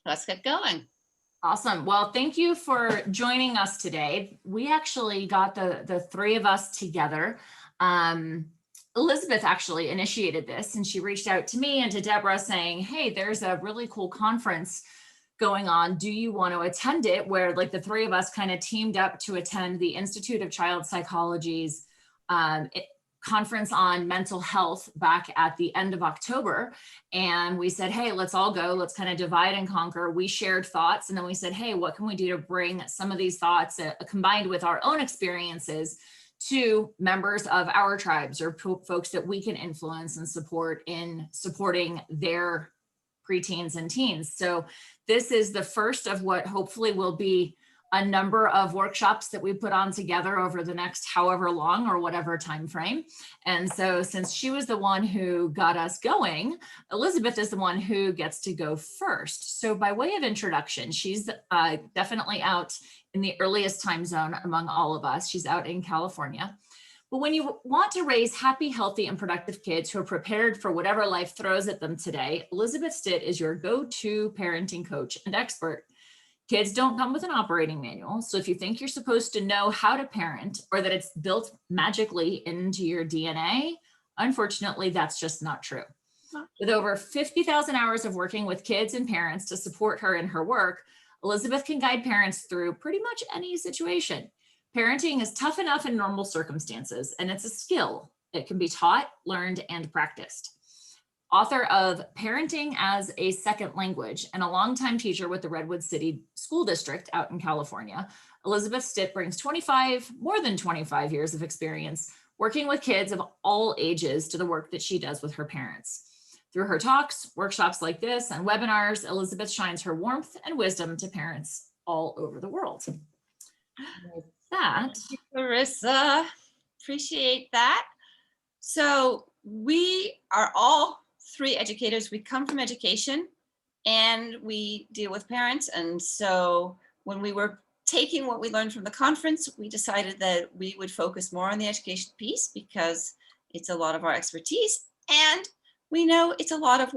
Let's get going. Awesome. Well, thank you for joining us today. We actually got the three of us together. Elisabeth actually initiated this, and she reached out to me and to Deborah saying, hey, there's a really cool conference going on. Do you want to attend it? Where like the three of us kind of teamed up to attend the Institute of Child Psychology's conference on mental health back at the end of October. And we said, hey, let's all go. Let's kind of divide and conquer. We shared thoughts. And then we said, hey, what can we do to bring some of these thoughts combined with our own experiences to members of our tribes or folks that we can influence and support in supporting their preteens and teens. So this is the first of what hopefully will be a number of workshops that we put on together over the next however long or whatever time frame. And so since she was the one who got us going, Elisabeth is the one who gets to go first. So by way of introduction, she's definitely out in the earliest time zone among all of us. She's out in California. But when you want to raise happy, healthy, and productive kids who are prepared for whatever life throws at them today, Elisabeth Stitt is your go-to parenting coach and expert. Kids don't come with an operating manual. So if you think you're supposed to know how to parent or that it's built magically into your DNA, unfortunately, that's just not true. With over 50,000 hours of working with kids and parents to support her in her work, Elisabeth can guide parents through pretty much any situation. Parenting is tough enough in normal circumstances, and it's a skill. It can be taught, learned, and practiced. Author of Parenting as a Second Language and a longtime teacher with the Redwood City School District out in California, Elisabeth Stitt brings more than 25 years of experience working with kids of all ages to the work that she does with her parents. Through her talks, workshops like this, and webinars, Elisabeth shines her warmth and wisdom to parents all over the world. With that, Thank you, Clarissa. Appreciate that. So we are all three educators. We come from education and we deal with parents. And so when we were taking what we learned from the conference, we decided that we would focus more on the education piece because it's a lot of our expertise. And we know it's a lot of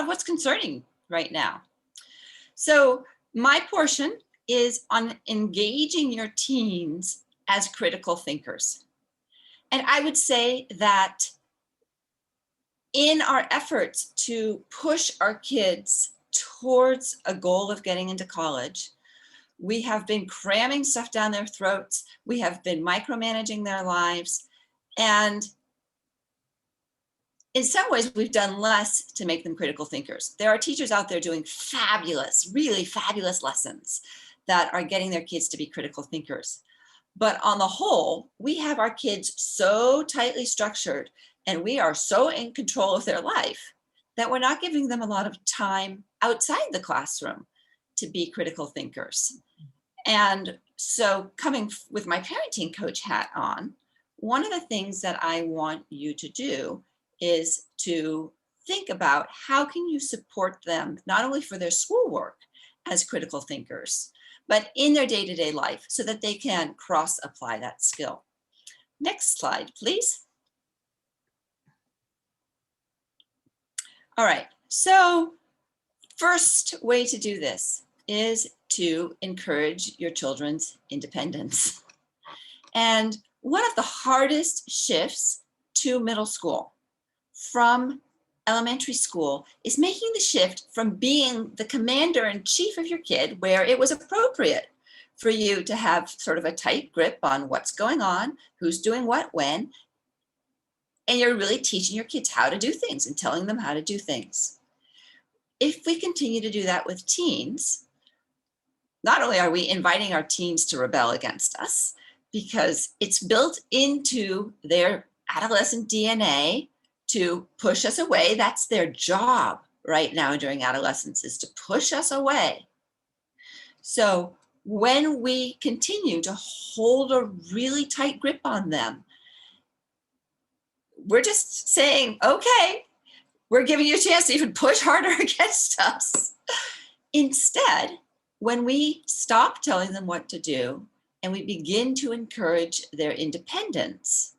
what's concerning right now. So my portion is on engaging your teens as critical thinkers. And I would say that in our efforts to push our kids towards a goal of getting into college, we have been cramming stuff down their throats. We have been micromanaging their lives. And in some ways, we've done less to make them critical thinkers. There are teachers out there doing fabulous, really fabulous lessons that are getting their kids to be critical thinkers. But on the whole, we have our kids so tightly structured and we are so in control of their life that we're not giving them a lot of time outside the classroom to be critical thinkers. And so coming with my parenting coach hat on, one of the things that I want you to do is to think about how can you support them, not only for their schoolwork as critical thinkers, but in their day-to-day life so that they can cross-apply that skill. Next slide, please. All right, so first way to do this is to encourage your children's independence. And one of the hardest shifts to middle school from elementary school is making the shift from being the commander in chief of your kid, where it was appropriate for you to have sort of a tight grip on what's going on, who's doing what, when, and you're really teaching your kids how to do things and telling them how to do things. If we continue to do that with teens, not only are we inviting our teens to rebel against us, because it's built into their adolescent DNA to push us away. That's their job right now during adolescence, is to push us away. So when we continue to hold a really tight grip on them, we're just saying, okay, we're giving you a chance to even push harder against us. Instead, when we stop telling them what to do and we begin to encourage their independence,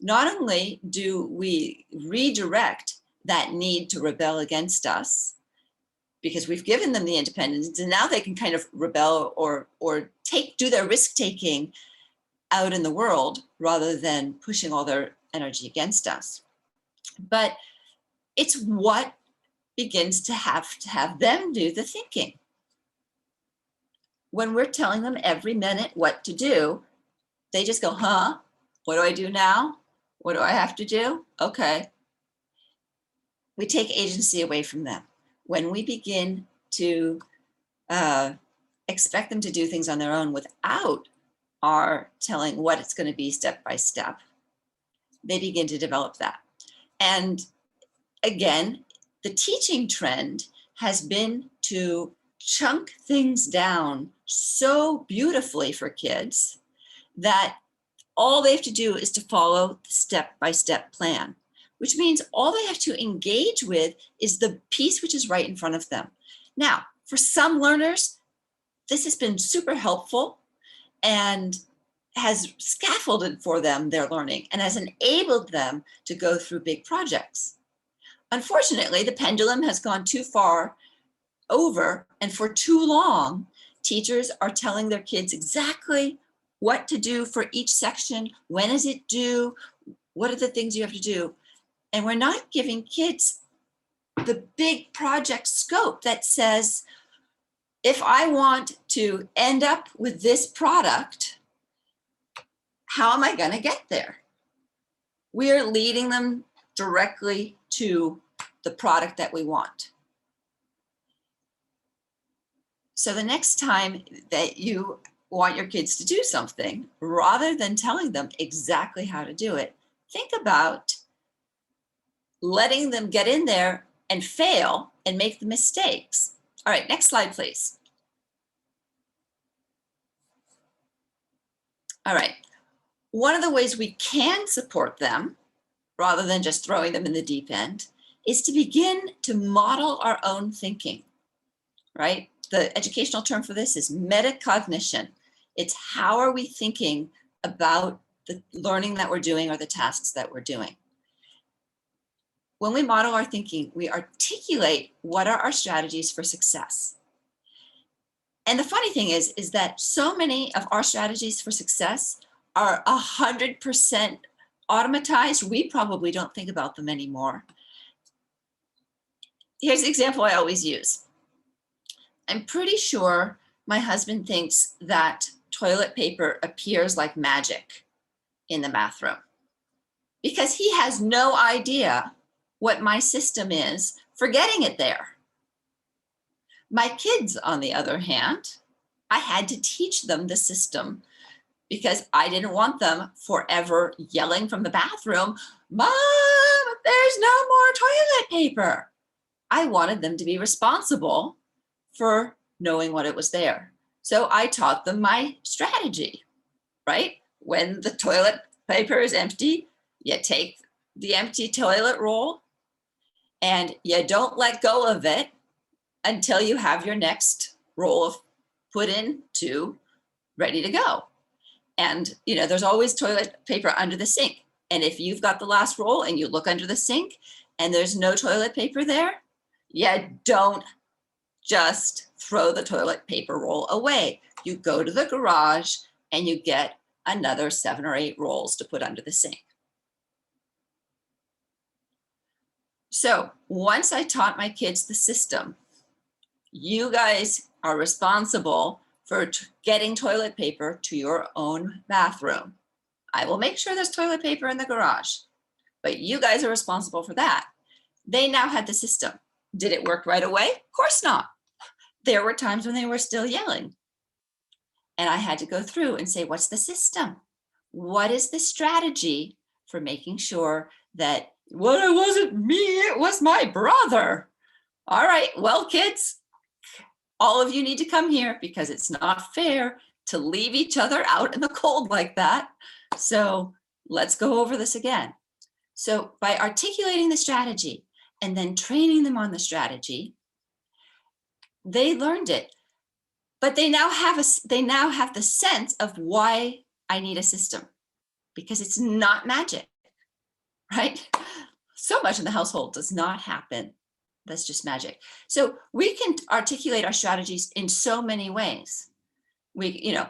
not only do we redirect that need to rebel against us because we've given them the independence, and now they can kind of rebel or do their risk taking out in the world rather than pushing all their energy against us. But it's what begins to have them do the thinking. When we're telling them every minute what to do, they just go, huh? What do I do now? What do I have to do? Okay. We take agency away from them. When we begin to expect them to do things on their own without our telling what it's going to be step by step, they begin to develop that. And again, the teaching trend has been to chunk things down so beautifully for kids that all they have to do is to follow the step-by-step plan, which means all they have to engage with is the piece which is right in front of them. Now, for some learners, this has been super helpful and has scaffolded for them their learning and has enabled them to go through big projects. Unfortunately, the pendulum has gone too far over, and for too long, teachers are telling their kids exactly what to do for each section, when is it due, what are the things you have to do, and we're not giving kids the big project scope that says, if I want to end up with this product, how am I going to get there? We're leading them directly to the product that we want. So the next time that you want your kids to do something, rather than telling them exactly how to do it, think about letting them get in there and fail and make the mistakes. All right, next slide, please. All right, one of the ways we can support them, rather than just throwing them in the deep end, is to begin to model our own thinking, right? The educational term for this is metacognition. It's how are we thinking about the learning that we're doing or the tasks that we're doing. When we model our thinking, we articulate what are our strategies for success. And the funny thing is that so many of our strategies for success are 100% automatized. We probably don't think about them anymore. Here's the example I always use. I'm pretty sure my husband thinks that toilet paper appears like magic in the bathroom because he has no idea what my system is for getting it there. My kids, on the other hand, I had to teach them the system because I didn't want them forever yelling from the bathroom, "Mom, there's no more toilet paper." I wanted them to be responsible for knowing what it was there. So I taught them my strategy, right? When the toilet paper is empty, you take the empty toilet roll and you don't let go of it until you have your next roll of put into ready to go. And there's always toilet paper under the sink. And if you've got the last roll and you look under the sink and there's no toilet paper there, you don't just throw the toilet paper roll away. You go to the garage and you get another 7 or 8 rolls to put under the sink. So once I taught my kids the system, you guys are responsible for getting toilet paper to your own bathroom. I will make sure there's toilet paper in the garage, but you guys are responsible for that. They now had the system. Did it work right away? Of course not. There were times when they were still yelling. And I had to go through and say, what's the system? What is the strategy for making sure that, well, it wasn't me, it was my brother. All right, well, kids, all of you need to come here because it's not fair to leave each other out in the cold like that. So let's go over this again. So by articulating the strategy and then training them on the strategy, they learned it. But they now have the sense of why I need a system, because it's not magic, right? So much in the household does not happen That's just magic. So we can articulate our strategies in so many ways.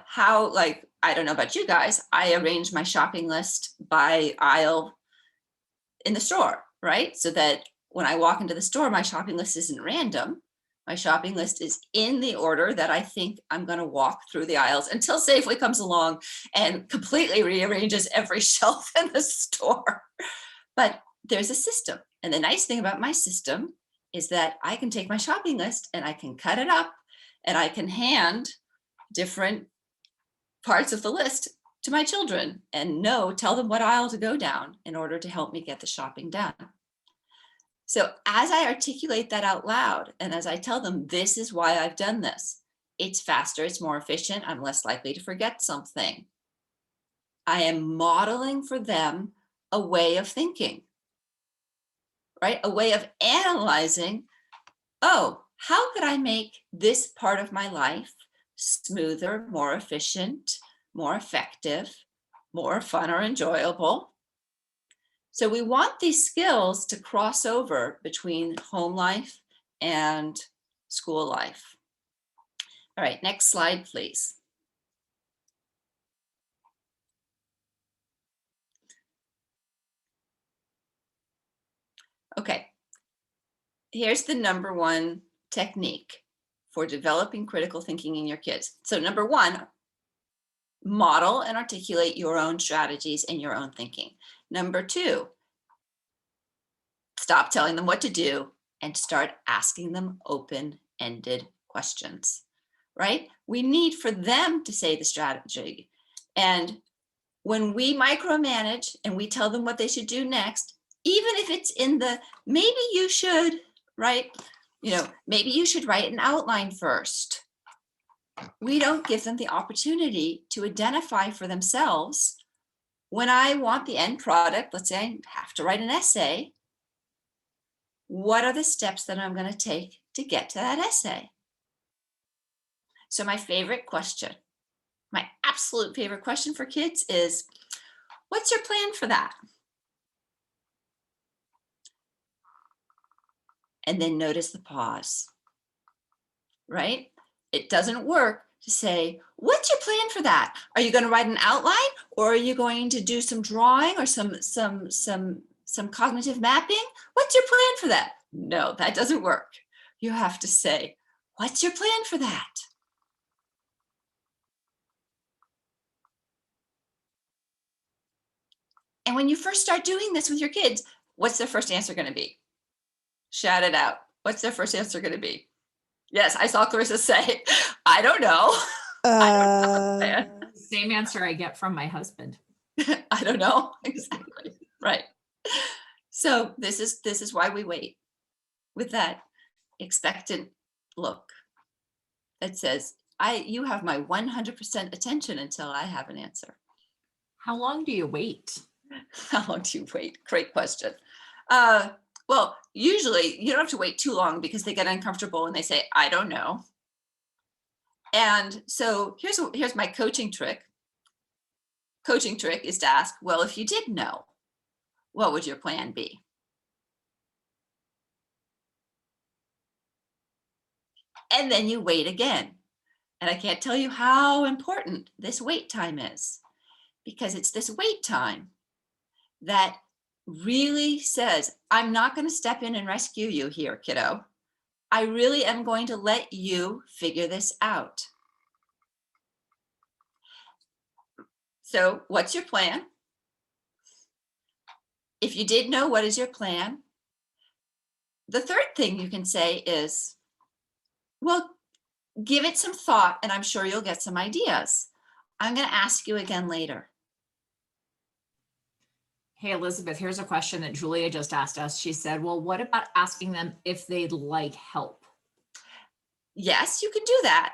How, like, I don't know about you guys, I arrange my shopping list by aisle in the store, right? So that when I walk into the store, my shopping list isn't random. My shopping list is in the order that I think I'm going to walk through the aisles until Safeway comes along and completely rearranges every shelf in the store. But there's a system. And the nice thing about my system is that I can take my shopping list and I can cut it up and I can hand different parts of the list to my children and tell them what aisle to go down in order to help me get the shopping done. So as I articulate that out loud, and as I tell them, this is why I've done this, it's faster, it's more efficient, I'm less likely to forget something. I am modeling for them a way of thinking, right? A way of analyzing, oh, how could I make this part of my life smoother, more efficient, more effective, more fun or enjoyable? So we want these skills to cross over between home life and school life. All right, next slide, please. Okay, here's the number one technique for developing critical thinking in your kids. So number one, model and articulate your own strategies and your own thinking. Number two, stop telling them what to do and start asking them open-ended questions, right? We need for them to say the strategy. And when we micromanage and we tell them what they should do next, even if it's in the, maybe you should write, maybe you should write an outline first. We don't give them the opportunity to identify for themselves. When I want the end product, let's say I have to write an essay, what are the steps that I'm going to take to get to that essay? So my favorite question, my absolute favorite question for kids is, what's your plan for that? And then notice the pause, right? It doesn't work to say, what's your plan for that? Are you going to write an outline, or are you going to do some drawing or some cognitive mapping? What's your plan for that? No, that doesn't work. You have to say, what's your plan for that? And when you first start doing this with your kids, what's their first answer going to be? Shout it out. What's their first answer going to be? Yes, I saw Clarissa say, I don't know. I don't know. Same answer I get from my husband. I don't know. Exactly. Right. So this is why we wait with that expectant look that says, you have my 100% attention until I have an answer. How long do you wait? How long do you wait? Great question. Well, usually you don't have to wait too long because they get uncomfortable and they say, I don't know. And so here's my coaching trick. Coaching trick is to ask, well, if you did know, what would your plan be? And then you wait again. And I can't tell you how important this wait time is, because it's this wait time that really says, I'm not going to step in and rescue you here, kiddo. I really am going to let you figure this out. So what's your plan? If you did know, what is your plan? The third thing you can say is, well, give it some thought and I'm sure you'll get some ideas. I'm going to ask you again later. Hey, Elizabeth, here's a question that Julia just asked us. She said, well, what about asking them if they'd like help? Yes, you can do that.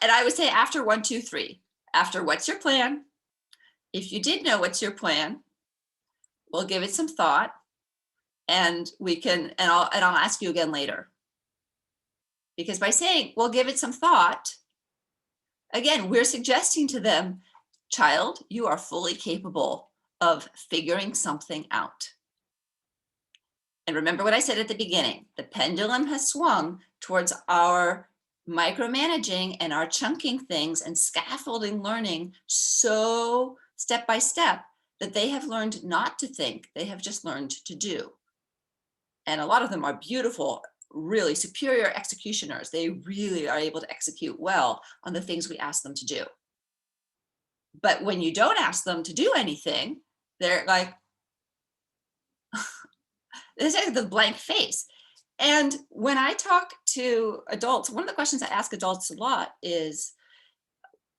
And I would say after 1, 2, 3, after what's your plan? If you did know what's your plan, we'll give it some thought and I'll ask you again later. Because by saying, we'll give it some thought, again, we're suggesting to them, child, you are fully capable of figuring something out. And remember what I said at the beginning, the pendulum has swung towards our micromanaging and our chunking things and scaffolding learning so step by step that they have learned not to think, they have just learned to do. And a lot of them are beautiful, really superior executioners. They really are able to execute well on the things we ask them to do. But when you don't ask them to do anything, they're like, they say the blank face. And when I talk to adults, one of the questions I ask adults a lot is,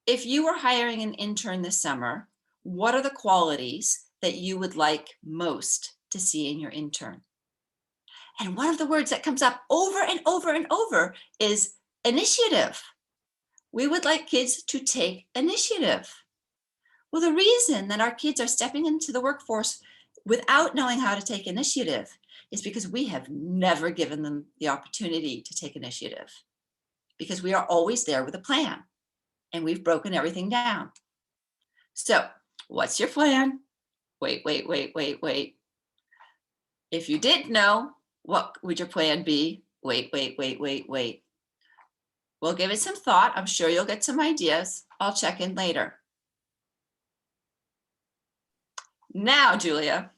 if you were hiring an intern this summer, what are the qualities that you would like most to see in your intern? And one of the words that comes up over and over and over is initiative. We would like kids to take initiative. Well, the reason that our kids are stepping into the workforce without knowing how to take initiative is because we have never given them the opportunity to take initiative, because we are always there with a plan and we've broken everything down. So what's your plan? Wait. If you did know, what would your plan be? Wait. We'll give it some thought. I'm sure you'll get some ideas. I'll check in later. Now, Julia,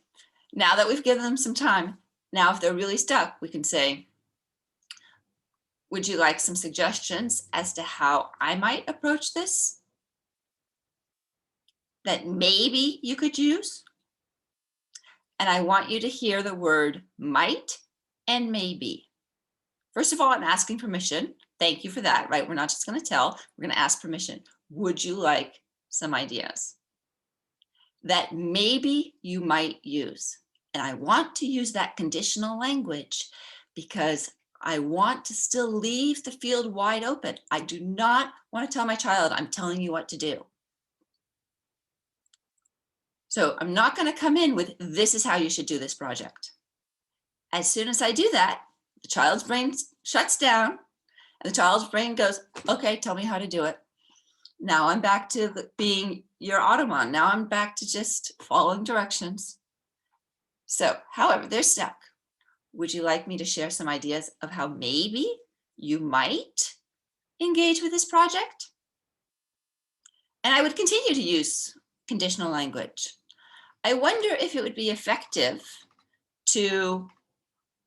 now that we've given them some time, now if they're really stuck, we can say, would you like some suggestions as to how I might approach this that maybe you could use? And I want you to hear the word might and maybe. First of all, I'm asking permission. Thank you for that, right? We're not just going to tell, we're going to ask permission. Would you like some ideas that maybe you might use? And I want to use that conditional language because I want to still leave the field wide open. I do not want to tell my child, I'm telling you what to do. So I'm not going to come in with, this is how you should do this project. As soon as I do that, the child's brain shuts down and the child's brain goes, okay, tell me how to do it. Now I'm back to being your Ottoman. Now I'm back to just following directions. So, however, they're stuck. Would you like me to share some ideas of how maybe you might engage with this project? And I would continue to use conditional language. I wonder if it would be effective to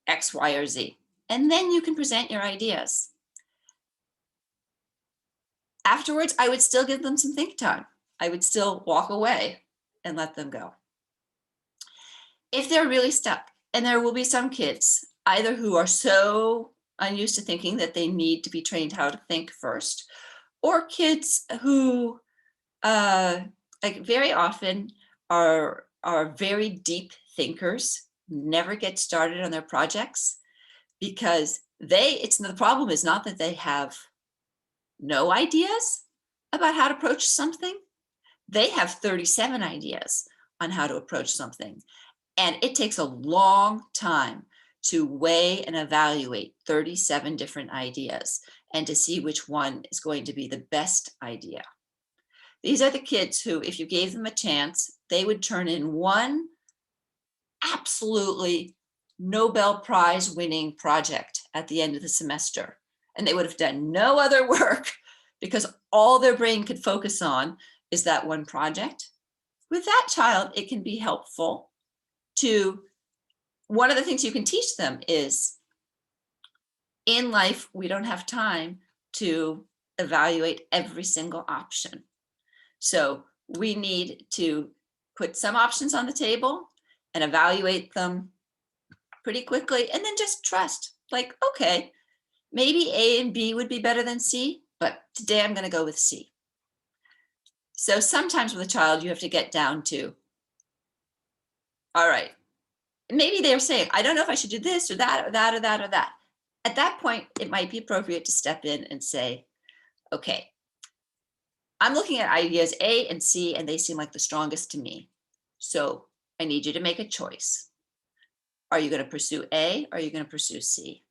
X, Y, or Z. And then you can present your ideas. Afterwards, I would still give them some think time. I would still walk away and let them go. If they're really stuck, and there will be some kids either who are so unused to thinking that they need to be trained how to think first, or kids who like very often are very deep thinkers, never get started on their projects because the problem is not that they have no ideas about how to approach something. They have 37 ideas on how to approach something. And it takes a long time to weigh and evaluate 37 different ideas and to see which one is going to be the best idea. These are the kids who, if you gave them a chance, they would turn in one absolutely Nobel Prize winning project at the end of the semester. And they would have done no other work because all their brain could focus on is that one project. With that child, it can be helpful to, one of the things you can teach them is, in life, we don't have time to evaluate every single option. So we need to put some options on the table and evaluate them pretty quickly, and then just trust, like, okay, maybe A and B would be better than C, but today I'm going to go with C. So sometimes with a child, you have to get down to, all right, maybe they're saying, I don't know if I should do this or that or that or that or that. At that point, it might be appropriate to step in and say, okay, I'm looking at ideas A and C, and they seem like the strongest to me. So I need you to make a choice. Are you going to pursue A or are you going to pursue C?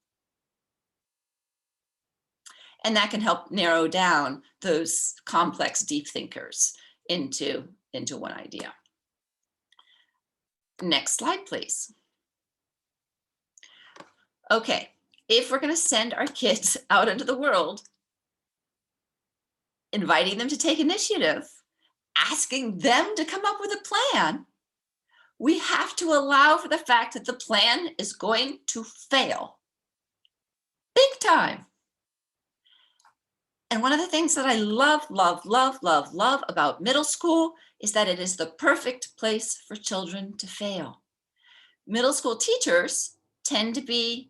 And that can help narrow down those complex deep thinkers into one idea. Next slide, please. okay, if we're going to send our kids out into the world, inviting them to take initiative, asking them to come up with a plan, we have to allow for the fact that the plan is going to fail big time. And one of the things that I love about middle school is that it is the perfect place for children to fail. Middle school teachers tend to be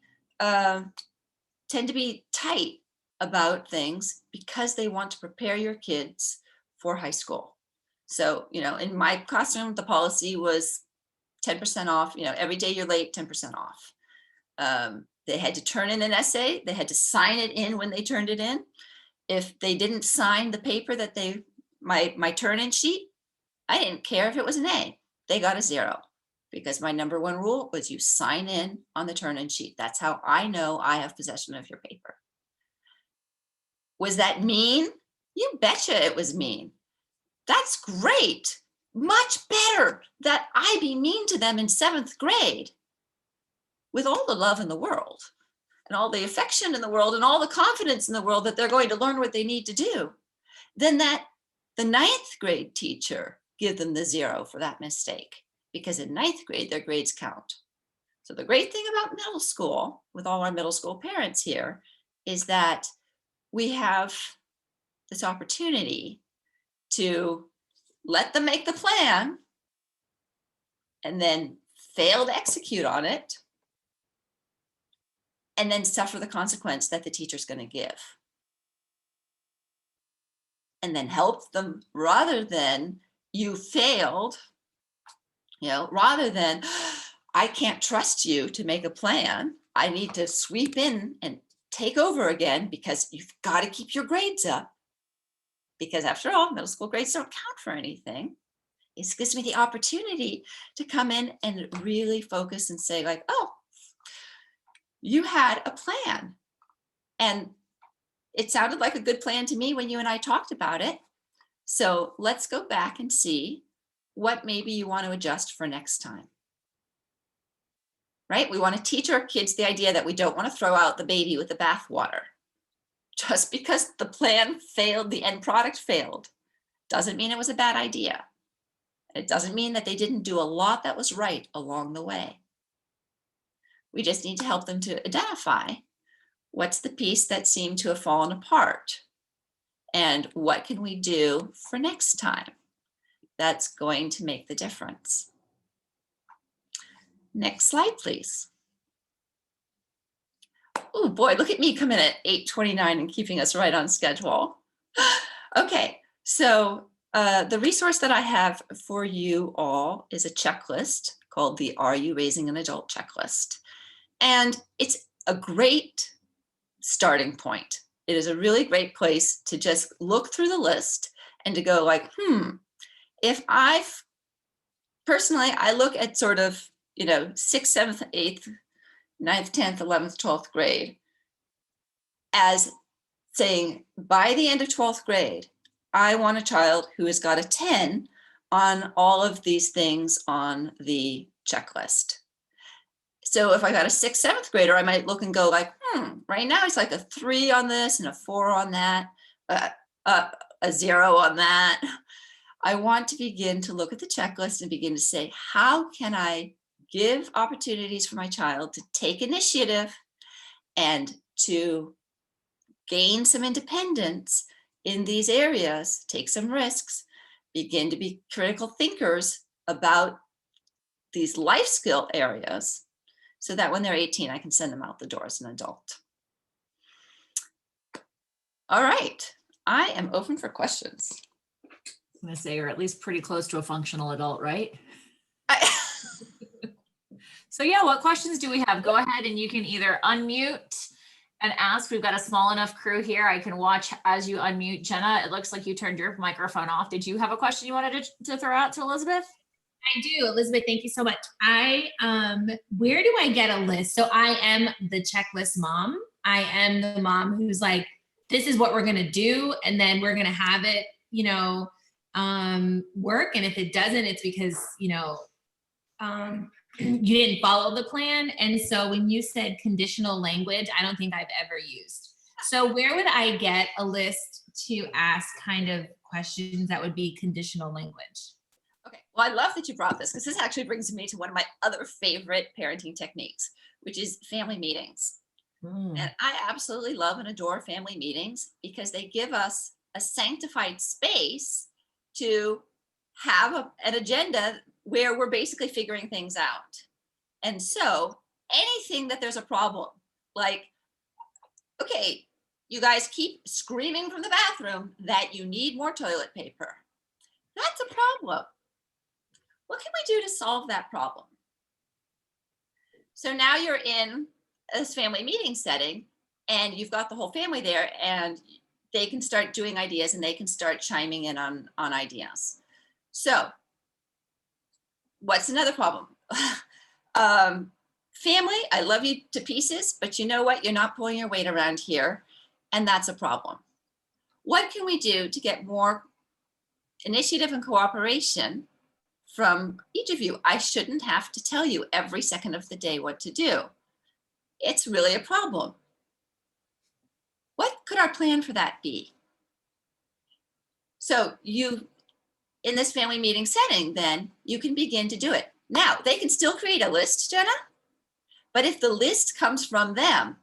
tight about things because they want to prepare your kids for high school. So, in my classroom, the policy was 10% off, every day you're late, 10% off. They had to turn in an essay. They had to sign it in when they turned it in. If they didn't sign the paper that my turn-in sheet, I didn't care if it was an A. They got a 0 because my number one rule was you sign in on the turn-in sheet. That's how I know I have possession of your paper. Was that mean? You betcha it was mean. That's great. Much better that I be mean to them in 7th grade with all the love in the world and all the affection in the world and all the confidence in the world that they're going to learn what they need to do, than that the 9th grade teacher give them the 0 for that mistake, because in 9th grade, their grades count. So the great thing about middle school, with all our middle school parents here, is that we have this opportunity to let them make the plan and then fail to execute on it, and then suffer the consequence that the teacher's going to give. And then help them, rather than you failed, rather than I can't trust you to make a plan. I need to sweep in and take over again because you've got to keep your grades up. Because after all, middle school grades don't count for anything. It gives me the opportunity to come in and really focus and say like, oh, you had a plan. And it sounded like a good plan to me when you and I talked about it. So let's go back and see what maybe you want to adjust for next time. Right? We want to teach our kids the idea that we don't want to throw out the baby with the bathwater. Just because the plan failed, the end product failed, doesn't mean it was a bad idea. It doesn't mean that they didn't do a lot that was right along the way. We just need to help them to identify what's the piece that seemed to have fallen apart and what can we do for next time that's going to make the difference. Next slide, please. Oh boy, look at me coming at 8:29 and keeping us right on schedule. Okay, so the resource that I have for you all is a checklist called the Are You Raising an Adult checklist. And it's a great starting point. It is a really great place to just look through the list and to go like, if I've personally, I look at sort of, 6th, 7th, 8th, 9th, 10th, 11th, 12th grade as saying, by the end of 12th grade, I want a child who has got a 10 on all of these things on the checklist. So if I got a 6th, 7th grader, I might look and go like, right now it's like a 3 on this and a 4 on that, a 0 on that. I want to begin to look at the checklist and begin to say, how can I give opportunities for my child to take initiative and to gain some independence in these areas, take some risks, begin to be critical thinkers about these life skill areas, so that when they're 18, I can send them out the door as an adult. All right, I am open for questions. I'm going to say you're at least pretty close to a functional adult, right? So yeah, what questions do we have? Go ahead and you can either unmute and ask. We've got a small enough crew here. I can watch as you unmute. Jenna, it looks like you turned your microphone off. Did you have a question you wanted to throw out to Elisabeth? I do. Elisabeth, thank you so much. Where do I get a list? So I am the checklist mom. I am the mom who's like, this is what we're going to do. And then we're going to have it, work. And if it doesn't, it's because, you didn't follow the plan. And so when you said conditional language, I don't think I've ever used. So where would I get a list to ask kind of questions that would be conditional language? Okay, well, I love that you brought this because this actually brings me to one of my other favorite parenting techniques, which is family meetings. And I absolutely love and adore family meetings because they give us a sanctified space to have an agenda where we're basically figuring things out. And so anything that there's a problem, like, okay, you guys keep screaming from the bathroom that you need more toilet paper. That's a problem. What can we do to solve that problem? So now you're in this family meeting setting and you've got the whole family there and they can start doing ideas and they can start chiming in on ideas. So what's another problem? Family, I love you to pieces, but you know what? You're not pulling your weight around here, and that's a problem. What can we do to get more initiative and cooperation from each of you? I shouldn't have to tell you every second of the day what to do. It's really a problem. What could our plan for that be? So you, in this family meeting setting, then you can begin to do it. Now, they can still create a list, Jenna, but if the list comes from them,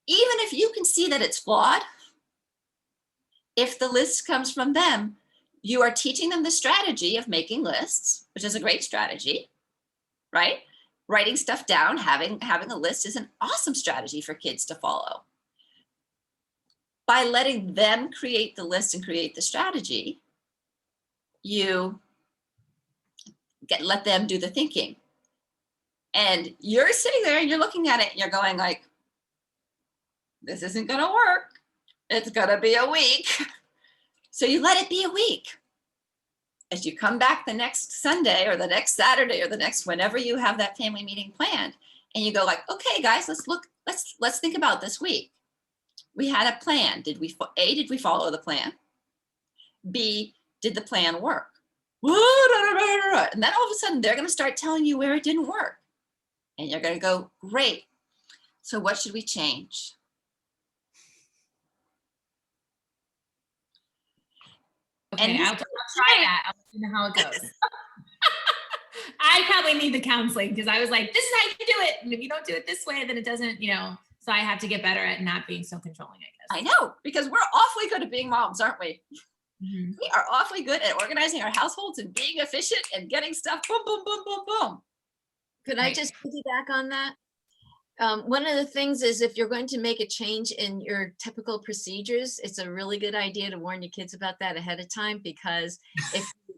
even if you can see that it's flawed, if the list comes from them, you are teaching them the strategy of making lists, which is a great strategy, right? Writing stuff down, having a list is an awesome strategy for kids to follow. By letting them create the list and create the strategy, you let them do the thinking. And you're sitting there and you're looking at it and you're going like, this isn't gonna work. It's gonna be a week. So you let it be a week. As you come back the next Sunday or the next Saturday or the next, whenever you have that family meeting planned, and you go like, okay, guys, let's think about this week. We had a plan. Did we follow the plan? B, did the plan work? And then all of a sudden they're going to start telling you where it didn't work. And you're going to go, great. So what should we change? Okay, I'll try that. I'll see how it goes. I probably need the counseling because I was like, this is how you do it. And if you don't do it this way, then it doesn't, so I have to get better at not being so controlling, I guess. I know, because we're awfully good at being moms, aren't we? Mm-hmm. We are awfully good at organizing our households and being efficient and getting stuff boom, boom, boom, boom, boom. Could I just piggyback on that? One of the things is if you're going to make a change in your typical procedures, it's a really good idea to warn your kids about that ahead of time, because if you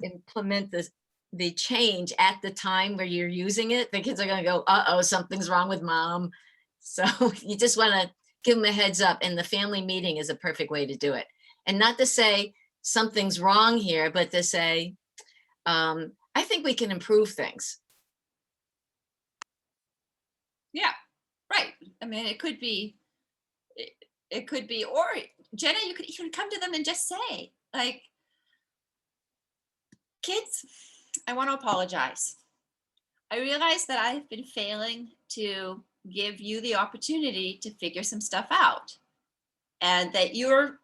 implement the change at the time where you're using it, the kids are going to go, uh-oh, something's wrong with mom. So you just want to give them a heads up, and the family meeting is a perfect way to do it. And not to say something's wrong here, but to say, I think we can improve things. Yeah, right. I mean, it could be, or Jenna, you could even come to them and just say, like, kids, I want to apologize. I realize that I've been failing to give you the opportunity to figure some stuff out, and that you're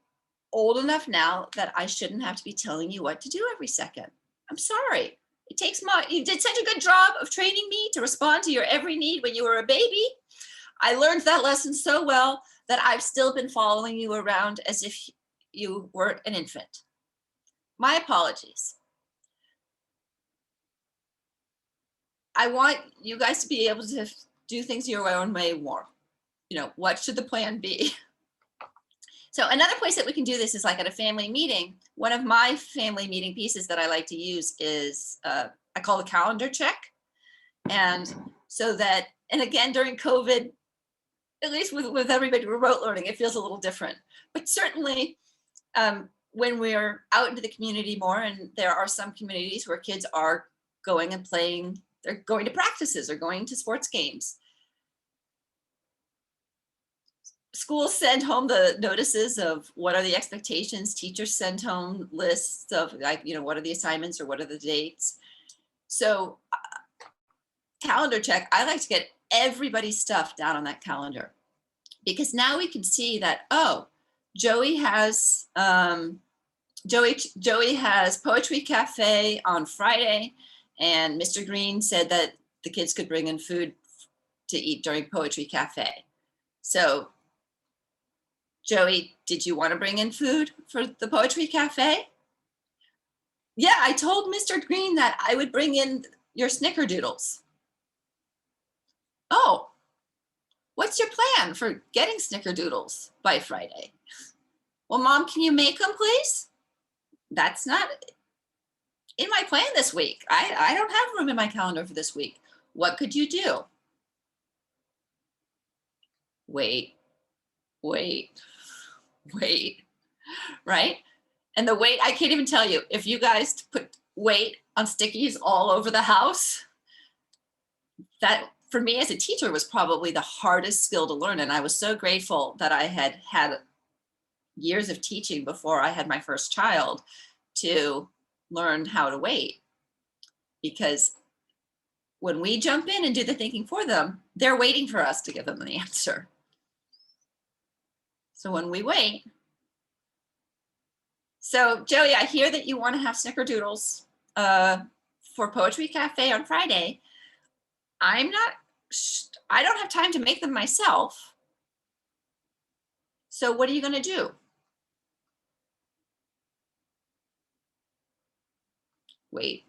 old enough now that I shouldn't have to be telling you what to do every second. I'm sorry. It takes you did such a good job of training me to respond to your every need when you were a baby. I learned that lesson so well that I've still been following you around as if you were an infant. My apologies. I want you guys to be able to do things your own way more. What should the plan be? So another place that we can do this is like at a family meeting. One of my family meeting pieces that I like to use is, I call the calendar check. And so that, and again, during COVID, at least with everybody remote learning, it feels a little different. But certainly when we're out into the community more, and there are some communities where kids are going and playing, they're going to practices or going to sports games. Schools send home the notices of what are the expectations. Teachers send home lists of, like, what are the assignments or what are the dates. So calendar check, I like to get everybody's stuff down on that calendar, because now we can see that, oh, Joey has Poetry Cafe on Friday, and Mr. Green said that the kids could bring in food to eat during Poetry Cafe. So Joey, did you want to bring in food for the Poetry Cafe? Yeah, I told Mr. Green that I would bring in your snickerdoodles. Oh, what's your plan for getting snickerdoodles by Friday? Well, Mom, can you make them, please? That's not in my plan this week. I don't have room in my calendar for this week. What could you do? Wait, right? And the wait, I can't even tell you, if you guys put wait on stickies all over the house, that for me as a teacher was probably the hardest skill to learn. And I was so grateful that I had had years of teaching before I had my first child to learn how to wait. Because when we jump in and do the thinking for them, they're waiting for us to give them the answer. So when we wait, so Joey, I hear that you want to have snickerdoodles for Poetry Cafe on Friday. I don't have time to make them myself. So what are you going to do? Wait.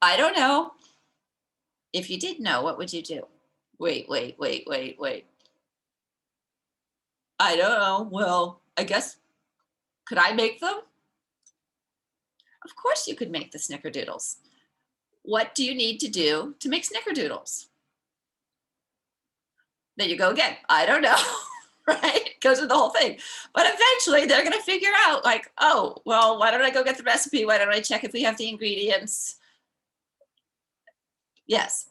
I don't know. If you did know, what would you do? Wait. I don't know. Well, I guess, could I make them? Of course you could make the snickerdoodles. What do you need to do to make snickerdoodles? There you go again. I don't know, right? Goes with the whole thing. But eventually they're going to figure out like, oh, well, why don't I go get the recipe? Why don't I check if we have the ingredients? Yes.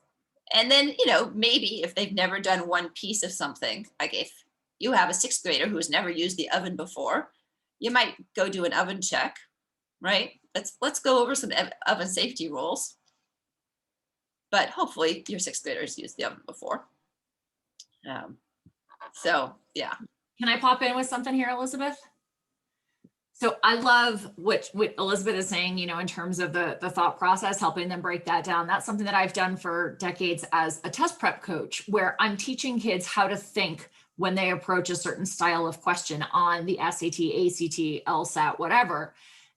And then, maybe if they've never done one piece of something, like if you have a sixth grader who's never used the oven before, you might go do an oven check, right? Let's go over some oven safety rules. But hopefully your sixth graders used the oven before. So yeah. Can I pop in with something here, Elisabeth? So I love what Elisabeth is saying, in terms of the thought process, helping them break that down. That's something that I've done for decades as a test prep coach, where I'm teaching kids how to think when they approach a certain style of question on the SAT, ACT, LSAT, whatever.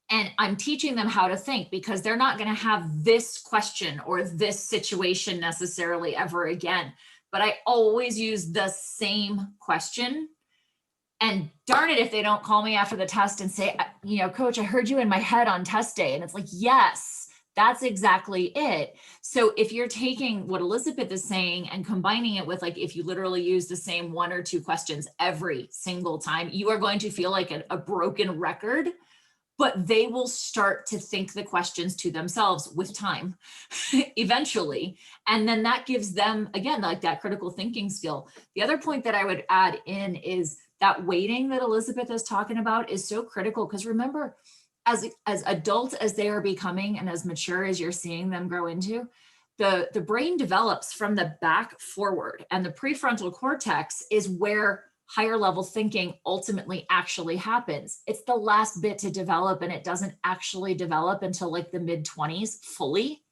And I'm teaching them how to think, because they're not going to have this question or this situation necessarily ever again. But I always use the same question. And darn it if they don't call me after the test and say, Coach, I heard you in my head on test day. And it's like, yes, that's exactly it. So if you're taking what Elisabeth is saying and combining it with, like, if you literally use the same one or two questions every single time, you are going to feel like a broken record, but they will start to think the questions to themselves with time eventually. And then that gives them, again, like that critical thinking skill. The other point that I would add in is that waiting that Elisabeth is talking about is so critical, because remember, as adults as they are becoming and as mature as you're seeing them grow into, the brain develops from the back forward, and the prefrontal cortex is where higher level thinking ultimately actually happens. It's the last bit to develop, and it doesn't actually develop until like the mid-20s fully.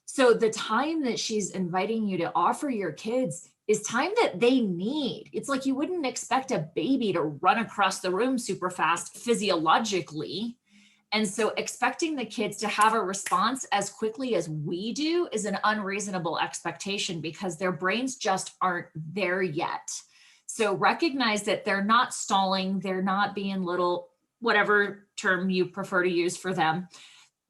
So the time that she's inviting you to offer your kids is time that they need. It's like you wouldn't expect a baby to run across the room super fast physiologically. And so expecting the kids to have a response as quickly as we do is an unreasonable expectation, because their brains just aren't there yet. So recognize that they're not stalling, they're not being little, whatever term you prefer to use for them.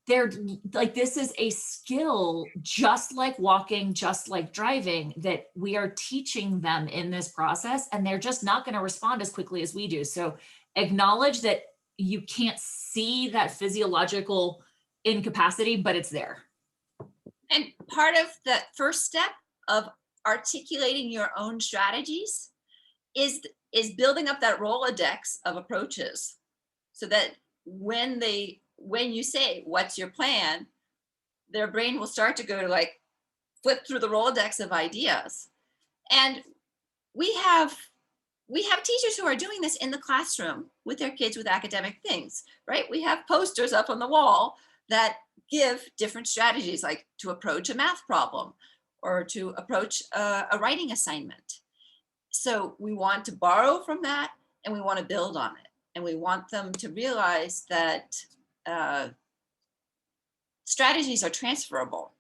They're like, this is a skill, just like walking, just like driving, that we are teaching them in this process, and they're just not going to respond as quickly as we do. So acknowledge that you can't see that physiological incapacity, but it's there. And part of the first step of articulating your own strategies is building up that Rolodex of approaches, so that when you say, what's your plan, their brain will start to go to like flip through the Rolodex of ideas. And we have teachers who are doing this in the classroom with their kids with academic things, right? We have posters up on the wall that give different strategies, like to approach a math problem or to approach a writing assignment. So we want to borrow from that and we want to build on it. And we want them to realize that strategies are transferable.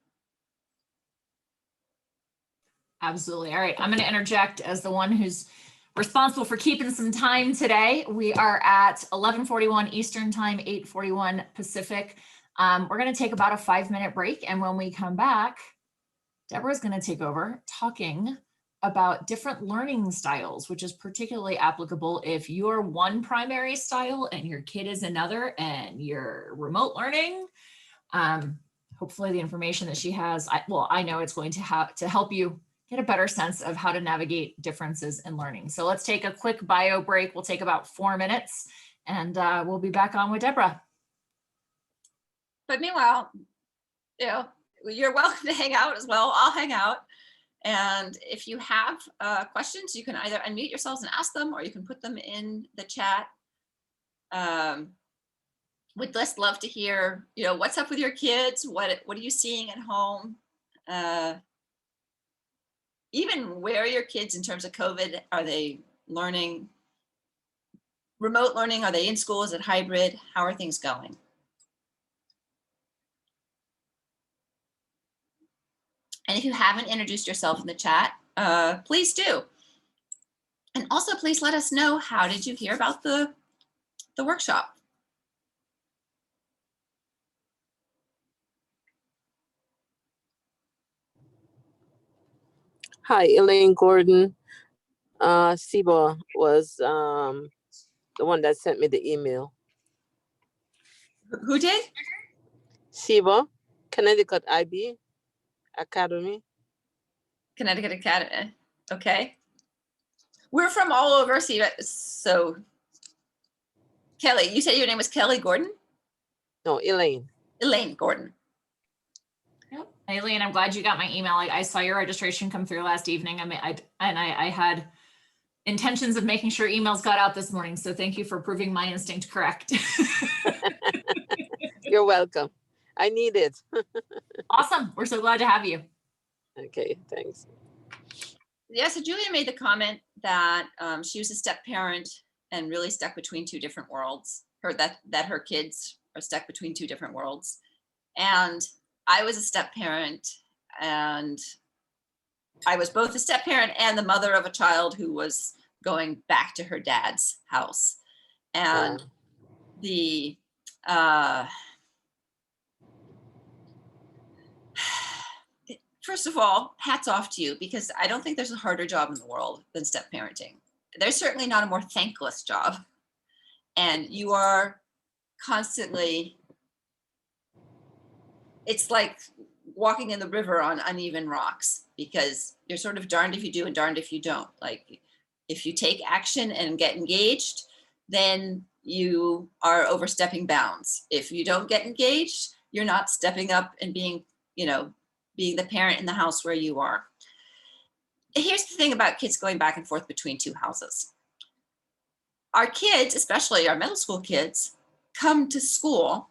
Absolutely. All right. I'm going to interject as the one who's responsible for keeping some time today. We are at 11:41 Eastern time, 8:41 Pacific. We're going to take about a 5-minute break. And when we come back, Deborah's going to take over talking about different learning styles, which is particularly applicable if you're one primary style and your kid is another and you're remote learning. Hopefully the information that she has, I know it's going to help you get a better sense of how to navigate differences in learning. So let's take a quick bio break. We'll take about 4 minutes and we'll be back on with Deborah. But meanwhile, you're welcome to hang out as well. I'll hang out. And if you have questions, you can either unmute yourselves and ask them, or you can put them in the chat. We'd just love to hear, what's up with your kids? What are you seeing at home? Even where are your kids in terms of COVID? Are they learning remote learning? Are they in school? Is it hybrid? How are things going? And if you haven't introduced yourself in the chat, please do. And also, please let us know, how did you hear about the workshop? Hi, Elaine Gordon. Siba was the one that sent me the email. Who did? Siba, Connecticut IB Academy. Connecticut Academy. Okay. We're from all over. So Kelly, you said your name was Kelly Gordon? No, Elaine. Elaine Gordon. Yep. Elaine, I'm glad you got my email. I saw your registration come through last evening. I had intentions of making sure emails got out this morning. So thank you for proving my instinct correct. You're welcome. I need it. Awesome. We're so glad to have you. Okay, thanks. Yeah, so Julia made the comment that she was a step parent and really stuck between two different worlds. That her kids are stuck between two different worlds. And I was a step parent, and I was both a step parent and the mother of a child who was going back to her dad's house. And first of all, hats off to you, because I don't think there's a harder job in the world than step parenting. There's certainly not a more thankless job. And you are constantly, it's like walking in the river on uneven rocks, because you're sort of darned if you do and darned if you don't. Like, if you take action and get engaged, then you are overstepping bounds. If you don't get engaged, you're not stepping up and being the parent in the house where you are. Here's the thing about kids going back and forth between two houses. Our kids, especially our middle school kids, come to school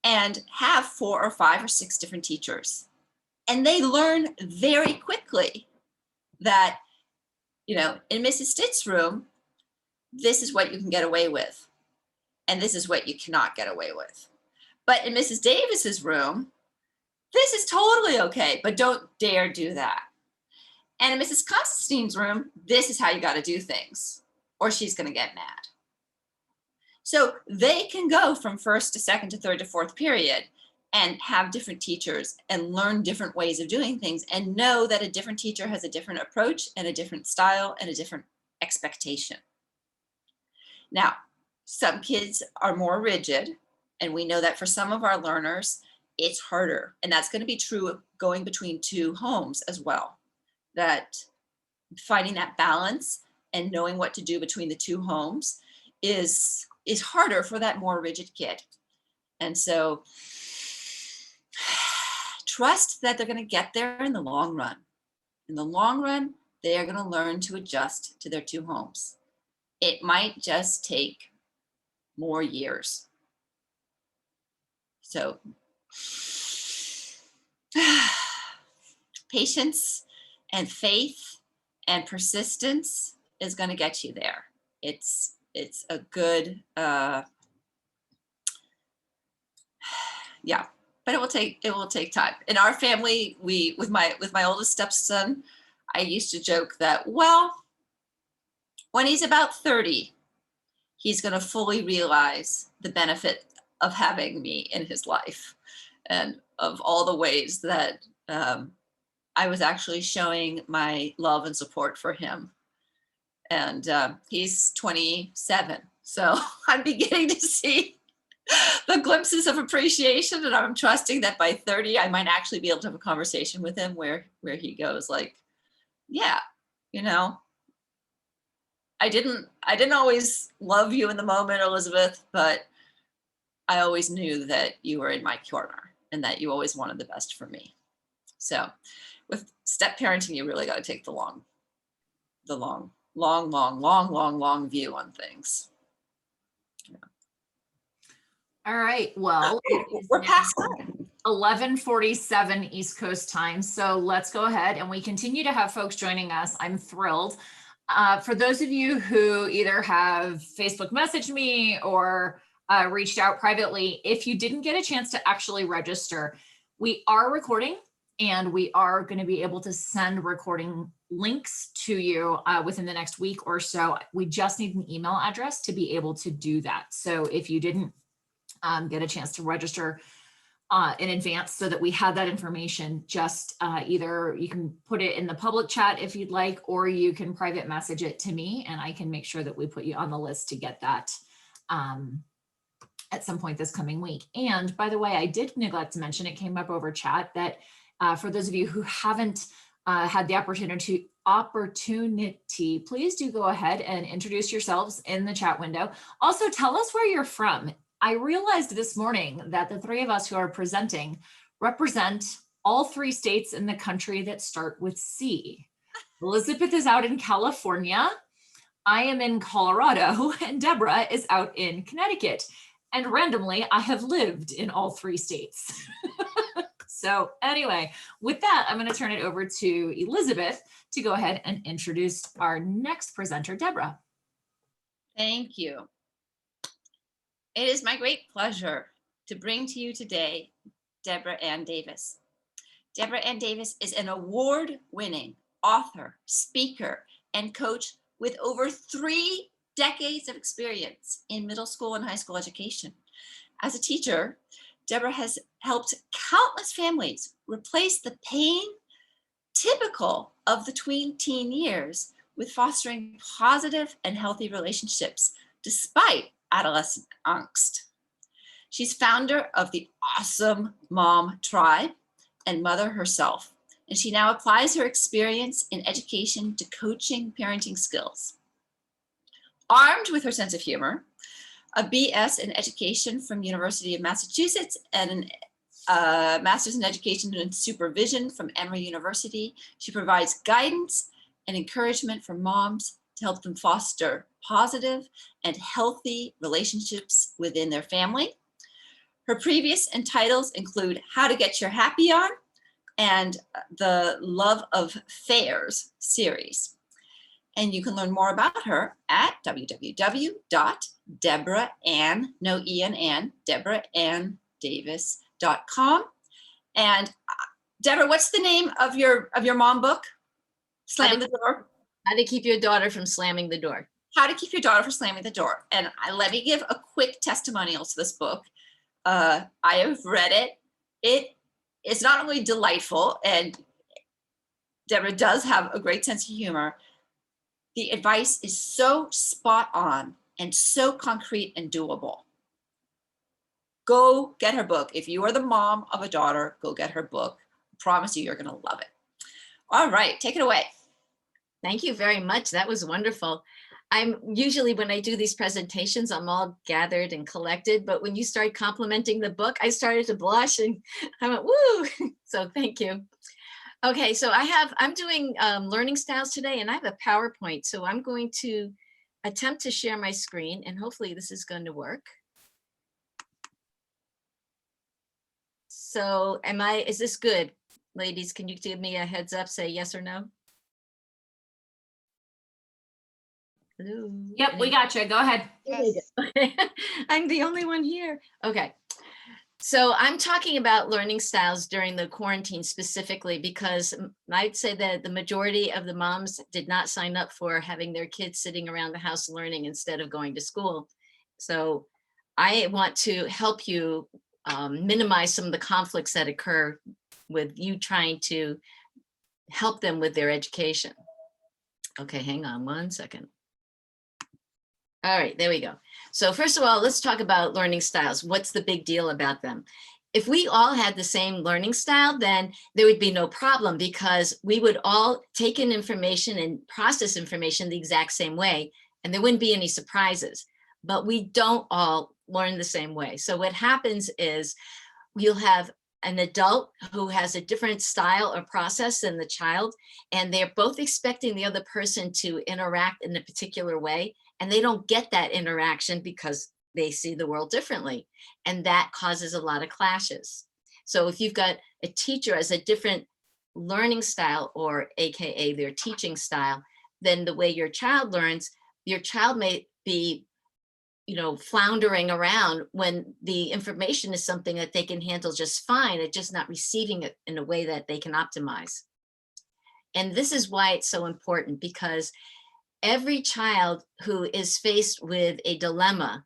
and have 4 or 5 or 6 different teachers. And they learn very quickly that, in Mrs. Stitt's room, this is what you can get away with. And this is what you cannot get away with. But in Mrs. Davis's room, this is totally okay, but don't dare do that. And in Mrs. Constantine's room, this is how you got to do things, or she's going to get mad. So they can go from first to second to third to fourth period and have different teachers and learn different ways of doing things, and know that a different teacher has a different approach and a different style and a different expectation. Now, some kids are more rigid, and we know that for some of our learners, it's harder. And that's going to be true going between two homes as well. That finding that balance and knowing what to do between the two homes is harder for that more rigid kid. And so trust that they're going to get there in the long run. In the long run, they are going to learn to adjust to their two homes. It might just take more years. So patience and faith and persistence is going to get you there. It's a good, yeah, but it will take time. In our family, with my oldest stepson, I used to joke that, well, when he's about 30, he's going to fully realize the benefit of having me in his life and of all the ways that I was actually showing my love and support for him. And he's 27. So I'm beginning to see the glimpses of appreciation, and I'm trusting that by 30, I might actually be able to have a conversation with him where he goes like, yeah, you know, I didn't always love you in the moment, Elisabeth, but I always knew that you were in my corner and that you always wanted the best for me. So with step parenting, you really got to take the long view on things. Yeah. All right, well, We're past time. 11:47 East Coast time. So let's go ahead, and we continue to have folks joining us. I'm thrilled. For those of you who either have Facebook messaged me or reached out privately, if you didn't get a chance to actually register, we are recording, and we are going to be able to send recording links to you within the next week or so. We just need an email address to be able to do that. So if you didn't get a chance to register in advance so that we have that information, just either you can put it in the public chat if you'd like, or you can private message it to me, and I can make sure that we put you on the list to get that at some point this coming week. And by the way, I did neglect to mention, it came up over chat, that for those of you who haven't had the opportunity, please do go ahead and introduce yourselves in the chat window. Also, tell us where you're from. I realized this morning that the three of us who are presenting represent all 3 states in the country that start with C. Elisabeth is out in California. I am in Colorado, and Deborah is out in Connecticut. And randomly, I have lived in all 3 states. So anyway, with that, I'm going to turn it over to Elisabeth to go ahead and introduce our next presenter, Deborah. Thank you. It is my great pleasure to bring to you today Deborah Ann Davis. Deborah Ann Davis is an award-winning author, speaker, and coach with over 3 decades of experience in middle school and high school education. As a teacher, Deborah has helped countless families replace the pain typical of the tween-teen years with fostering positive and healthy relationships despite adolescent angst. She's founder of the Awesome Mom Tribe and mother herself, and she now applies her experience in education to coaching parenting skills. Armed with her sense of humor, a BS in education from University of Massachusetts, and a master's in education and supervision from Emory University, she provides guidance and encouragement for moms to help them foster positive and healthy relationships within their family. Her previous titles include How to Get Your Happy On and the Love of Fairs series. And you can learn more about her at www.deborahanndavis.com. And Deborah, what's the name of your mom book? Slam the Door. How to keep your daughter from slamming the door. How to keep your daughter from slamming the door. And let me give a quick testimonial to this book. I have read it. It is not only delightful, and Deborah does have a great sense of humor. The advice is so spot on and so concrete and doable. Go get her book. If you are the mom of a daughter, go get her book. I promise you're going to love it. All right, take it away. Thank you very much. That was wonderful. I'm usually, when I do these presentations, I'm all gathered and collected, but when you start complimenting the book, I started to blush and I went, woo. So thank you. Okay, so I'm doing learning styles today, and I have a PowerPoint. So I'm going to attempt to share my screen, and hopefully this is going to work. So is this good? Ladies, can you give me a heads up, say yes or no? Hello? Yep, we got you. Go ahead. Yes. I'm the only one here. Okay. So I'm talking about learning styles during the quarantine specifically because I'd say that the majority of the moms did not sign up for having their kids sitting around the house learning instead of going to school. So I want to help you minimize some of the conflicts that occur with you trying to help them with their education. Okay, hang on one second. All right, there we go. So first of all, let's talk about learning styles. What's the big deal about them? If we all had the same learning style, then there would be no problem because we would all take in information and process information the exact same way, and there wouldn't be any surprises. But we don't all learn the same way. So what happens is you'll have an adult who has a different style or process than the child, and they're both expecting the other person to interact in a particular way. And they don't get that interaction because they see the world differently. And that causes a lot of clashes. So if you've got a teacher as a different learning style, or AKA their teaching style, then the way your child learns, your child may be, floundering around when the information is something that they can handle just fine. It's just not receiving it in a way that they can optimize. And this is why it's so important, because every child who is faced with a dilemma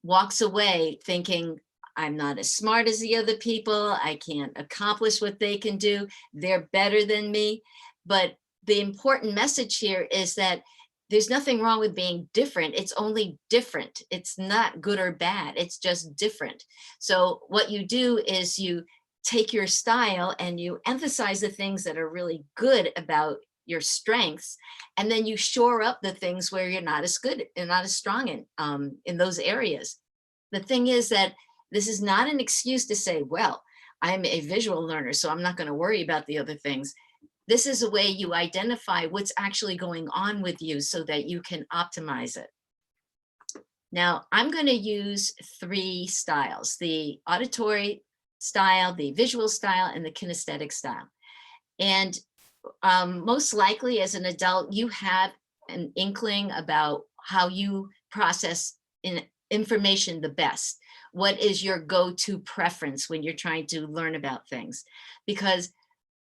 walks away thinking, I'm not as smart as the other people. I can't accomplish what they can do. They're better than me. But the important message here is that there's nothing wrong with being different. It's only different. It's not good or bad. It's just different. So what you do is you take your style and you emphasize the things that are really good about your strengths, and then you shore up the things where you're not as good and not as strong in those areas. The thing is that this is not an excuse to say, well, I'm a visual learner, so I'm not going to worry about the other things. This is a way you identify what's actually going on with you so that you can optimize it. Now, I'm going to use 3 styles: the auditory style, the visual style, and the kinesthetic style. And most likely as an adult, you have an inkling about how you process information the best. What is your go-to preference when you're trying to learn about things? Because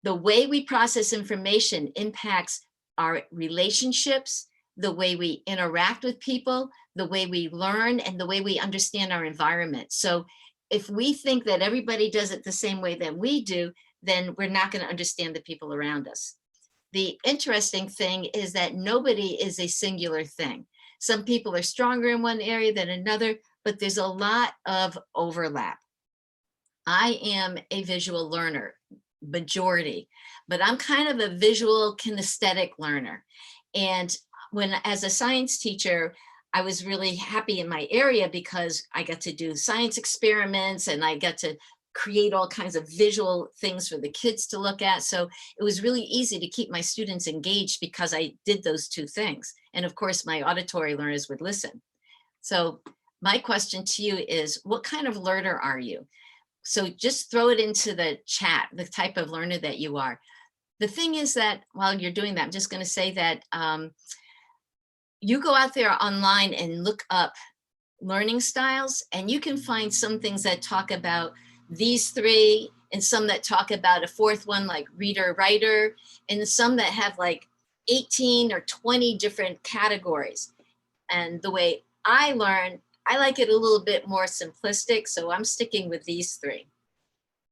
the way we process information impacts our relationships, the way we interact with people, the way we learn, and the way we understand our environment. So if we think that everybody does it the same way that we do, then we're not going to understand the people around us. The interesting thing is that nobody is a singular thing. Some people are stronger in one area than another, but there's a lot of overlap. I am a visual learner, majority, but I'm kind of a visual kinesthetic learner. And as a science teacher, I was really happy in my area because I got to do science experiments and I got to create all kinds of visual things for the kids to look at. So it was really easy to keep my students engaged because I did those 2 things. And of course, my auditory learners would listen. So my question to you is, what kind of learner are you? So just throw it into the chat, the type of learner that you are. The thing is that while you're doing that, I'm just going to say that you go out there online and look up learning styles, and you can find some things that talk about these 3, and some that talk about a 4th one, like reader, writer, and some that have like 18 or 20 different categories. And the way I learn, I like it a little bit more simplistic, so I'm sticking with these 3.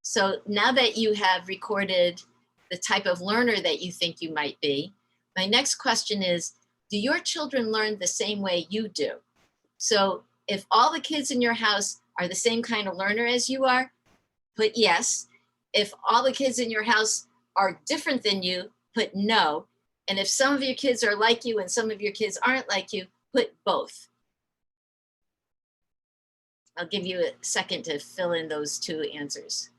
So now that you have recorded the type of learner that you think you might be, my next question is, do your children learn the same way you do? So if all the kids in your house are the same kind of learner as you are, put yes. If all the kids in your house are different than you, put no. And if some of your kids are like you and some of your kids aren't like you, put both. I'll give you a second to fill in those two answers.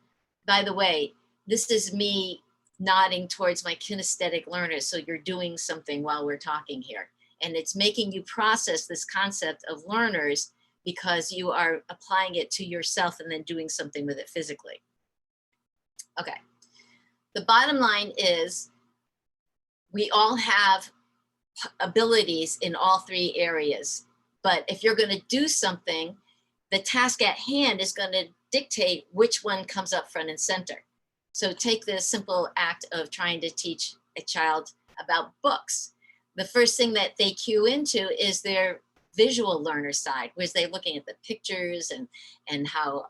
By the way, this is me nodding towards my kinesthetic learners. So you're doing something while we're talking here. And it's making you process this concept of learners because you are applying it to yourself and then doing something with it physically. Okay. The bottom line is we all have abilities in all three areas. But if you're going to do something, the task at hand is going to dictate which one comes up front and center. So take the simple act of trying to teach a child about books. The first thing that they cue into is their visual learner side, where they're looking at the pictures and how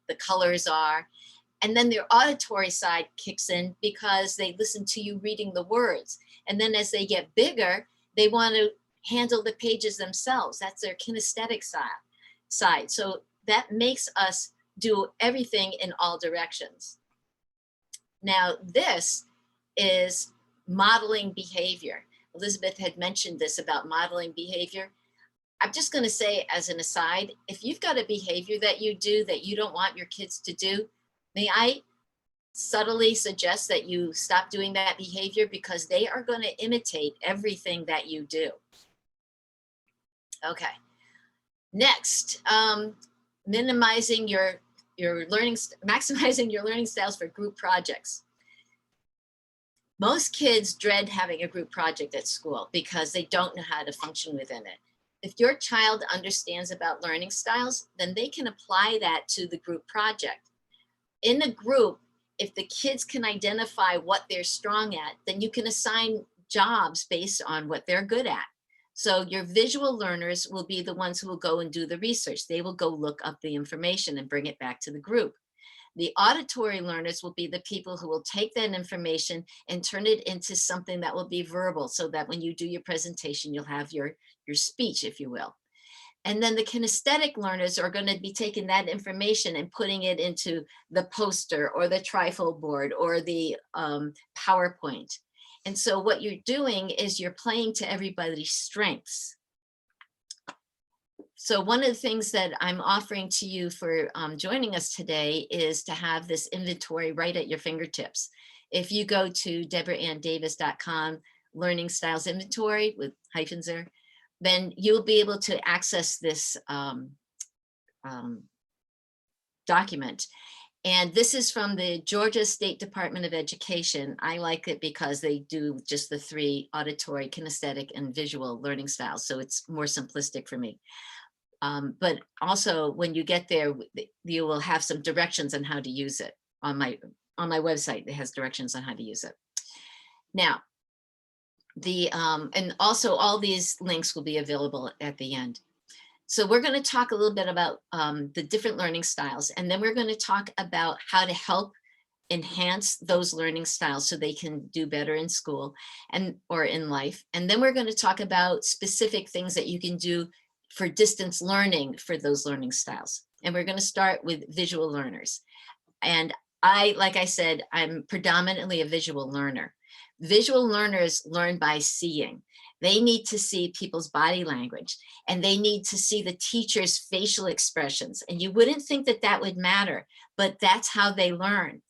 the colors are. And then their auditory side kicks in because they listen to you reading the words. And then as they get bigger, they want to handle the pages themselves. That's their kinesthetic side. So that makes us do everything in all directions. Now, this is modeling behavior. Elisabeth had mentioned this about modeling behavior. I'm just going to say as an aside, if you've got a behavior that you do that you don't want your kids to do, may I subtly suggest that you stop doing that behavior because they are going to imitate everything that you do. Okay. Next, maximizing your learning styles for group projects. Most kids dread having a group project at school because they don't know how to function within it. If your child understands about learning styles, then they can apply that to the group project. In a group, if the kids can identify what they're strong at, then you can assign jobs based on what they're good at. So your visual learners will be the ones who will go and do the research. They will go look up the information and bring it back to the group. The auditory learners will be the people who will take that information and turn it into something that will be verbal so that when you do your presentation, you'll have your speech, if you will. And then the kinesthetic learners are going to be taking that information and putting it into the poster or the trifold board or the PowerPoint. And so what you're doing is you're playing to everybody's strengths. So one of the things that I'm offering to you for joining us today is to have this inventory right at your fingertips. If you go to deborahanndavis.com, Learning Styles Inventory with hyphens there, then you'll be able to access this document. And this is from the Georgia State Department of Education. I like it because they do just the three: auditory, kinesthetic, and visual learning styles. So it's more simplistic for me. But also when you get there, you will have some directions on how to use it. On my website, it has directions on how to use it. Now, and also all these links will be available at the end. So we're going to talk a little bit about the different learning styles, and then we're going to talk about how to help enhance those learning styles so they can do better in school or in life. And then we're going to talk about specific things that you can do for distance learning for those learning styles. And we're going to start with visual learners. And like I said, I'm predominantly a visual learner. Visual learners learn by seeing. They need to see people's body language, and they need to see the teacher's facial expressions. And you wouldn't think that that would matter, but that's how they learn.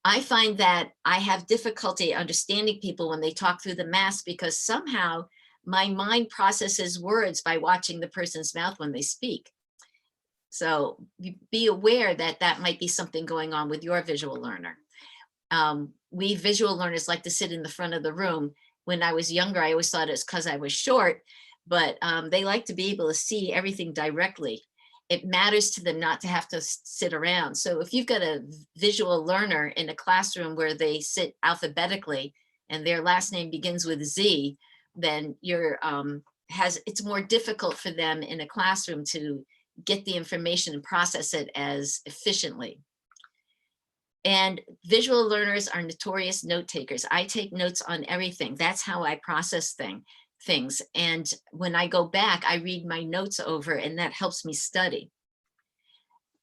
I find that I have difficulty understanding people when they talk through the mask because somehow my mind processes words by watching the person's mouth when they speak. So be aware that that might be something going on with your visual learner. We visual learners like to sit in the front of the room. When I was younger, I always thought it's because I was short, but they like to be able to see everything directly. It matters to them not to have to sit around. So if you've got a visual learner in a classroom where they sit alphabetically and their last name begins with Z, then it's more difficult for them in a classroom to get the information and process it as efficiently. And visual learners are notorious note takers. I take notes on everything. That's how I process things. And when I go back, I read my notes over, and that helps me study.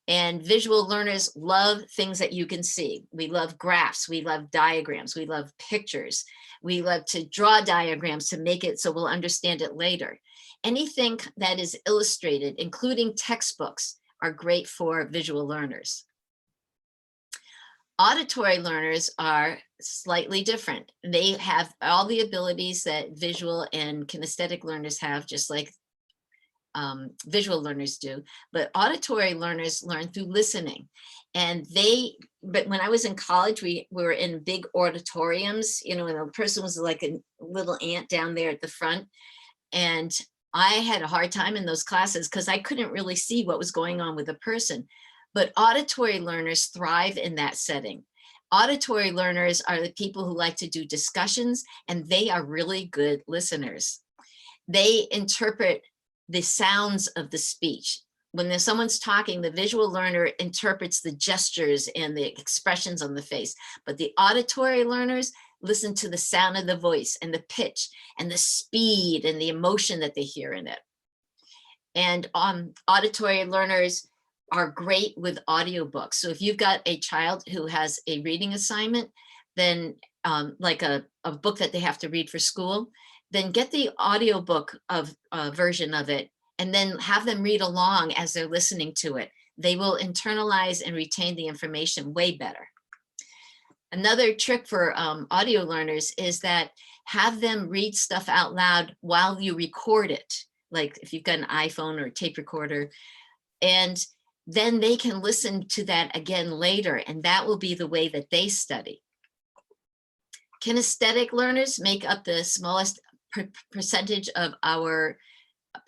And visual learners love things that you can see. We love graphs, we love diagrams, we love pictures. We love to draw diagrams to make it so we'll understand it later. Anything that is illustrated, including textbooks, are great for visual learners. Auditory learners are slightly different. They have all the abilities that visual and kinesthetic learners have, just like visual learners do, but auditory learners learn through listening. And but when I was in college, we were in big auditoriums, you know, and the person was like a little ant down there at the front. And I had a hard time in those classes because I couldn't really see what was going on with the person. But auditory learners thrive in that setting. Auditory learners are the people who like to do discussions, and they are really good listeners. They interpret the sounds of the speech. When someone's talking, the visual learner interprets the gestures and the expressions on the face, but the auditory learners listen to the sound of the voice and the pitch and the speed and the emotion that they hear in it. And auditory learners are great with audiobooks. So if you've got a child who has a reading assignment, then like a book that they have to read for school, then get the audiobook version of it and then have them read along as they're listening to it. They will internalize and retain the information way better. Another trick for audio learners is that have them read stuff out loud while you record it. Like if you've got an iPhone or a tape recorder, and then they can listen to that again later, and that will be the way that they study. Kinesthetic learners make up the smallest percentage of our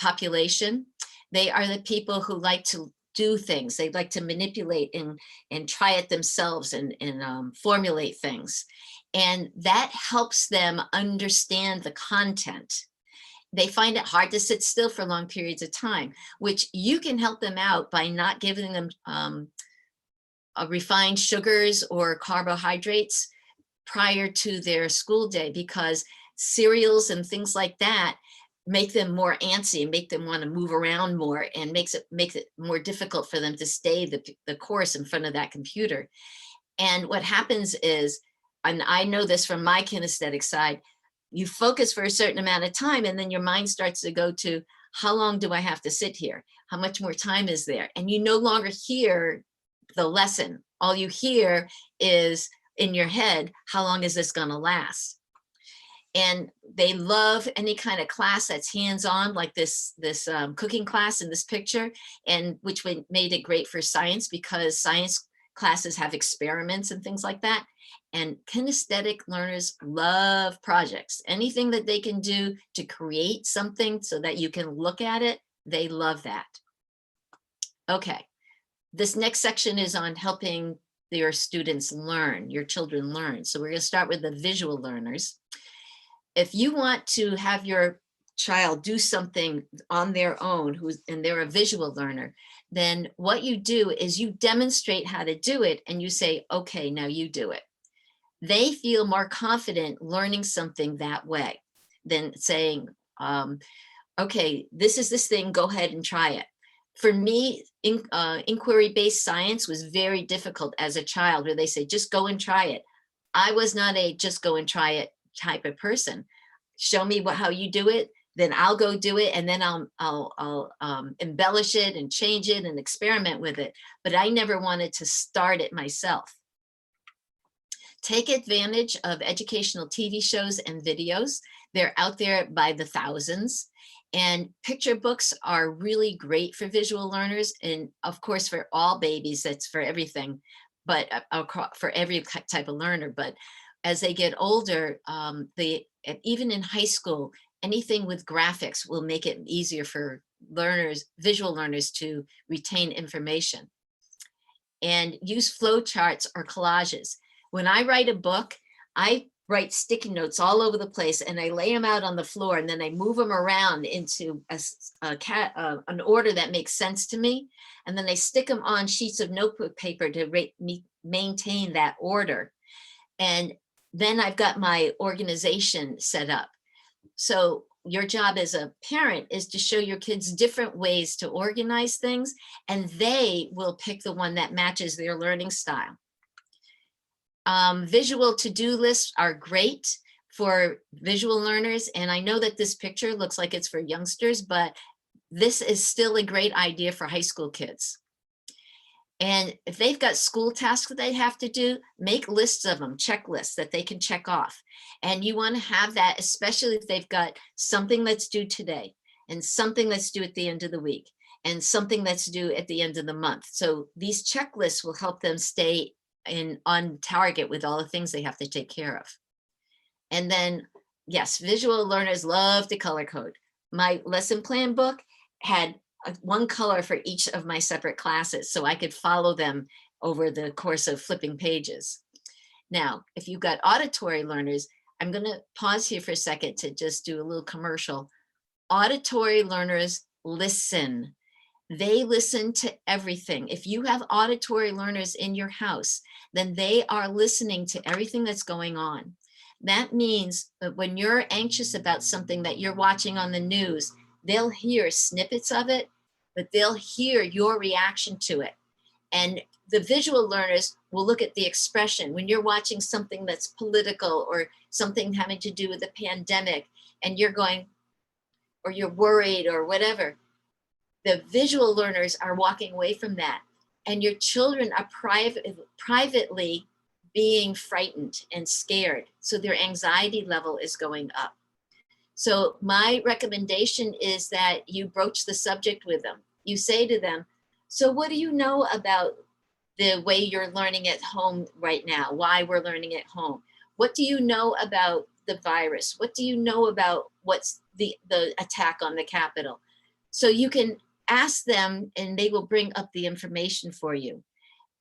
population. They are the people who like to do things. They like to manipulate and try it themselves and formulate things. And that helps them understand the content. They find it hard to sit still for long periods of time, which you can help them out by not giving them refined sugars or carbohydrates prior to their school day, because cereals and things like that make them more antsy and make them want to move around more, and makes it more difficult for them to stay the course in front of that computer. And what happens is, and I know this from my kinesthetic side, you focus for a certain amount of time and then your mind starts to go to, how long do I have to sit here? How much more time is there? And you no longer hear the lesson. All you hear is in your head, how long is this gonna last? And they love any kind of class that's hands-on, like this cooking class in this picture, and which made it great for science, because science classes have experiments and things like that. And kinesthetic learners love projects. Anything that they can do to create something so that you can look at it, they love that. Okay, this next section is on helping your students learn, your children learn. So we're going to start with the visual learners. If you want to have your child do something on their own, and they're a visual learner, then what you do is you demonstrate how to do it and you say, okay, now you do it. They feel more confident learning something that way than saying, okay, this is this thing, go ahead and try it. For me, inquiry-based science was very difficult as a child, where they say, just go and try it. I was not a just go and try it type of person. Show me how you do it, then I'll go do it, and then I'll embellish it and change it and experiment with it. But I never wanted to start it myself. Take advantage of educational TV shows and videos. They're out there by the thousands. And picture books are really great for visual learners. And of course, for all babies, that's for everything, but for every type of learner. But as they get older, even in high school, anything with graphics will make it easier for learners, visual learners, to retain information. And use flowcharts or collages. When I write a book, I write sticky notes all over the place, and I lay them out on the floor, and then I move them around into an order that makes sense to me. And then I stick them on sheets of notebook paper to maintain that order. And then I've got my organization set up. So your job as a parent is to show your kids different ways to organize things, and they will pick the one that matches their learning style. Visual to-do lists are great for visual learners. And I know that this picture looks like it's for youngsters, but this is still a great idea for high school kids. And if they've got school tasks that they have to do, make lists of them, checklists that they can check off. And you want to have that, especially if they've got something that's due today and something that's due at the end of the week and something that's due at the end of the month. So these checklists will help them stay on target with all the things they have to take care of. And then, yes, visual learners love to color code. My lesson plan book had one color for each of my separate classes, so I could follow them over the course of flipping pages. Now, if you've got auditory learners, I'm going to pause here for a second to just do a little commercial. Auditory learners listen. They listen to everything. If you have auditory learners in your house, then they are listening to everything that's going on. That means that when you're anxious about something that you're watching on the news, they'll hear snippets of it, but they'll hear your reaction to it. And the visual learners will look at the expression. When you're watching something that's political or something having to do with the pandemic and you're going, or you're worried or whatever, the visual learners are walking away from that. And your children are privately being frightened and scared. So their anxiety level is going up. So my recommendation is that you broach the subject with them. You say to them, so what do you know about the way you're learning at home right now? Why we're learning at home? What do you know about the virus? What do you know about what's the attack on the Capitol? So you can ask them and they will bring up the information for you.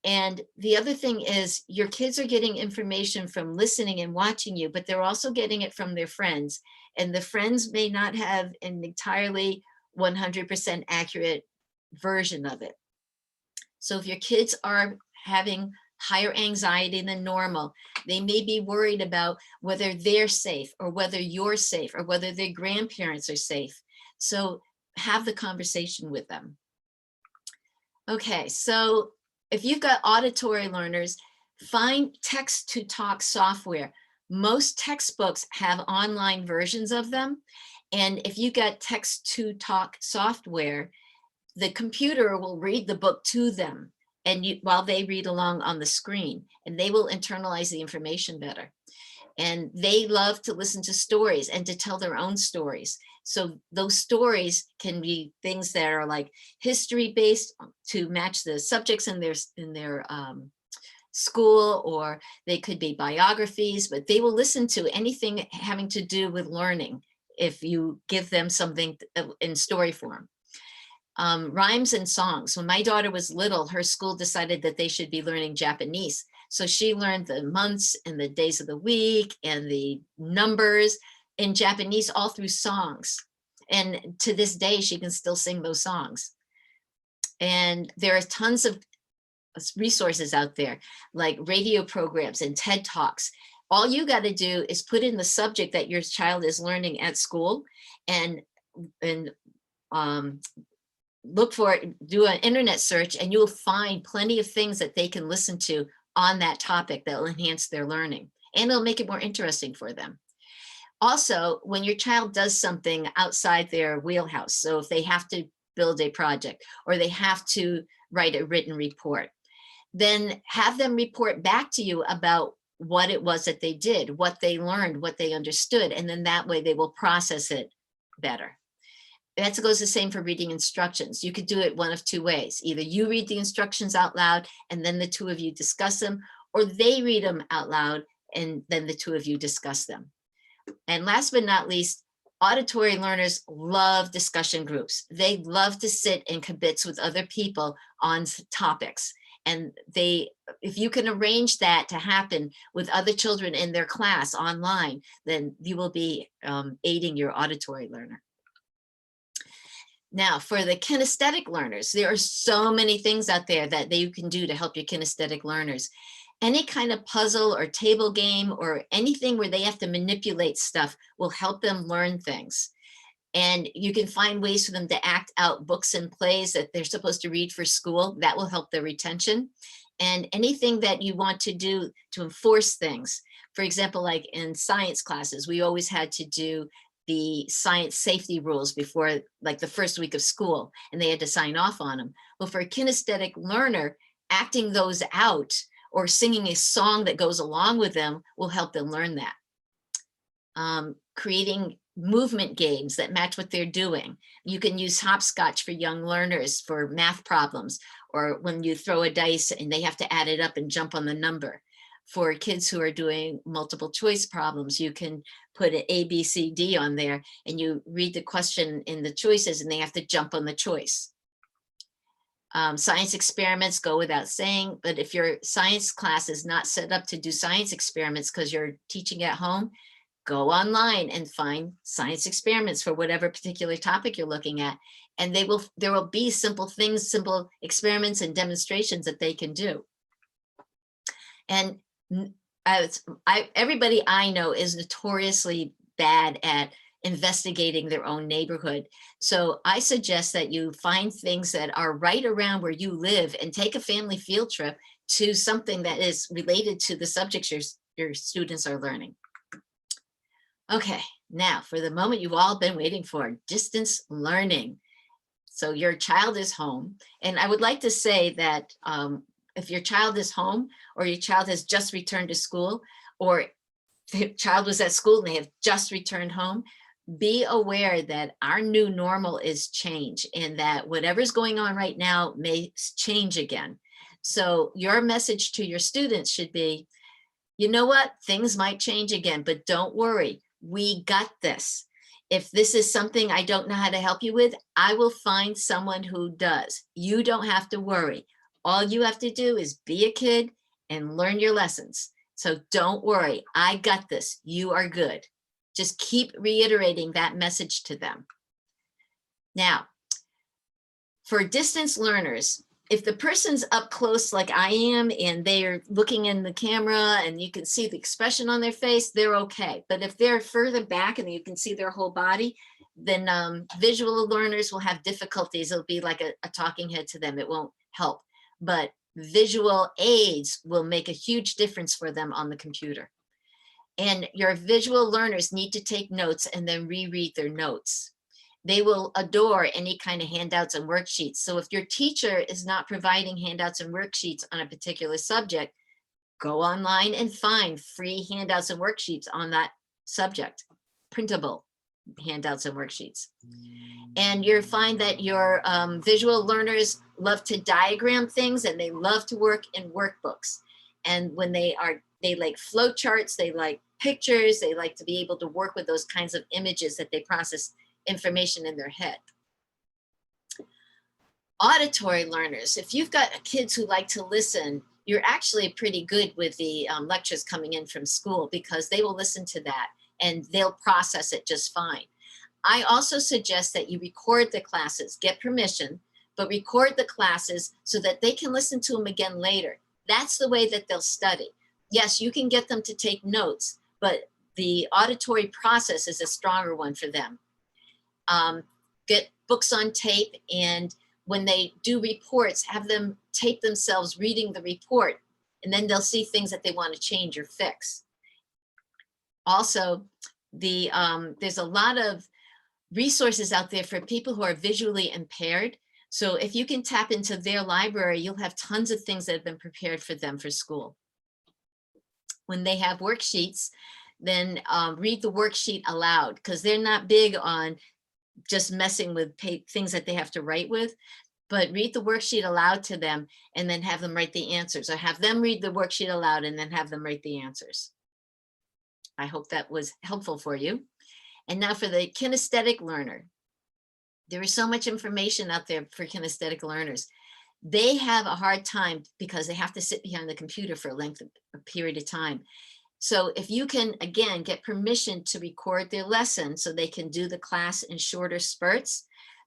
And the other thing is your kids are getting information from listening and watching you, but they're also getting it from their friends. And the friends may not have an entirely 100% accurate version of it. So if your kids are having higher anxiety than normal, they may be worried about whether they're safe or whether you're safe or whether their grandparents are safe. So have the conversation with them. Okay, so if you've got auditory learners, find text-to-talk software. Most textbooks have online versions of them. And if you got text-to-talk software, the computer will read the book to them and while they read along on the screen, and they will internalize the information better. And they love to listen to stories and to tell their own stories. So those stories can be things that are like history based to match the subjects in their school, or they could be biographies, but they will listen to anything having to do with learning if you give them something in story form. Rhymes and songs. When my daughter was little, her school decided that they should be learning Japanese. So she learned the months and the days of the week and the numbers in Japanese all through songs. And to this day, she can still sing those songs. And there are tons of resources out there, like radio programs and TED Talks. All you got to do is put in the subject that your child is learning at school and look for it, do an internet search, and you'll find plenty of things that they can listen to on that topic that will enhance their learning, and it'll make it more interesting for them. Also, when your child does something outside their wheelhouse, so if they have to build a project or they have to write a written report, then have them report back to you about what it was that they did, what they learned, what they understood, and then that way they will process it better. That goes the same for reading instructions. You could do it one of two ways. Either you read the instructions out loud and then the two of you discuss them, or they read them out loud and then the two of you discuss them. And last but not least, auditory learners love discussion groups. They love to sit in kibitz with other people on topics. And if you can arrange that to happen with other children in their class online, then you will be aiding your auditory learner. Now, for the kinesthetic learners, there are so many things out there that you can do to help your kinesthetic learners. Any kind of puzzle or table game or anything where they have to manipulate stuff will help them learn things. And you can find ways for them to act out books and plays that they're supposed to read for school. That will help their retention. And anything that you want to do to enforce things, For example, like in science classes, we always had to do the science safety rules before like the first week of school, and they had to sign off on them. Well, for a kinesthetic learner, acting those out or singing a song that goes along with them will help them learn that. Creating movement games that match what they're doing. You can use hopscotch for young learners for math problems, or when you throw a dice and they have to add it up and jump on the number. For kids who are doing multiple choice problems, you can put an A, B, C, D on there, and you read the question in the choices and they have to jump on the choice. Science experiments go without saying, but if your science class is not set up to do science experiments because you're teaching at home, go online and find science experiments for whatever particular topic you're looking at. And there will be simple things, simple experiments and demonstrations that they can do. And everybody I know is notoriously bad at investigating their own neighborhood. So I suggest that you find things that are right around where you live and take a family field trip to something that is related to the subjects your students are learning. Okay, now for the moment you've all been waiting for, distance learning. So your child is home. And I would like to say that if your child is home, or your child has just returned to school, or the child was at school and they have just returned home, be aware that our new normal is change, and that whatever's going on right now may change again. So your message to your students should be, you know what, things might change again, but don't worry, we got this. If this is something I don't know how to help you with, I will find someone who does. You don't have to worry. All you have to do is be a kid and learn your lessons. So don't worry, I got this, you are good. Just keep reiterating that message to them. Now, for distance learners, if the person's up close like I am and they're looking in the camera and you can see the expression on their face, they're okay. But if they're further back and you can see their whole body, then visual learners will have difficulties. It'll be like a talking head to them. It won't help. But visual aids will make a huge difference for them on the computer. And your visual learners need to take notes and then reread their notes. They will adore any kind of handouts and worksheets. So if your teacher is not providing handouts and worksheets on a particular subject, go online and find free handouts and worksheets on that subject, printable handouts and worksheets. And you'll find that your visual learners love to diagram things, and they love to work in workbooks. And when they like flow charts, they like pictures, they like to be able to work with those kinds of images that they process information in their head. Auditory learners, if you've got kids who like to listen, you're actually pretty good with the lectures coming in from school, because they will listen to that and they'll process it just fine. I also suggest that you record the classes, get permission, but record the classes so that they can listen to them again later. That's the way that they'll study. Yes, you can get them to take notes, but the auditory process is a stronger one for them. Get books on tape, and when they do reports, have them tape themselves reading the report, and then they'll see things that they want to change or fix. Also, there's a lot of resources out there for people who are visually impaired. So if you can tap into their library, you'll have tons of things that have been prepared for them for school. When they have worksheets, then read the worksheet aloud, because they're not big on just messing with things that they have to write with, but read the worksheet aloud to them and then have them write the answers, or have them read the worksheet aloud and then have them write the answers. I hope that was helpful for you. And now for the kinesthetic learner, there is so much information out there for kinesthetic learners. They have a hard time because they have to sit behind the computer for a period of time. So if you can, again, get permission to record their lesson so they can do the class in shorter spurts,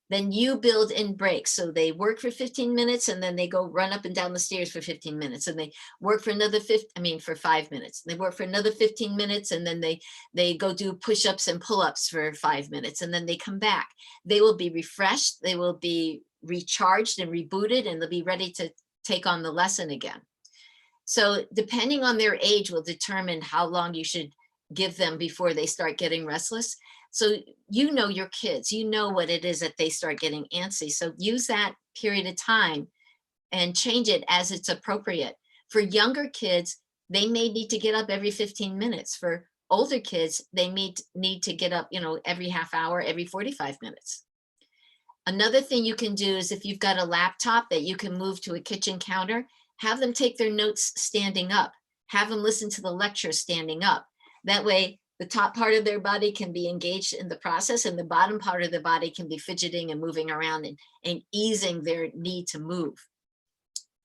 then you build in breaks. So they work for 15 minutes and then they go run up and down the stairs for 15 minutes, and they work for another for 5 minutes. They work for another 15 minutes and then they go do push-ups and pull-ups for 5 minutes, and then they come back. They will be refreshed, they will be recharged and rebooted, and they'll be ready to take on the lesson again. So depending on their age will determine how long you should give them before they start getting restless. So you know your kids, you know what it is that they start getting antsy. So use that period of time and change it as it's appropriate. For younger kids, they may need to get up every 15 minutes. For older kids, they need to get up, every half hour, every 45 minutes. Another thing you can do is if you've got a laptop that you can move to a kitchen counter, have them take their notes standing up, have them listen to the lecture standing up. That way, the top part of their body can be engaged in the process and the bottom part of the body can be fidgeting and moving around and easing their need to move.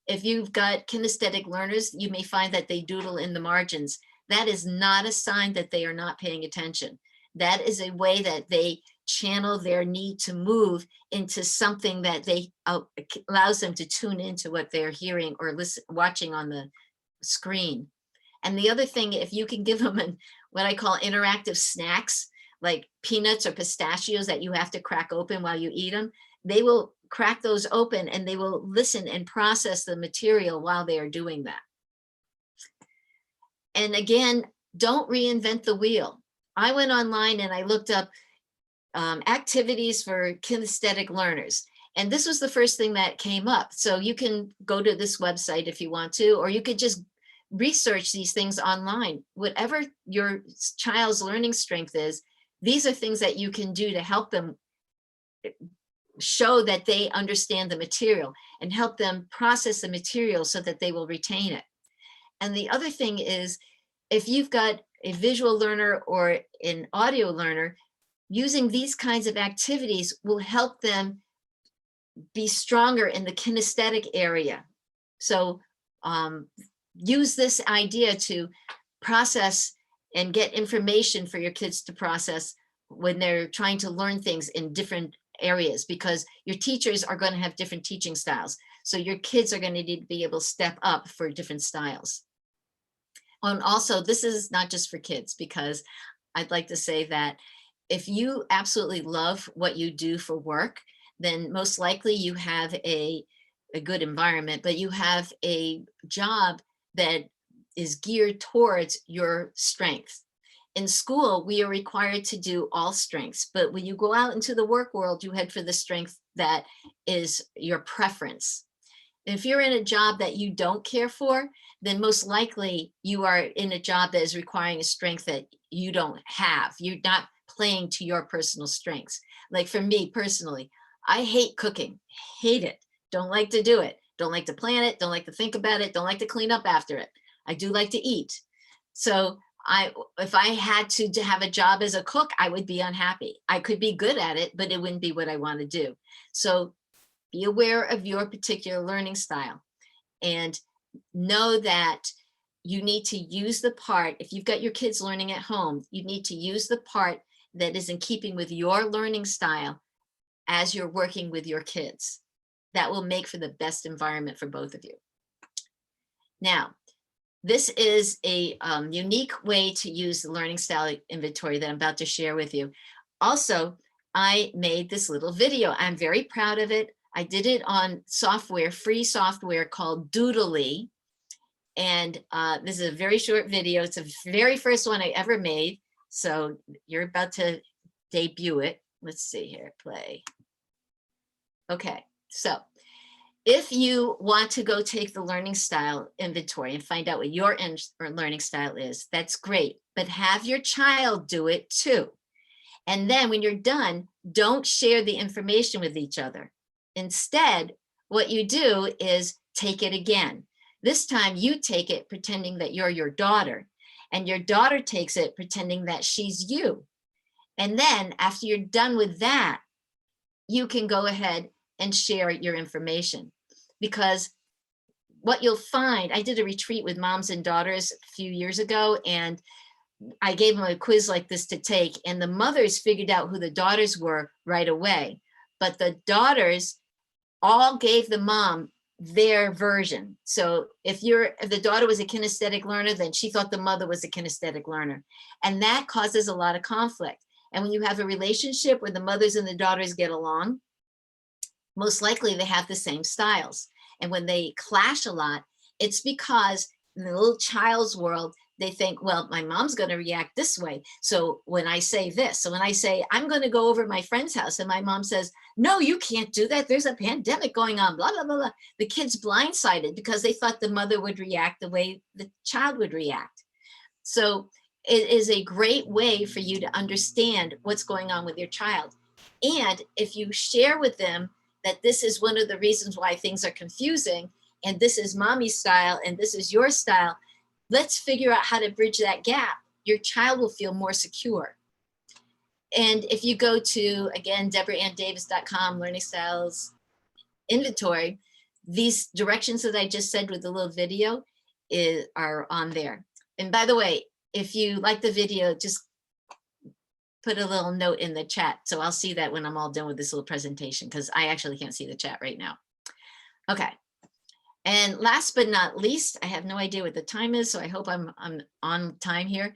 If you've got kinesthetic learners, you may find that they doodle in the margins. That is not a sign that they are not paying attention. That is a way that they channel their need to move into something that allows them to tune into what they're hearing or watching on the screen. And the other thing, if you can give them what I call interactive snacks, like peanuts or pistachios that you have to crack open while you eat them, they will crack those open and they will listen and process the material while they are doing that. And again, don't reinvent the wheel. I went online and I looked up activities for kinesthetic learners. And this was the first thing that came up. So you can go to this website if you want to, or you could just research these things online. Whatever your child's learning strength is, these are things that you can do to help them show that they understand the material and help them process the material so that they will retain it. And the other thing is, if you've got a visual learner or an audio learner, using these kinds of activities will help them be stronger in the kinesthetic area. So use this idea to process and get information for your kids to process when they're trying to learn things in different areas, because your teachers are going to have different teaching styles. So your kids are going to need to be able to step up for different styles. And also, this is not just for kids, because I'd like to say that if you absolutely love what you do for work, then most likely you have a good environment, but you have a job that is geared towards your strength. In school, we are required to do all strengths, but when you go out into the work world, you head for the strength that is your preference. If you're in a job that you don't care for, then most likely you are in a job that is requiring a strength that you don't have. You're not playing to your personal strengths. Like for me personally, I hate cooking, hate it, don't like to do it, don't like to plan it, don't like to think about it, don't like to clean up after it. I do like to eat. So if I had to have a job as a cook, I would be unhappy. I could be good at it, but it wouldn't be what I want to do. So be aware of your particular learning style and know that you need to use the part. If you've got your kids learning at home, you need to use the part that is in keeping with your learning style as you're working with your kids. That will make for the best environment for both of you. Now, this is a unique way to use the learning style inventory that I'm about to share with you. Also, I made this little video. I'm very proud of it. I did it on software, free software called Doodly. And this is a very short video. It's the very first one I ever made. So you're about to debut it. Let's see here, play. Okay, so if you want to go take the learning style inventory and find out what your learning style is, that's great, but have your child do it too. And then when you're done, don't share the information with each other. Instead, what you do is take it again. This time you take it pretending that you're your daughter, and your daughter takes it pretending that she's you. And then after you're done with that, you can go ahead and share your information. Because what you'll find, I did a retreat with moms and daughters a few years ago, and I gave them a quiz like this to take, and the mothers figured out who the daughters were right away. But the daughters all gave the mom their version. So if the daughter was a kinesthetic learner, then she thought the mother was a kinesthetic learner. And that causes a lot of conflict. And when you have a relationship where the mothers and the daughters get along, most likely they have the same styles. And when they clash a lot, it's because in the little child's world, they think, well, my mom's going to react this way. So when I say this, so when I say, I'm going to go over to my friend's house and my mom says, no, you can't do that. There's a pandemic going on, blah, blah, blah, blah. The kid's blindsided because they thought the mother would react the way the child would react. So it is a great way for you to understand what's going on with your child. And if you share with them that this is one of the reasons why things are confusing, and this is mommy's style and this is your style, let's figure out how to bridge that gap. Your child will feel more secure. And if you go to, again, DeborahAnnDavis.com, Learning Styles Inventory, these directions that I just said with the little video are on there. And by the way, if you like the video, just put a little note in the chat. So I'll see that when I'm all done with this little presentation, because I actually can't see the chat right now. Okay. And last but not least, I have no idea what the time is, so I hope I'm on time here.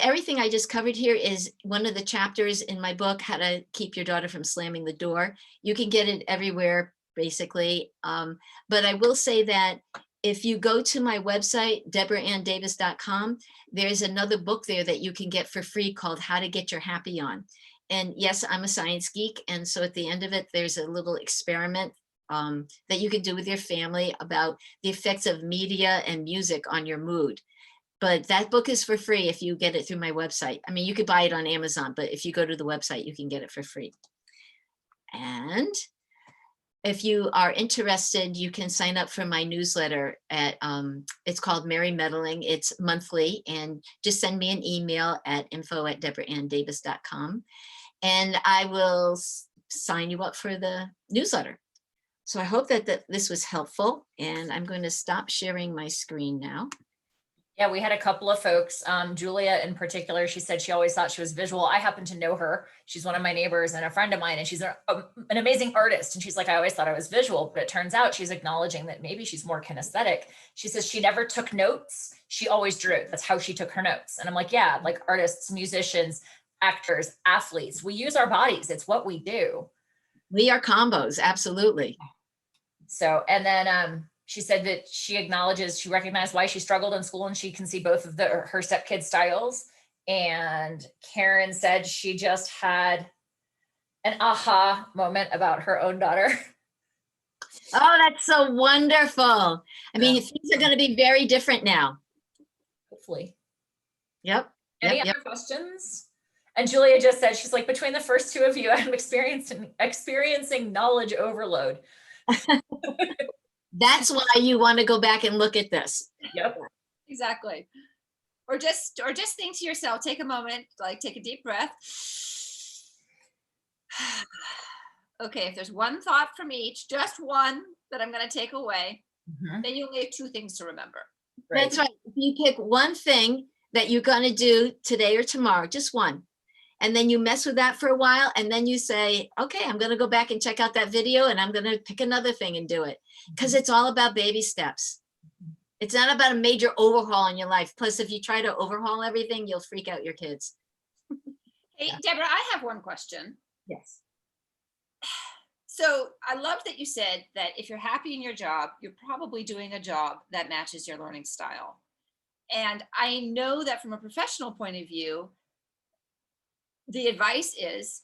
Everything I just covered here is one of the chapters in my book, How to Keep Your Daughter from Slamming the Door. You can get it everywhere, basically. But I will say that if you go to my website, DeborahAnnDavis.com, there's another book there that you can get for free called How to Get Your Happy On. And yes, I'm a science geek. And so at the end of it, there's a little experiment that you can do with your family about the effects of media and music on your mood. But that book is for free if you get it through my website. I mean, you could buy it on Amazon, but if you go to the website, you can get it for free. And if you are interested, you can sign up for my newsletter at, it's called Merry Meddling. It's monthly, and just send me an email at info@DeborahAnnDavis.com, and I will sign you up for the newsletter. So I hope that this was helpful, and I'm going to stop sharing my screen now. Yeah, we had a couple of folks, Julia in particular, she said she always thought she was visual. I happen to know her. She's one of my neighbors and a friend of mine, and she's an amazing artist. And she's like, I always thought I was visual, but it turns out she's acknowledging that maybe she's more kinesthetic. She says she never took notes. She always drew. That's how she took her notes. And I'm like, yeah, like artists, musicians, actors, athletes, we use our bodies. It's what we do. We are combos, absolutely. So, and then, she said that she acknowledges, she recognized why she struggled in school, and she can see both of her stepkid styles. And Karen said she just had an aha moment about her own daughter. Oh, that's so wonderful. I mean, things are going to be very different now. Hopefully. Yep. Any other questions? And Julia just said, she's like, between the first two of you, I'm experiencing knowledge overload. That's why you want to go back and look at this. Yep. Exactly. Or just think to yourself, take a moment, like take a deep breath. Okay, if there's one thought from each, just one that I'm going to take away, then you only have two things to remember. Right. That's right. If you pick one thing that you're going to do today or tomorrow, just one, and then you mess with that for a while, and then you say, okay, I'm going to go back and check out that video, and I'm going to pick another thing and do it. Because it's all about baby steps. It's not about a major overhaul in your life. Plus, if you try to overhaul everything, you'll freak out your kids. Hey, Deborah, I have one question. Yes. So I love that you said that if you're happy in your job, you're probably doing a job that matches your learning style. And I know that from a professional point of view, the advice is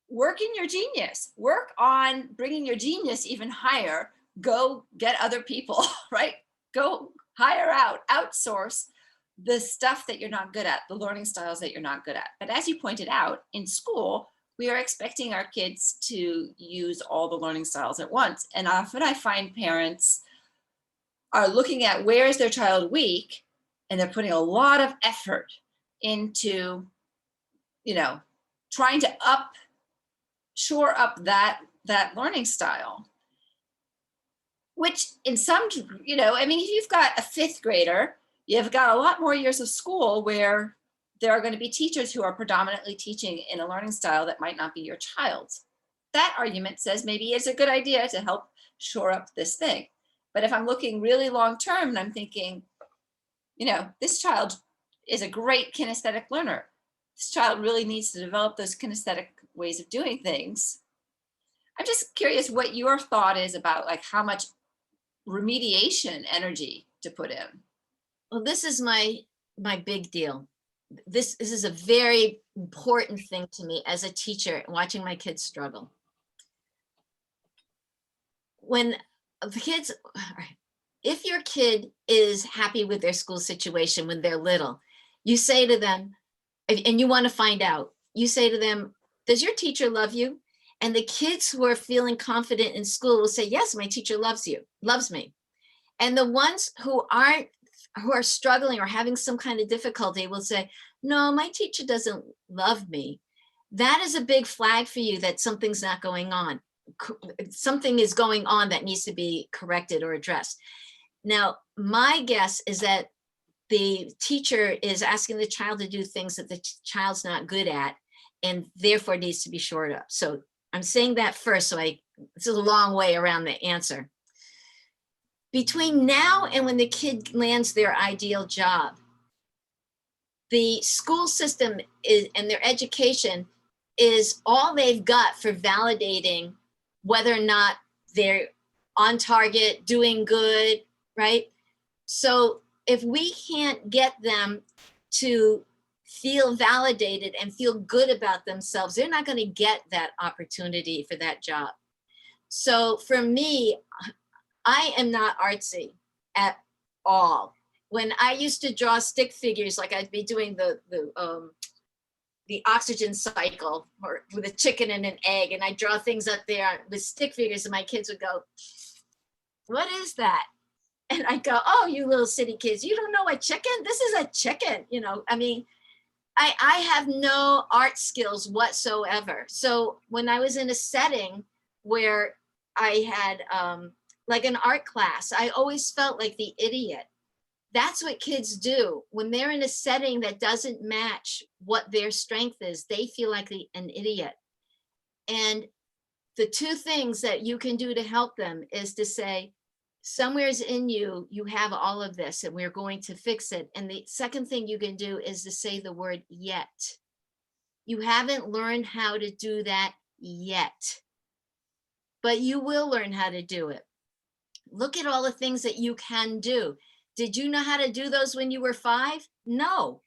work in your genius, work on bringing your genius even higher, go get other people, right? Go hire out, outsource the stuff that you're not good at, the learning styles that you're not good at. But as you pointed out, in school, we are expecting our kids to use all the learning styles at once. And often I find parents are looking at where is their child weak, and they're putting a lot of effort into, trying to shore up that learning style. Which in some, if you've got a fifth grader, you've got a lot more years of school where there are going to be teachers who are predominantly teaching in a learning style that might not be your child's. That argument says maybe it's a good idea to help shore up this thing. But if I'm looking really long term and I'm thinking, this child is a great kinesthetic learner. This child really needs to develop those kinesthetic ways of doing things. I'm just curious what your thought is about like how much remediation energy to put in. Well, this is my big deal. This is a very important thing to me as a teacher, watching my kids struggle. When the kids, if your kid is happy with their school situation when they're little, you say to them, and you want to find out, you say to them, does your teacher love you? And the kids who are feeling confident in school will say, yes, my teacher loves me. And the ones who are struggling or having some kind of difficulty will say, no, my teacher doesn't love me. That is a big flag for you that something's not going on. Something is going on that needs to be corrected or addressed. Now, my guess is that the teacher is asking the child to do things that the child's not good at and therefore needs to be shored up. So I'm saying that first, so it's a long way around the answer. Between now and when the kid lands their ideal job, the school system and their education is all they've got for validating whether or not they're on target, doing good, right? So if we can't get them to feel validated and feel good about themselves, they're not going to get that opportunity for that job. So for me, I am not artsy at all. When I used to draw stick figures, like I'd be doing the oxygen cycle or with a chicken and an egg, and I draw things up there with stick figures, and my kids would go, what is that? And I go, oh, you little city kids, you don't know a chicken? This is a chicken, I mean, I have no art skills whatsoever. So when I was in a setting where I had like an art class, I always felt like the idiot. That's what kids do. When they're in a setting that doesn't match what their strength is, they feel like an idiot. And the two things that you can do to help them is to say, somewhere's in you, you have all of this and we're going to fix it. And the second thing you can do is to say the word yet. You haven't learned how to do that yet, but you will learn how to do it. Look at all the things that you can do. Did you know how to do those when you were 5? No.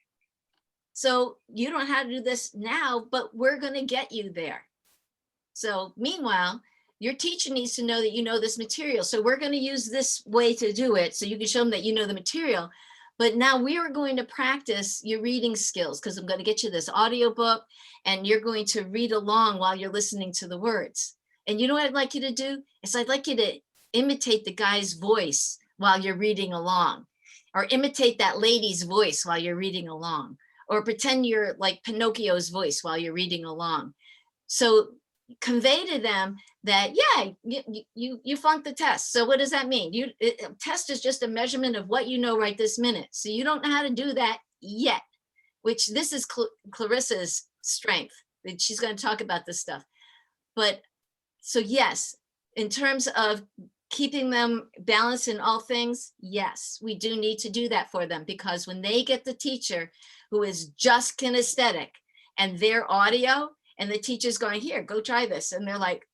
So you don't know how to do this now, but we're going to get you there. So meanwhile, your teacher needs to know that you know this material. So we're going to use this way to do it so you can show them that you know the material. But now we are going to practice your reading skills because I'm going to get you this audiobook and you're going to read along while you're listening to the words. And you know what I'd like you to do? Is I'd like you to imitate the guy's voice while you're reading along, or imitate that lady's voice while you're reading along, or pretend you're like Pinocchio's voice while you're reading along. So convey to them that, yeah, you flunked the test. So what does that mean? Test is just a measurement of what you know right this minute. So you don't know how to do that yet, which this is Clarissa's strength. She's going to talk about this stuff. But so yes, in terms of keeping them balanced in all things, yes, we do need to do that for them, because when they get the teacher who is just kinesthetic and their audio, and the teacher's going, here, go try this. And they're like,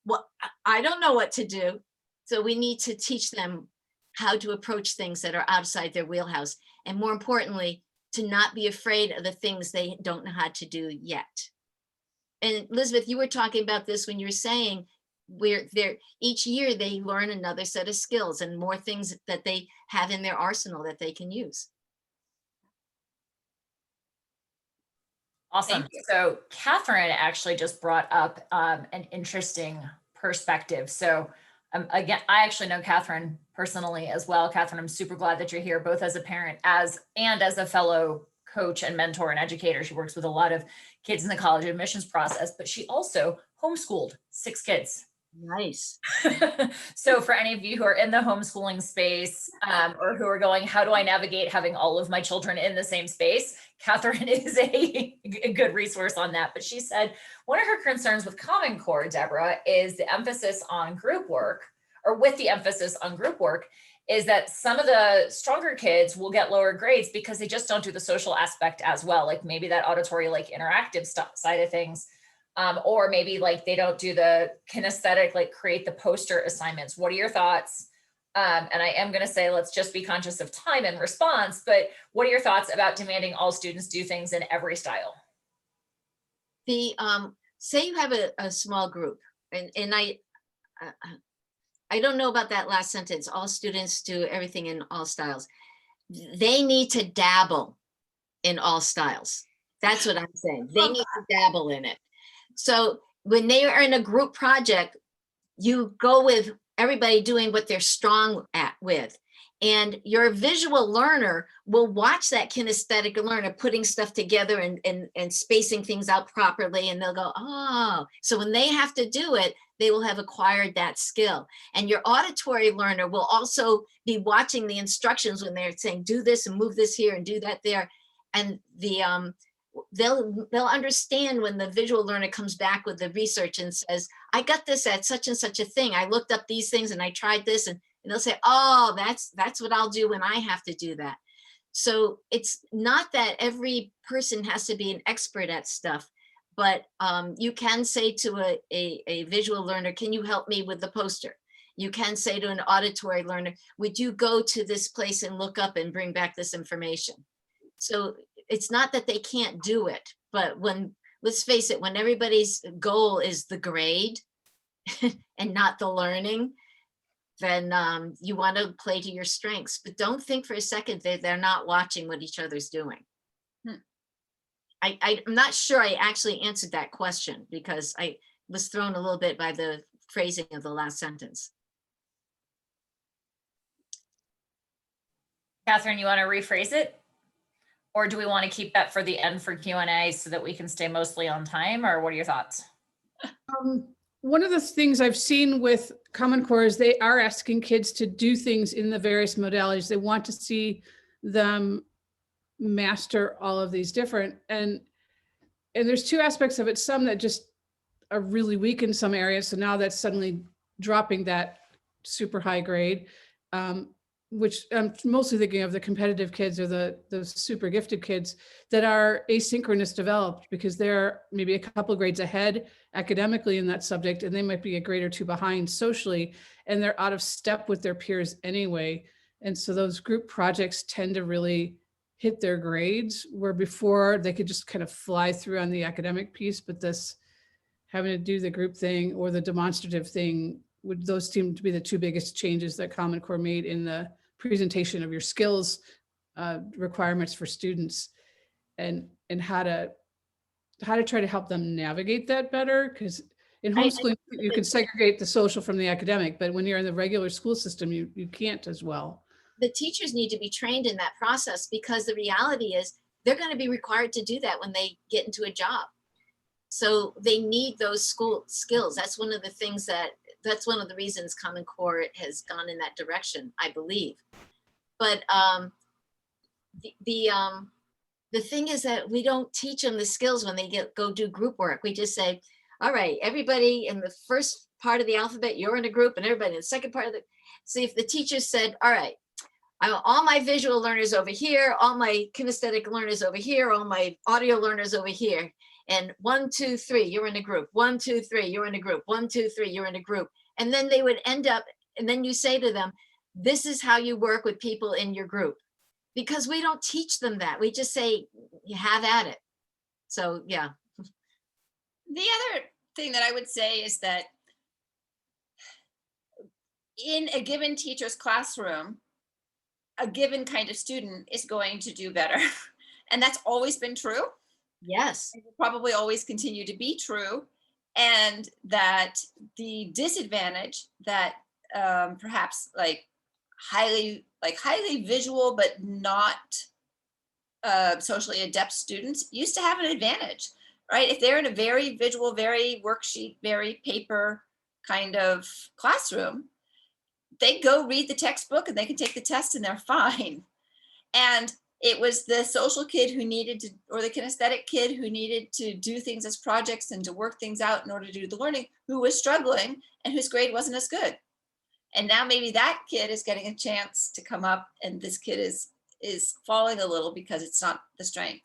well, I don't know what to do. So we need to teach them how to approach things that are outside their wheelhouse. And more importantly, to not be afraid of the things they don't know how to do yet. And Elisabeth, you were talking about this when you were saying each year they learn another set of skills and more things that they have in their arsenal that they can use. Awesome. So Catherine actually just brought up an interesting perspective. So again, I actually know Catherine personally as well. Catherine, I'm super glad that you're here, both as a parent and as a fellow coach and mentor and educator. She works with a lot of kids in the college admissions process, but she also homeschooled 6 kids. Nice. So for any of you who are in the homeschooling space or who are going, how do I navigate having all of my children in the same space? Catherine is a good resource on that. But she said one of her concerns with Common Core, Deborah, is the emphasis on group work, or with the emphasis on group work, is that some of the stronger kids will get lower grades because they just don't do the social aspect as well. Like maybe that auditory, like interactive side of things. Or maybe like they don't do the kinesthetic, like create the poster assignments. What are your thoughts And I am going to say, let's just be conscious of time and response, but what are your thoughts about demanding all students do things in every style? Say you have a small group, and I don't know about that last sentence, all students do everything in all styles. They need to dabble in all styles. That's what I'm saying. They need to dabble in it. So when they are in a group project, you go with everybody doing what they're strong with. And your visual learner will watch that kinesthetic learner putting stuff together and spacing things out properly. And they'll go, oh, so when they have to do it, they will have acquired that skill. And your auditory learner will also be watching the instructions when they're saying, do this and move this here and do that there. And they'll understand when the visual learner comes back with the research and says, I got this at such and such a thing. I looked up these things and I tried this, and they'll say, oh, that's what I'll do when I have to do that. So it's not that every person has to be an expert at stuff, but you can say to a visual learner, can you help me with the poster? You can say to an auditory learner, would you go to this place and look up and bring back this information? So it's not that they can't do it, but let's face it, when everybody's goal is the grade and not the learning, then you want to play to your strengths, but don't think for a second that they're not watching what each other's doing. I'm not sure I actually answered that question because I was thrown a little bit by the phrasing of the last sentence. Catherine, you want to rephrase it? Or do we want to keep that for the end for Q&A so that we can stay mostly on time, or what are your thoughts? One of the things I've seen with Common Core is they are asking kids to do things in the various modalities. They want to see them master all of these different, and there's two aspects of it. Some that just are really weak in some areas. So now that's suddenly dropping that super high grade, which I'm mostly thinking of the competitive kids or the super gifted kids that are asynchronous developed because they're maybe a couple grades ahead academically in that subject, and they might be a grade or two behind socially, and they're out of step with their peers anyway. And so those group projects tend to really hit their grades, where before they could just kind of fly through on the academic piece, but this having to do the group thing or the demonstrative thing, those seem to be the two biggest changes that Common Core made in the presentation of your skills requirements for students, and how to try to help them navigate that better. Because in homeschooling, you can segregate the social from the academic, but when you're in the regular school system, you can't as well. The teachers need to be trained in that process, because the reality is they're going to be required to do that when they get into a job. So they need those school skills. That's one of the things that's one of the reasons Common Core has gone in that direction, I believe. But the thing is that we don't teach them the skills when they go do group work. We just say, all right, everybody in the first part of the alphabet, you're in a group, and everybody in the second part of the. See, if the teacher said, all right, all my visual learners over here, all my kinesthetic learners over here, all my audio learners over here. And 1, 2, 3, you're in a group. 1, 2, 3, you're in a group. 1, 2, 3, you're in a group. And then they would end up, and then you say to them, this is how you work with people in your group. Because we don't teach them that. We just say, you have at it. So, yeah. The other thing that I would say is that in a given teacher's classroom, a given kind of student is going to do better. And that's always been true. Yes. It will probably always continue to be true. And that the disadvantage that perhaps highly visual, but not socially adept students used to have an advantage, right? If they're in a very visual, very worksheet, very paper kind of classroom, they go read the textbook and they can take the test and they're fine. And it was the social kid who needed to, or the kinesthetic kid who needed to do things as projects and to work things out in order to do the learning, who was struggling and whose grade wasn't as good. And now maybe that kid is getting a chance to come up, and this kid is falling a little because it's not the strength.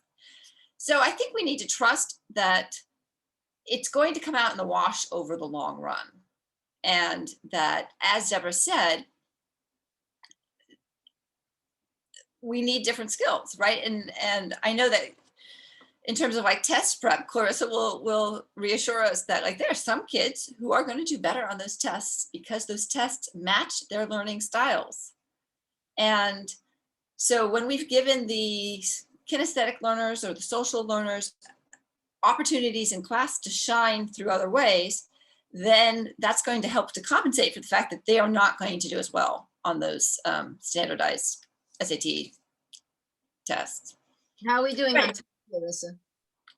So I think we need to trust that it's going to come out in the wash over the long run. And that, as Deborah said, we need different skills, right? And I know that in terms of like test prep, Clarissa will reassure us that like there are some kids who are going to do better on those tests because those tests match their learning styles. And so when we've given the kinesthetic learners or the social learners opportunities in class to shine through other ways, then that's going to help to compensate for the fact that they are not going to do as well on those standardized SAT tests. How are we doing on Right. time, Clarissa?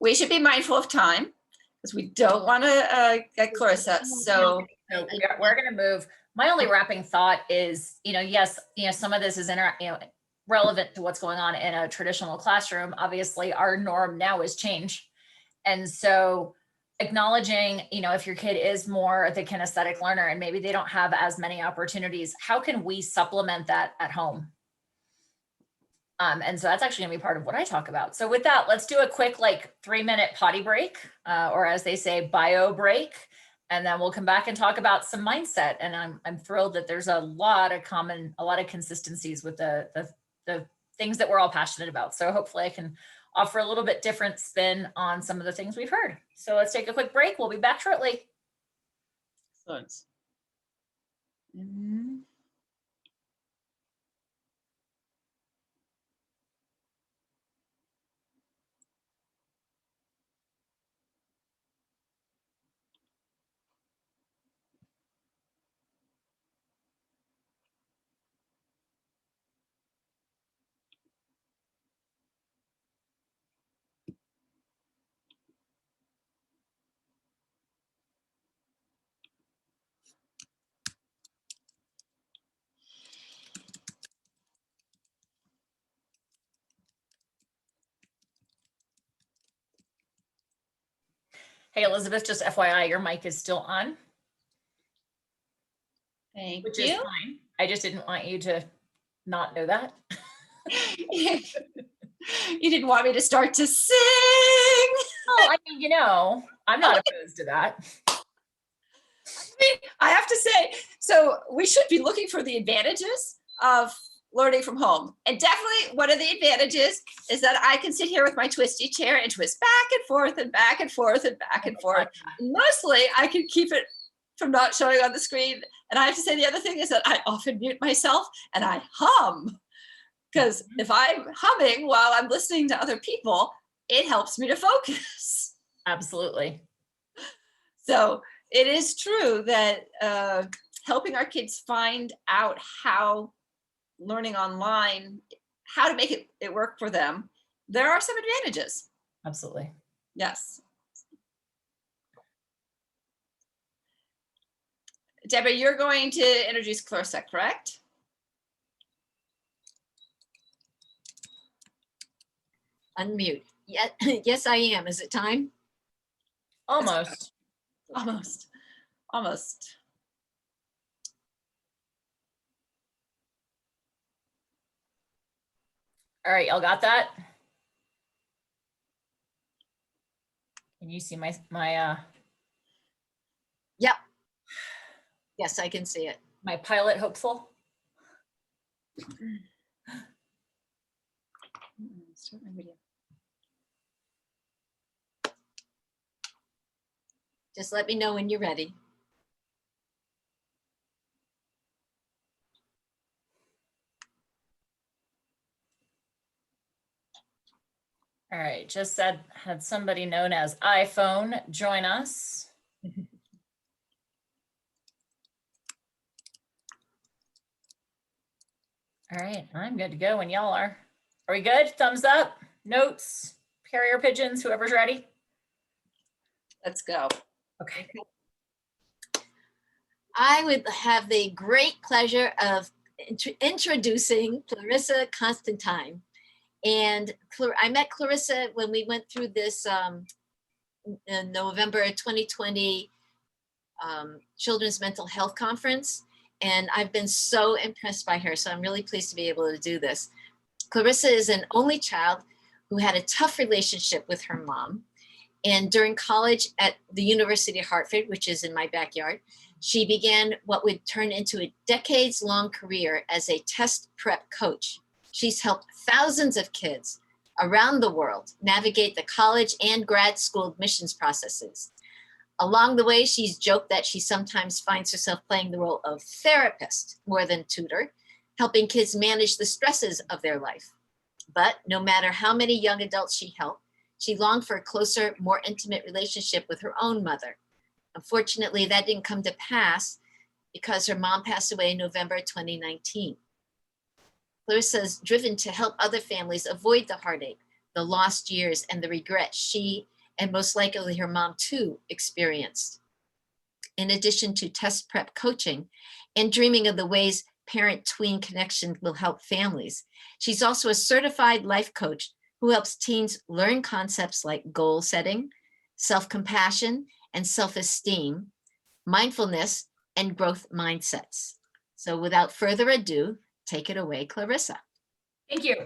We should be mindful of time because we don't want to get Clarissa. So So we're going to move. My only wrapping thought is, yes, some of this is relevant to what's going on in a traditional classroom. Obviously, our norm now is change. And so acknowledging, if your kid is more the kinesthetic learner and maybe they don't have as many opportunities, how can we supplement that at home? And so that's actually gonna be part of what I talk about. So with that, let's do a quick 3-minute potty break, or as they say, bio break. And then we'll come back and talk about some mindset. And I'm thrilled that there's a lot of consistencies with the things that we're all passionate about. So hopefully I can offer a little bit different spin on some of the things we've heard. So let's take a quick break. We'll be back shortly. excellent. Hey, Elizabeth, just FYI, your mic is still on. Thank Which you. is fine. I just didn't want you to not know that. You didn't want me to start to sing. Oh, I mean, I'm not opposed to that. I have to say, so we should be looking for the advantages of learning from home. And definitely one of the advantages is that I can sit here with my twisty chair and twist back and forth and back and forth and back and forth. Mostly I can keep it from not showing on the screen. And I have to say the other thing is that I often mute myself and I hum. Because if I'm humming while I'm listening to other people, it helps me to focus. Absolutely. So it is true that helping our kids find out how learning online, how to make it work for them, there are some advantages. Absolutely. Yes. Deborah, you're going to introduce Clarissa, correct? Unmute. Yeah, yes, I am. Is it time? Almost. Almost. Almost. All right, y'all got that? Can you see my Yep. Yes, I can see it. my pilot hopeful? Start my video. Just let me know when you're ready. All right, just had somebody known as iPhone join us. All right, I'm good to go when y'all are. Are we good? Thumbs up, notes, carrier pigeons, whoever's ready. Let's go. Okay. I would have the great pleasure of introducing Clarissa Constantine. And I met Clarissa when we went through this in November 2020 Children's Mental Health Conference. And I've been so impressed by her. So I'm really pleased to be able to do this. Clarissa is an only child who had a tough relationship with her mom. And during college at the University of Hartford, which is in my backyard, she began what would turn into a decades-long career as a test prep coach. She's helped thousands of kids around the world navigate the college and grad school admissions processes. Along the way, she's joked that she sometimes finds herself playing the role of therapist more than tutor, helping kids manage the stresses of their life. But no matter how many young adults she helped, she longed for a closer, more intimate relationship with her own mother. Unfortunately, that didn't come to pass because her mom passed away in November 2019. Clarissa is driven to help other families avoid the heartache, the lost years, and the regret she, and most likely her mom too, experienced. In addition to test prep coaching and dreaming of the ways parent-tween connection will help families, she's also a certified life coach who helps teens learn concepts like goal setting, self-compassion, and self-esteem, mindfulness, and growth mindsets. So without further ado, take it away, Clarissa. Thank you.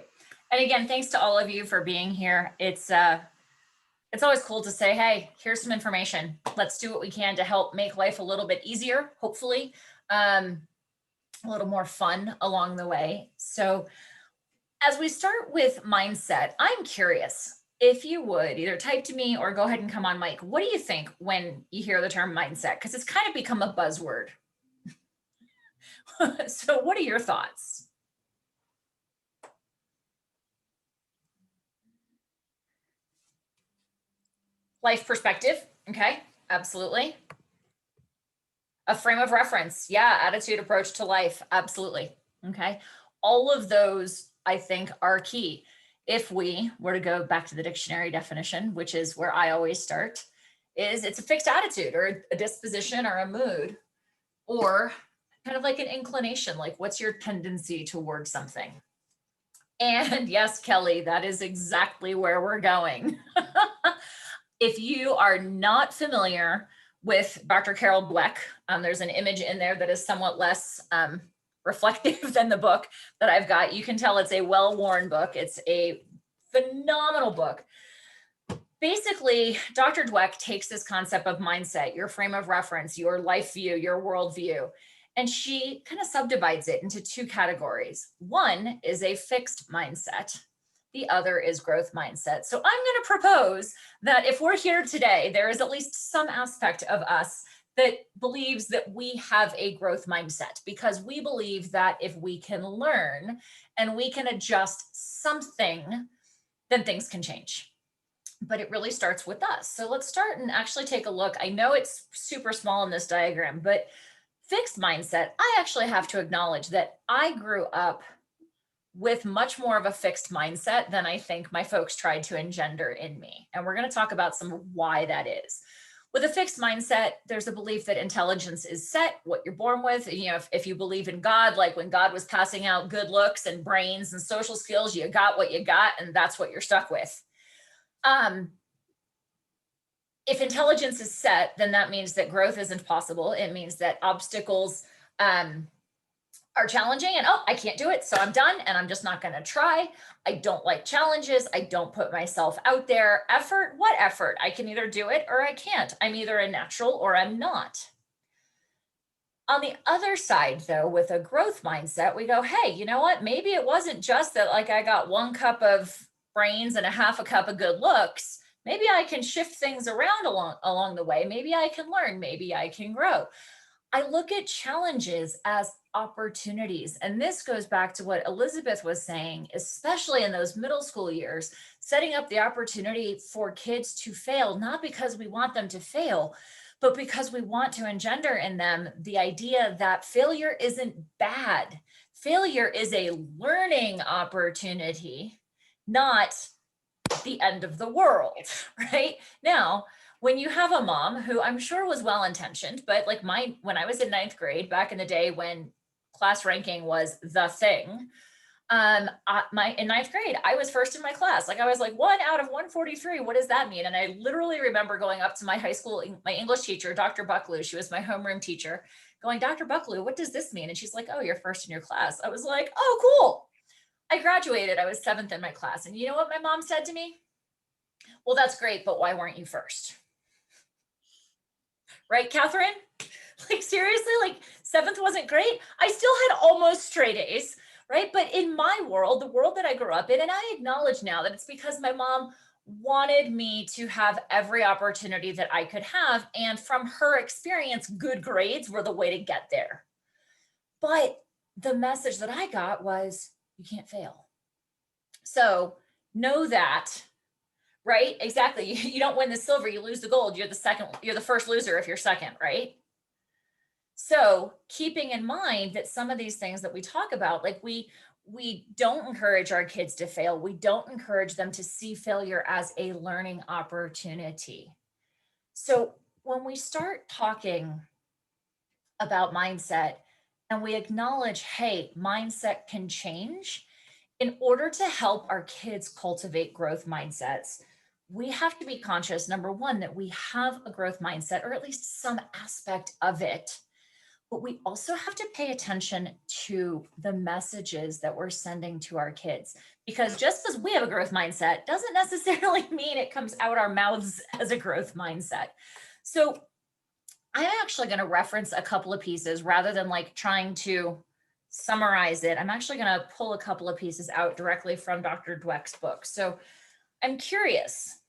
And again, thanks to all of you for being here. It's always cool to say, hey, here's some information. Let's do what we can to help make life a little bit easier, hopefully, a little more fun along the way. So as we start with mindset, I'm curious if you would either type to me or go ahead and come on mic. What do you think when you hear the term mindset? Because it's kind of become a buzzword. So what are your thoughts? Life perspective. Okay, absolutely. A frame of reference. Yeah, attitude, approach to life. Absolutely. Okay. All of those, I think, are key. If we were to go back to the dictionary definition, which is where I always start, is it's a fixed attitude or a disposition or a mood, or kind of like an inclination, like what's your tendency towards something? And yes, Kelly, that is exactly where we're going. If you are not familiar with Dr. Carol Dweck, there's an image in there that is somewhat less reflective than the book that I've got. You can tell it's a well-worn book. It's a phenomenal book. Basically, Dr. Dweck takes this concept of mindset, your frame of reference, your life view, your worldview, and she kind of subdivides it into two categories. One is a fixed mindset. The other is growth mindset. So I'm going to propose that if we're here today, there is at least some aspect of us that believes that we have a growth mindset, because we believe that if we can learn and we can adjust something, then things can change. But it really starts with us. So let's start and actually take a look. I know it's super small in this diagram, but fixed mindset, I actually have to acknowledge that I grew up with much more of a fixed mindset than I think my folks tried to engender in me. And we're going to talk about some why that is. With a fixed mindset, there's a belief that intelligence is set, what you're born with. You know, if you believe in God, like when God was passing out good looks and brains and social skills, you got what you got, and that's what you're stuck with. If intelligence is set, then that means that growth isn't possible. It means that obstacles are challenging and, oh, I can't do it, so I'm done and I'm just not going to try. I don't like challenges. I don't put myself out there. Effort? What effort? I can either do it or I can't. I'm either a natural or I'm not. On the other side, though, with a growth mindset, we go, hey, you know what? Maybe it wasn't just that like I got 1 cup of brains and a half a cup of good looks. Maybe I can shift things around along the way. Maybe I can learn. Maybe I can grow. I look at challenges as opportunities. And this goes back to what Elisabeth was saying, especially in those middle school years, setting up the opportunity for kids to fail, not because we want them to fail, but because we want to engender in them the idea that failure isn't bad. Failure is a learning opportunity, not the end of the world, right? Now, when you have a mom who I'm sure was well-intentioned, but like when I was in 9th grade, back in the day when class ranking was the thing, in 9th grade, I was first in my class. Like I was like 1 out of 143. What does that mean? And I literally remember going up to my high school, my English teacher, Dr. Bucklew, she was my homeroom teacher, going, Dr. Bucklew, what does this mean? And she's like, oh, you're first in your class. I was like, oh, cool. I graduated. I was 7th in my class. And you know what my mom said to me? Well, that's great, but why weren't you first? Right, Catherine? Like seriously, like 7th wasn't great. I still had almost straight A's, right? But in my world, the world that I grew up in, and I acknowledge now that it's because my mom wanted me to have every opportunity that I could have. And from her experience, good grades were the way to get there. But the message that I got was, you can't fail. So know that, right? Exactly. You don't win the silver, you lose the gold. You're the first loser if you're second, right? So keeping in mind that some of these things that we talk about, like we don't encourage our kids to fail. We don't encourage them to see failure as a learning opportunity. So when we start talking about mindset and we acknowledge, hey, mindset can change, in order to help our kids cultivate growth mindsets, we have to be conscious, number one, that we have a growth mindset, or at least some aspect of it. But we also have to pay attention to the messages that we're sending to our kids, because just because we have a growth mindset doesn't necessarily mean it comes out our mouths as a growth mindset. So I'm actually going to reference a couple of pieces rather than like trying to summarize it. I'm actually going to pull a couple of pieces out directly from Dr. Dweck's book. So I'm curious,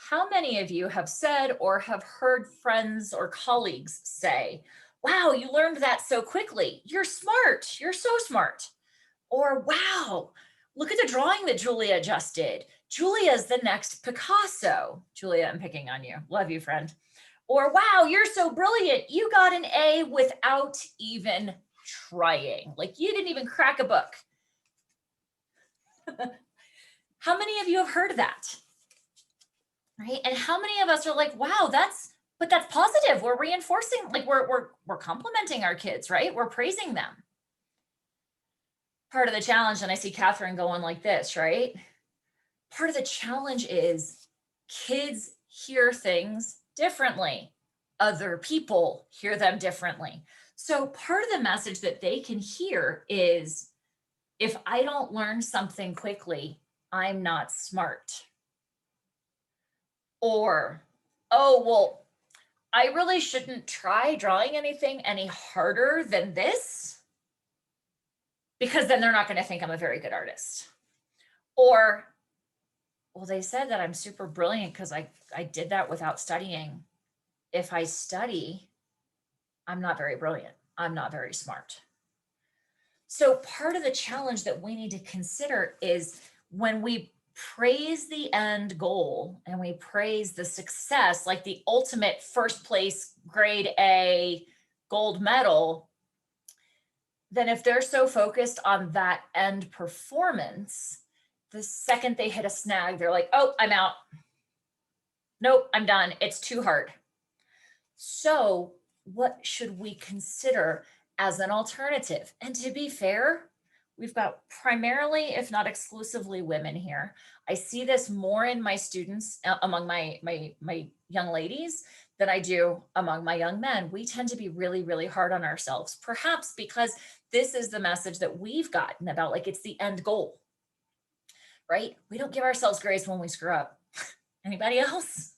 how many of you have said or have heard friends or colleagues say, wow, you learned that so quickly. You're smart. You're so smart. Or, wow, look at the drawing that Julia just did. Julia's the next Picasso. Julia, I'm picking on you. Love you, friend. Or, wow, you're so brilliant. You got an A without even trying. Like you didn't even crack a book. How many of you have heard that? Right? And how many of us are like, wow, that's positive. We're reinforcing, like we're complimenting our kids, right? We're praising them. Part of the challenge, and I see Catherine going like this, right? Part of the challenge is kids hear things differently. Other people hear them differently. So part of the message that they can hear is, if I don't learn something quickly, I'm not smart. Or, oh, well, I really shouldn't try drawing anything any harder than this, because then they're not going to think I'm a very good artist. Or, well, they said that I'm super brilliant because I did that without studying. If I study, I'm not very brilliant. I'm not very smart. So part of the challenge that we need to consider is when we praise the end goal and we praise the success, like the ultimate first place, grade A, gold medal, then if they're so focused on that end performance, the second they hit a snag, they're like, oh, I'm out. Nope, I'm done. It's too hard. So what should we consider as an alternative? And to be fair, we've got primarily, if not exclusively, women here. I see this more in my students, among my young ladies, than I do among my young men. We tend to be really, really hard on ourselves, perhaps because this is the message that we've gotten about, like, it's the end goal, right? We don't give ourselves grace when we screw up. Anybody else?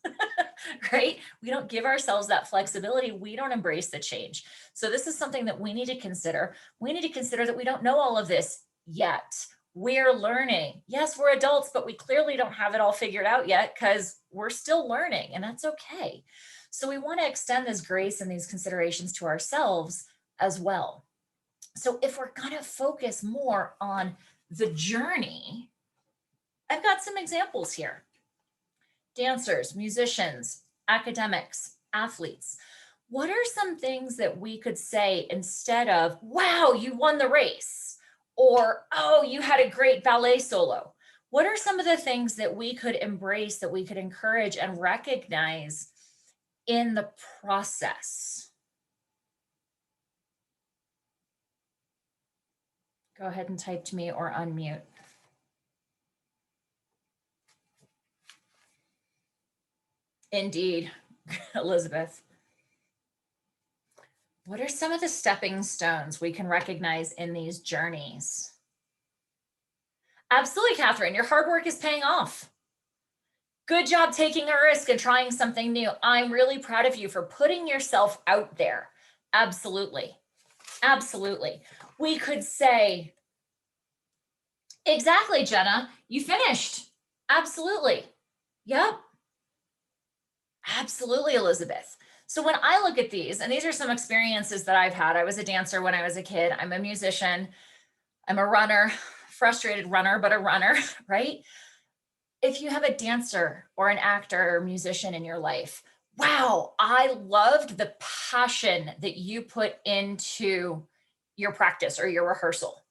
Right? We don't give ourselves that flexibility. We don't embrace the change. So this is something that we need to consider. We need to consider that we don't know all of this yet. We're learning. Yes, we're adults, but we clearly don't have it all figured out yet because we're still learning, and that's okay. So we want to extend this grace and these considerations to ourselves as well. So if we're going to focus more on the journey, I've got some examples here. Dancers, musicians, academics, athletes. What are some things that we could say instead of, wow, you won the race, or, oh, you had a great ballet solo? What are some of the things that we could embrace, that we could encourage and recognize in the process? Go ahead and type to me or unmute. Indeed, Elisabeth. What are some of the stepping stones we can recognize in these journeys? Absolutely, Catherine, your hard work is paying off. Good job taking a risk and trying something new. I'm really proud of you for putting yourself out there. Absolutely. Absolutely. We could say, Exactly, Jenna. You finished. Absolutely. Yep. Absolutely, Elisabeth. So when I look at these, and these are some experiences that I've had. I was a dancer when I was a kid. I'm a musician. I'm a runner, frustrated runner, but a runner, right? If you have a dancer or an actor or musician in your life, wow, I loved the passion that you put into your practice or your rehearsal.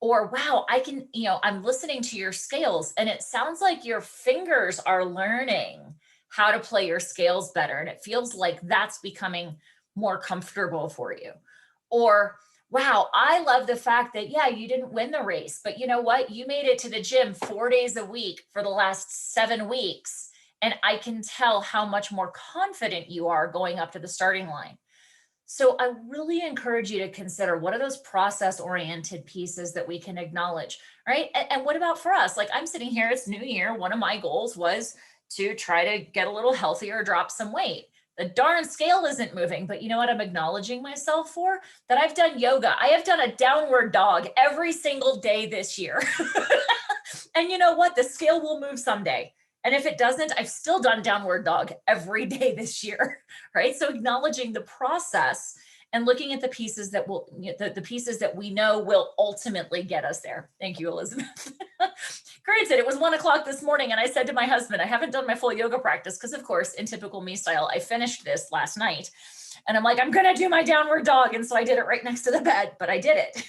Or wow, I can, I'm listening to your scales and it sounds like your fingers are learning how to play your scales better. And it feels like that's becoming more comfortable for you. Or wow, I love the fact that, yeah, you didn't win the race, but you know what? You made it to the gym 4 days a week for the last 7 weeks. And I can tell how much more confident you are going up to the starting line. So I really encourage you to consider, what are those process-oriented pieces that we can acknowledge, right? And what about for us? Like, I'm sitting here, it's New Year. One of my goals was to try to get a little healthier, drop some weight. The darn scale isn't moving, but you know what I'm acknowledging myself for? That I've done yoga. I have done a downward dog every single day this year. And you know what? The scale will move someday. And if it doesn't, I've still done downward dog every day this year, right? So acknowledging the process and looking at the pieces that will, the pieces that we know will ultimately get us there. Thank you, Elisabeth. Granted, it was 1 o'clock this morning and I said to my husband, I haven't done my full yoga practice because of course, in typical me style, I finished this last night and I'm like, I'm gonna do my downward dog. And so I did it right next to the bed, but I did it.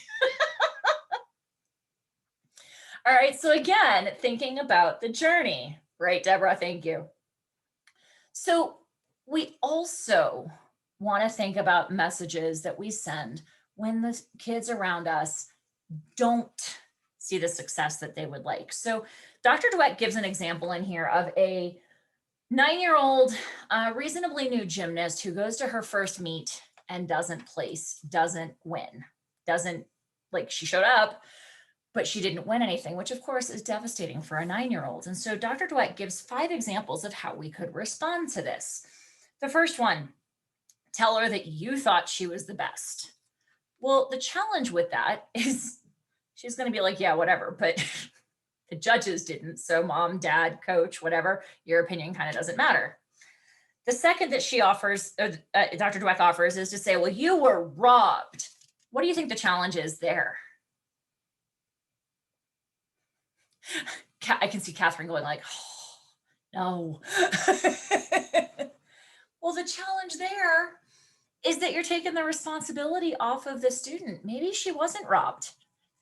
All right, so again, thinking about the journey. Right, Deborah, thank you. So we also want to think about messages that we send when the kids around us don't see the success that they would like. So Dr. Dweck gives an example in here of a 9-year-old, reasonably new gymnast who goes to her first meet and doesn't place, doesn't win, she showed up, but she didn't win anything, which of course is devastating for a 9-year-old. And so Dr. Dweck gives 5 examples of how we could respond to this. The first one, tell her that you thought she was the best. Well, the challenge with that is she's going to be like, yeah, whatever, but the judges didn't. So mom, dad, coach, whatever, your opinion kind of doesn't matter. The second that she offers, Dr. Dweck offers, is to say, well, you were robbed. What do you think the challenge is there? I can see Catherine going like, oh, no. Well, the challenge there is that you're taking the responsibility off of the student. Maybe she wasn't robbed.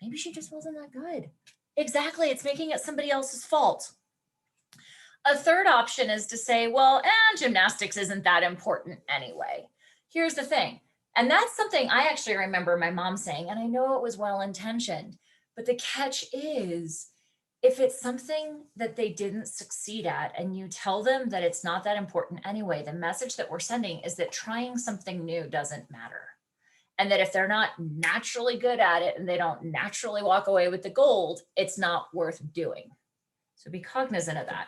Maybe she just wasn't that good. Exactly. It's making it somebody else's fault. A third option is to say, well, gymnastics isn't that important anyway. Here's the thing. And that's something I actually remember my mom saying, and I know it was well-intentioned, but the catch is, if it's something that they didn't succeed at and you tell them that it's not that important anyway, the message that we're sending is that trying something new doesn't matter. And that if they're not naturally good at it and they don't naturally walk away with the gold, it's not worth doing. So be cognizant of that.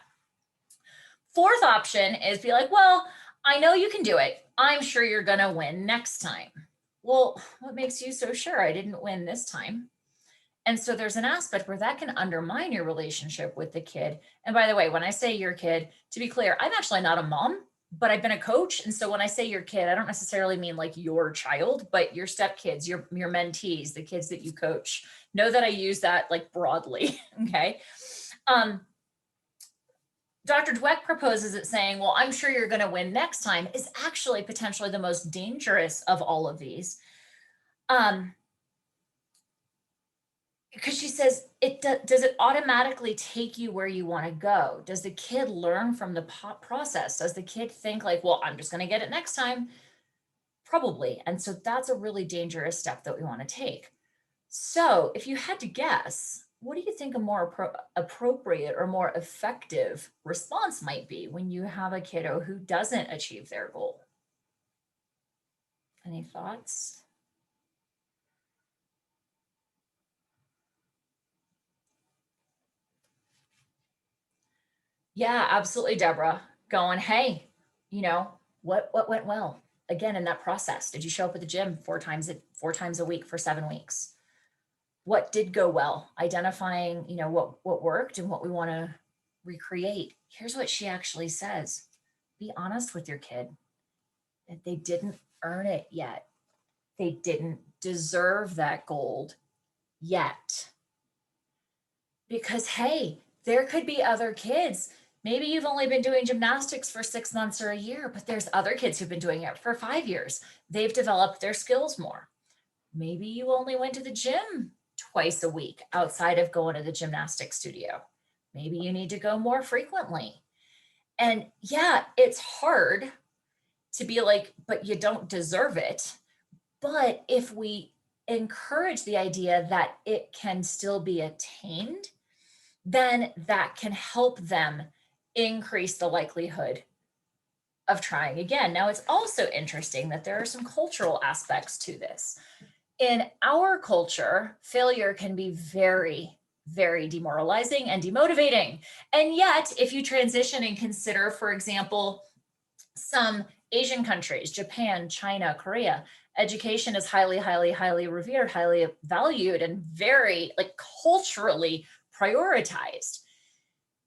Fourth option is be like, well, I know you can do it. I'm sure you're going to win next time. Well, what makes you so sure I didn't win this time? And so there's an aspect where that can undermine your relationship with the kid. And by the way, when I say your kid, to be clear, I'm actually not a mom, but I've been a coach. And so when I say your kid, I don't necessarily mean like your child, but your stepkids, your mentees, the kids that you coach. Know that I use that like broadly, okay? Dr. Dweck proposes it saying, well, I'm sure you're going to win next time, is actually potentially the most dangerous of all of these. Because she says, does it automatically take you where you want to go? Does the kid learn from the process? Does the kid think like, well, I'm just going to get it next time? Probably. And so that's a really dangerous step that we want to take. So if you had to guess, what do you think a more appropriate or more effective response might be when you have a kiddo who doesn't achieve their goal? Any thoughts? Yeah, absolutely, Deborah. Going, hey, what went well? Again, in that process, did you show up at the gym 4 times a week for 7 weeks? what did go well, identifying, you know, what worked and what we want to recreate. Here's what she actually says. Be honest with your kid that they didn't earn it yet. They didn't deserve that gold yet. Because, hey, there could be other kids. Maybe you've only been doing gymnastics for 6 months or a year, but there's other kids who've been doing it for 5 years. They've developed their skills more. Maybe you only went to the gym twice a week outside of going to the gymnastics studio. Maybe you need to go more frequently. And yeah, it's hard to be like, but you don't deserve it. But if we encourage the idea that it can still be attained, then that can help them increase the likelihood of trying again. Now, it's also interesting that there are some cultural aspects to this. In our culture, failure can be very, very demoralizing and demotivating. And yet, if you transition and consider, for example, some Asian countries, Japan, China, Korea, education is highly, highly, highly revered, highly valued, and very like culturally prioritized.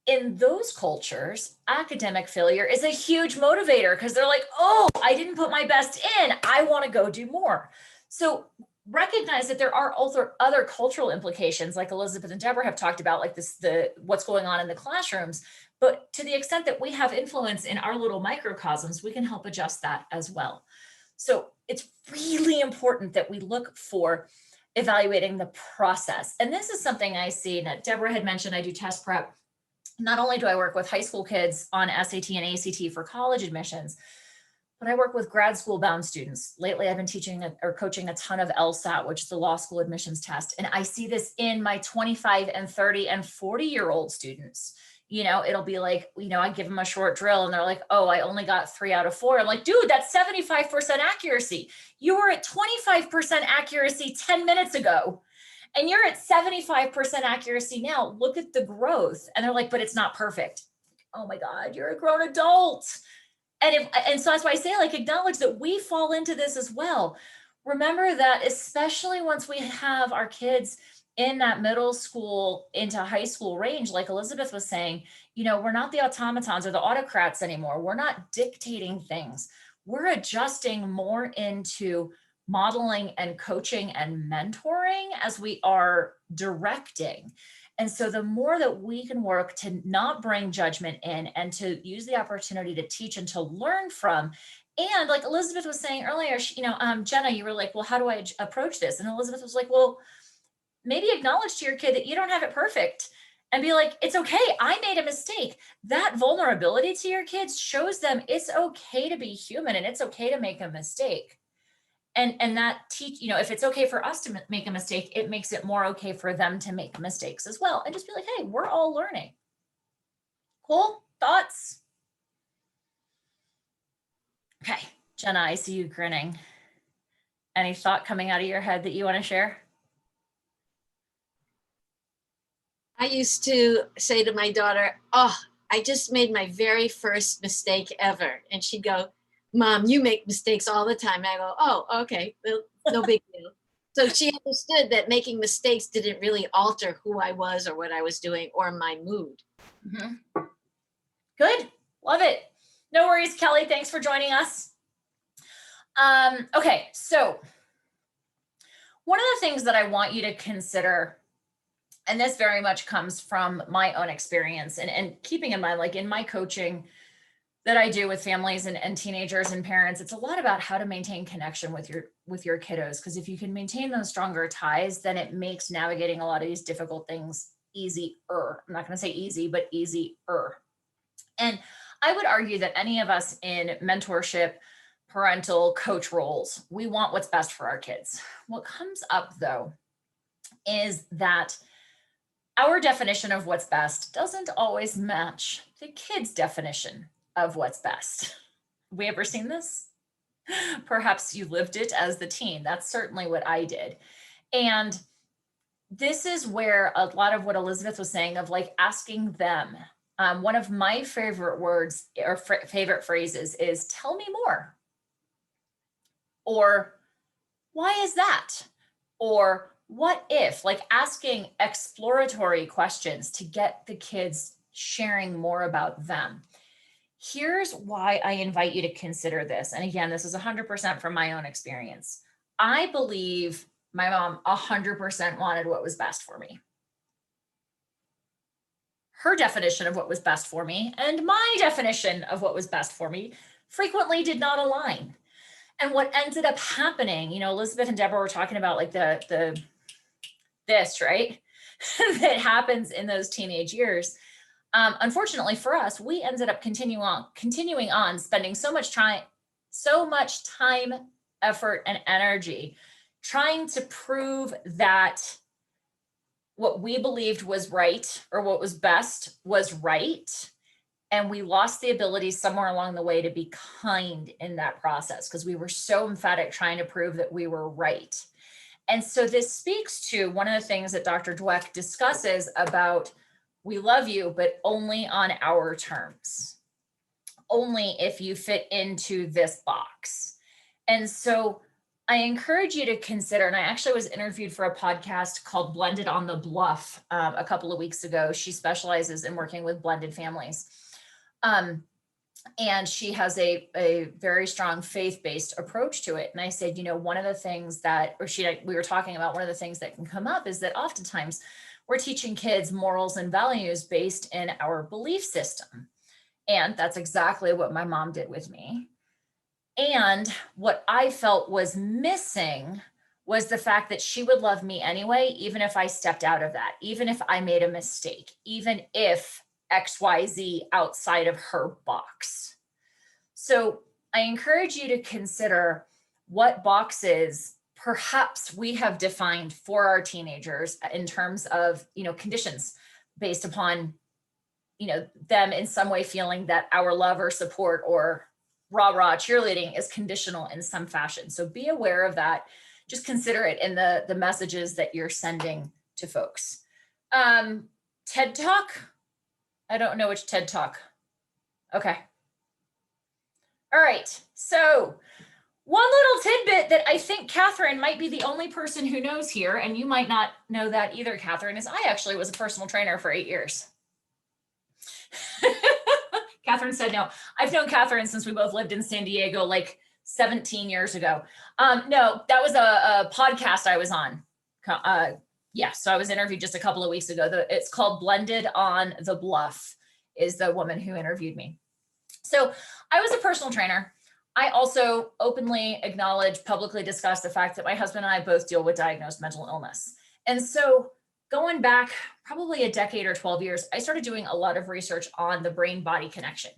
In those cultures, academic failure is a huge motivator because they're like, oh, I didn't put my best in. I want to go do more. So recognize that there are other cultural implications, like Elisabeth and Deborah have talked about, like this, what's going on in the classrooms. But to the extent that we have influence in our little microcosms, we can help adjust that as well. So it's really important that we look for evaluating the process. And this is something I see that Deborah had mentioned. I do test prep. Not only do I work with high school kids on SAT and ACT for college admissions, but I work with grad school bound students. Lately, I've been teaching or coaching a ton of LSAT, which is the law school admissions test. And I see this in my 25 and 30 and 40-year-old students. You know, it'll be like, you know, I give them a short drill and they're like, oh, I only got 3 out of 4. I'm like, dude, that's 75% accuracy. You were at 25% accuracy 10 minutes ago. And you're at 75% accuracy now. Look at the growth. And they're like, but it's not perfect. Oh my God, you're a grown adult. And so that's why I say, like, acknowledge that we fall into this as well. Remember that, especially once we have our kids in that middle school into high school range, like Elisabeth was saying, you know, we're not the automatons or the autocrats anymore. We're not dictating things. We're adjusting more into modeling and coaching and mentoring as we are directing. And so the more that we can work to not bring judgment in and to use the opportunity to teach and to learn from. And like Elisabeth was saying earlier, you know, Jenna, you were like, well, how do I approach this? And Elisabeth was like, well, maybe acknowledge to your kid that you don't have it perfect and be like, it's okay. I made a mistake. That vulnerability to your kids shows them it's okay to be human and it's okay to make a mistake. And that you know, if it's okay for us to make a mistake, it makes it more okay for them to make mistakes as well. And just be like, hey, we're all learning. Cool? Thoughts? Okay, Jenna, I see you grinning. Any thought coming out of your head that you want to share? I used to say to my daughter, oh, I just made my very first mistake ever. And she'd go, Mom, you make mistakes all the time. And I go, oh, okay, well, no big deal. So she understood that making mistakes didn't really alter who I was or what I was doing or my mood. Mm-hmm. Good, love it. No worries, Kelly, thanks for joining us. Okay, so one of the things that I want you to consider, and this very much comes from my own experience and keeping in mind, like in my coaching that I do with families and teenagers and parents, it's a lot about how to maintain connection with your kiddos. Because if you can maintain those stronger ties, then it makes navigating a lot of these difficult things easier. I'm not going to say easy, but easier. And I would argue that any of us in mentorship, parental coach roles, we want what's best for our kids. What comes up though is that our definition of what's best doesn't always match the kid's definition of what's best. Have we ever seen this? Perhaps you lived it as the teen. That's certainly what I did. And this is where a lot of what Elisabeth was saying of like asking them, one of my favorite words or favorite phrases is tell me more. Or why is that? Or what if, like asking exploratory questions to get the kids sharing more about them. Here's why I invite you to consider this. And again, this is 100% from my own experience. I believe my mom 100% wanted what was best for me. Her definition of what was best for me and my definition of what was best for me frequently did not align. And what ended up happening, you know, Elisabeth and Deborah were talking about like this, right? That happens in those teenage years. Unfortunately for us, we ended up continuing on spending so much time, effort, and energy trying to prove that what we believed was right or what was best was right. And we lost the ability somewhere along the way to be kind in that process because we were so emphatic trying to prove that we were right. And so this speaks to one of the things that Dr. Dweck discusses about we love you, but only on our terms, only if you fit into this box. And so I encourage you to consider, and I actually was interviewed for a podcast called Blended on the Bluff a couple of weeks ago. She specializes in working with blended families. And she has a very strong faith-based approach to it. And I said, you know, one of the things that, we were talking about, one of the things that can come up is that oftentimes we're teaching kids morals and values based in our belief system. And that's exactly what my mom did with me. And what I felt was missing was the fact that she would love me anyway, even if I stepped out of that, even if I made a mistake, even if XYZ outside of her box. So I encourage you to consider what boxes perhaps we have defined for our teenagers in terms of, you know, conditions based upon, you know, them in some way feeling that our love or support or rah-rah cheerleading is conditional in some fashion. So be aware of that. Just consider it in the messages that you're sending to folks. TED Talk. I don't know which TED Talk. Okay. All right. So one little tidbit that I think Catherine might be the only person who knows here, and you might not know that either, Catherine, is I actually was a personal trainer for 8 years. Catherine said no. I've known Catherine since we both lived in San Diego like 17 years ago. No, that was a podcast I was on. Yeah, so I was interviewed just a couple of weeks ago. It's called Blended on the Bluff is the woman who interviewed me. So I was a personal trainer. I also openly acknowledge, publicly discuss the fact that my husband and I both deal with diagnosed mental illness. And so going back probably a decade or 12 years, I started doing a lot of research on the brain-body connection.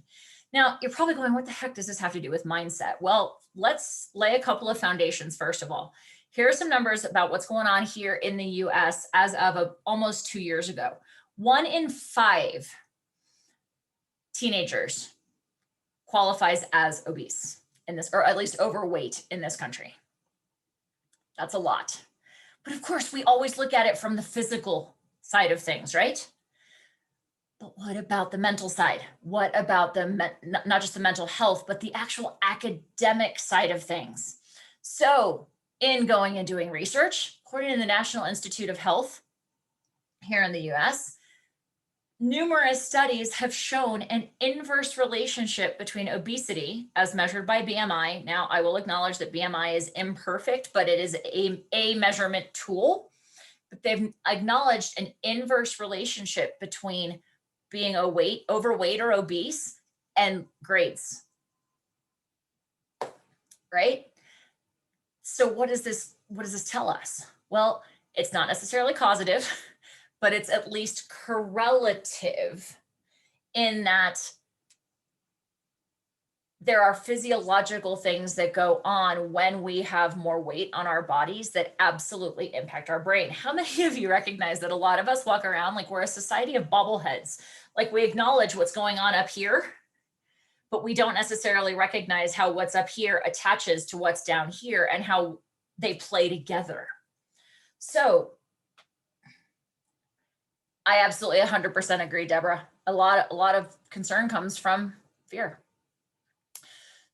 Now, you're probably going, what the heck does this have to do with mindset? Well, let's lay a couple of foundations first of all. Here are some numbers about what's going on here in the US as of almost 2 years ago. 1 in 5 teenagers qualifies as obese in this, or at least overweight in this country. That's a lot. But of course, we always look at it from the physical side of things, right? But what about the mental side? What about not just the mental health, but the actual academic side of things? So in going and doing research, according to the National Institute of Health here in the US, numerous studies have shown an inverse relationship between obesity as measured by BMI. Now, I will acknowledge that BMI is imperfect, but it is a measurement tool. But they've acknowledged an inverse relationship between being overweight or obese and grades, right? So what does this tell us? Well, it's not necessarily causative, but it's at least correlative in that there are physiological things that go on when we have more weight on our bodies that absolutely impact our brain. How many of you recognize that a lot of us walk around like we're a society of bobbleheads? Like we acknowledge what's going on up here, but we don't necessarily recognize how what's up here attaches to what's down here and how they play together. So I absolutely 100% agree, Deborah. A lot of concern comes from fear.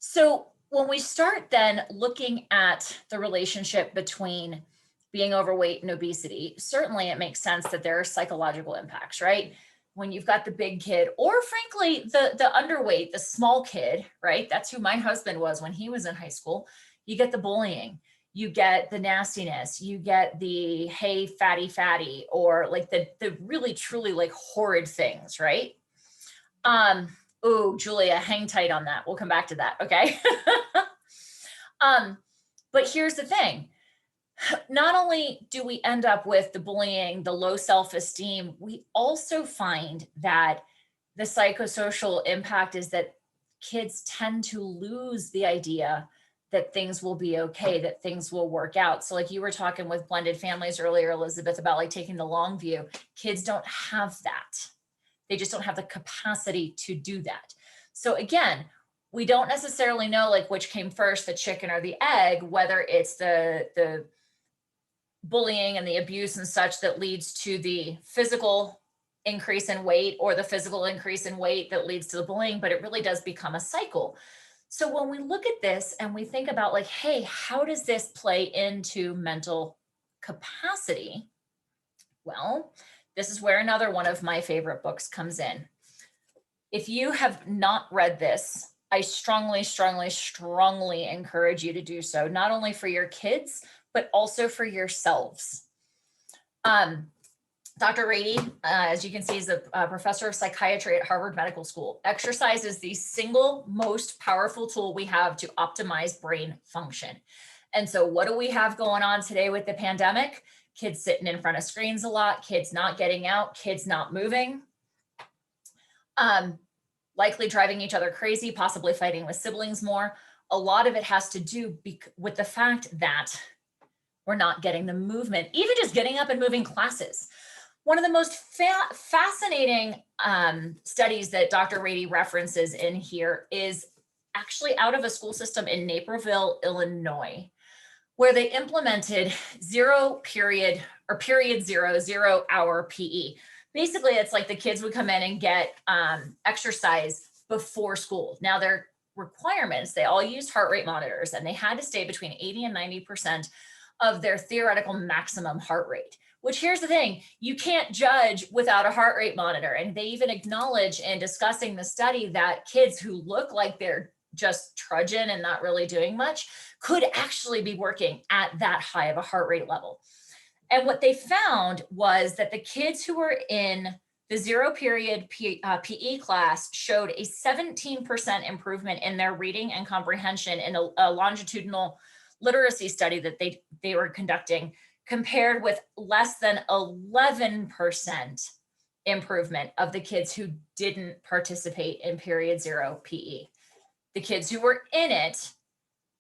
So when we start then looking at the relationship between being overweight and obesity, certainly it makes sense that there are psychological impacts, right? When you've got the big kid, or frankly, the underweight, the small kid, right? That's who my husband was when he was in high school. You get the bullying, you get the nastiness, you get the, hey, fatty, or like the really, truly like horrid things, right? Oh, Julia, hang tight on that. We'll come back to that, okay? But here's the thing. Not only do we end up with the bullying, the low self-esteem, we also find that the psychosocial impact is that kids tend to lose the idea that things will be okay, that things will work out. So like you were talking with blended families earlier, Elisabeth, about like taking the long view. Kids don't have that. They just don't have the capacity to do that. So again, we don't necessarily know like which came first, the chicken or the egg, whether it's the bullying and the abuse and such that leads to the physical increase in weight, or the physical increase in weight that leads to the bullying, but it really does become a cycle. So when we look at this and we think about like, hey, how does this play into mental capacity? Well, this is where another one of my favorite books comes in. If you have not read this, I strongly, strongly, strongly encourage you to do so, not only for your kids, but also for yourselves. Dr. Rady, as you can see, is a professor of psychiatry at Harvard Medical School. Exercise is the single most powerful tool we have to optimize brain function. And so what do we have going on today with the pandemic? Kids sitting in front of screens a lot, kids not getting out, kids not moving, likely driving each other crazy, possibly fighting with siblings more. A lot of it has to do with the fact that we're not getting the movement, even just getting up and moving classes. One of the most fascinating studies that Dr. Rady references in here is actually out of a school system in Naperville, Illinois, where they implemented period 0 hour PE. Basically, it's like the kids would come in and get exercise before school. Now their requirements, they all used heart rate monitors, and they had to stay between 80 and 90% of their theoretical maximum heart rate, which here's the thing, you can't judge without a heart rate monitor. And they even acknowledge in discussing the study that kids who look like they're just trudging and not really doing much could actually be working at that high of a heart rate level. And what they found was that the kids who were in the 0 period PE class showed a 17% improvement in their reading and comprehension in a longitudinal literacy study that they were conducting, compared with less than 11% improvement of the kids who didn't participate in period 0 PE. The kids who were in it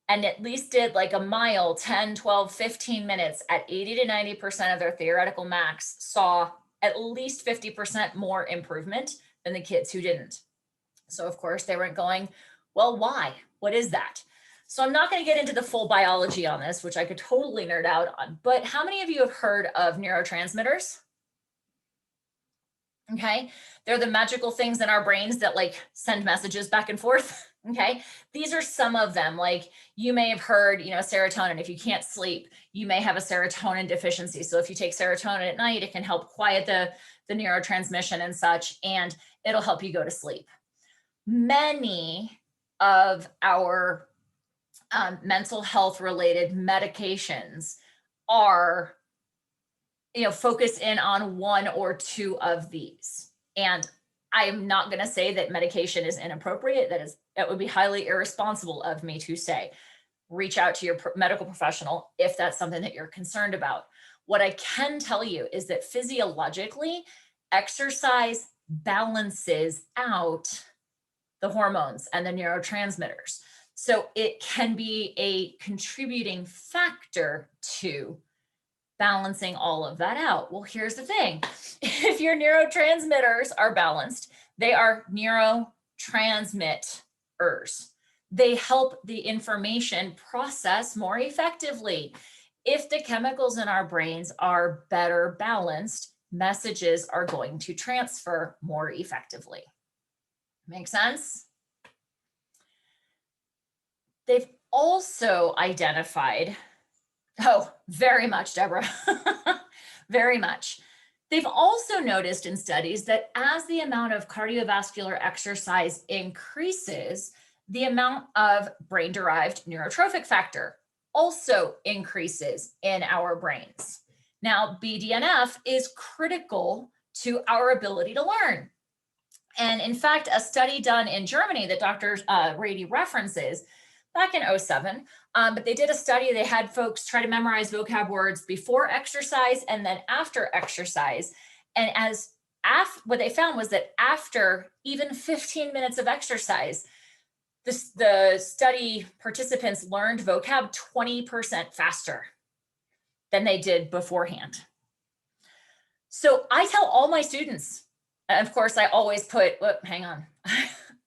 and at least did like a mile, 10, 12, 15 minutes at 80 to 90% of their theoretical max saw at least 50% more improvement than the kids who didn't. So of course they weren't going, well, why? What is that? So I'm not going to get into the full biology on this, which I could totally nerd out on, but how many of you have heard of neurotransmitters? Okay, they're the magical things in our brains that like send messages back and forth. Okay, these are some of them. Like you may have heard, serotonin. If you can't sleep, you may have a serotonin deficiency. So if you take serotonin at night, it can help quiet the neurotransmission and such, and it'll help you go to sleep. Many of our mental health related medications are focus in on one or two of these. And I'm not going to say that medication is inappropriate. That would be highly irresponsible of me to say. Reach out to your medical professional if that's something that you're concerned about. What I can tell you is that physiologically, exercise balances out the hormones and the neurotransmitters. So it can be a contributing factor to balancing all of that out. Well, here's the thing. If your neurotransmitters are balanced, they are neurotransmitters. They help the information process more effectively. If the chemicals in our brains are better balanced, messages are going to transfer more effectively. Make sense? They've also identified Oh, very much, Deborah. Very much. They've also noticed in studies that as the amount of cardiovascular exercise increases, the amount of brain-derived neurotrophic factor also increases in our brains. Now, BDNF is critical to our ability to learn. And in fact, a study done in Germany that Dr. Rady references back in 2007, but they did a study, they had folks try to memorize vocab words before exercise and then after exercise. And what they found was that after even 15 minutes of exercise, the study participants learned vocab 20% faster than they did beforehand. So I tell all my students, and of course I always put, hang on,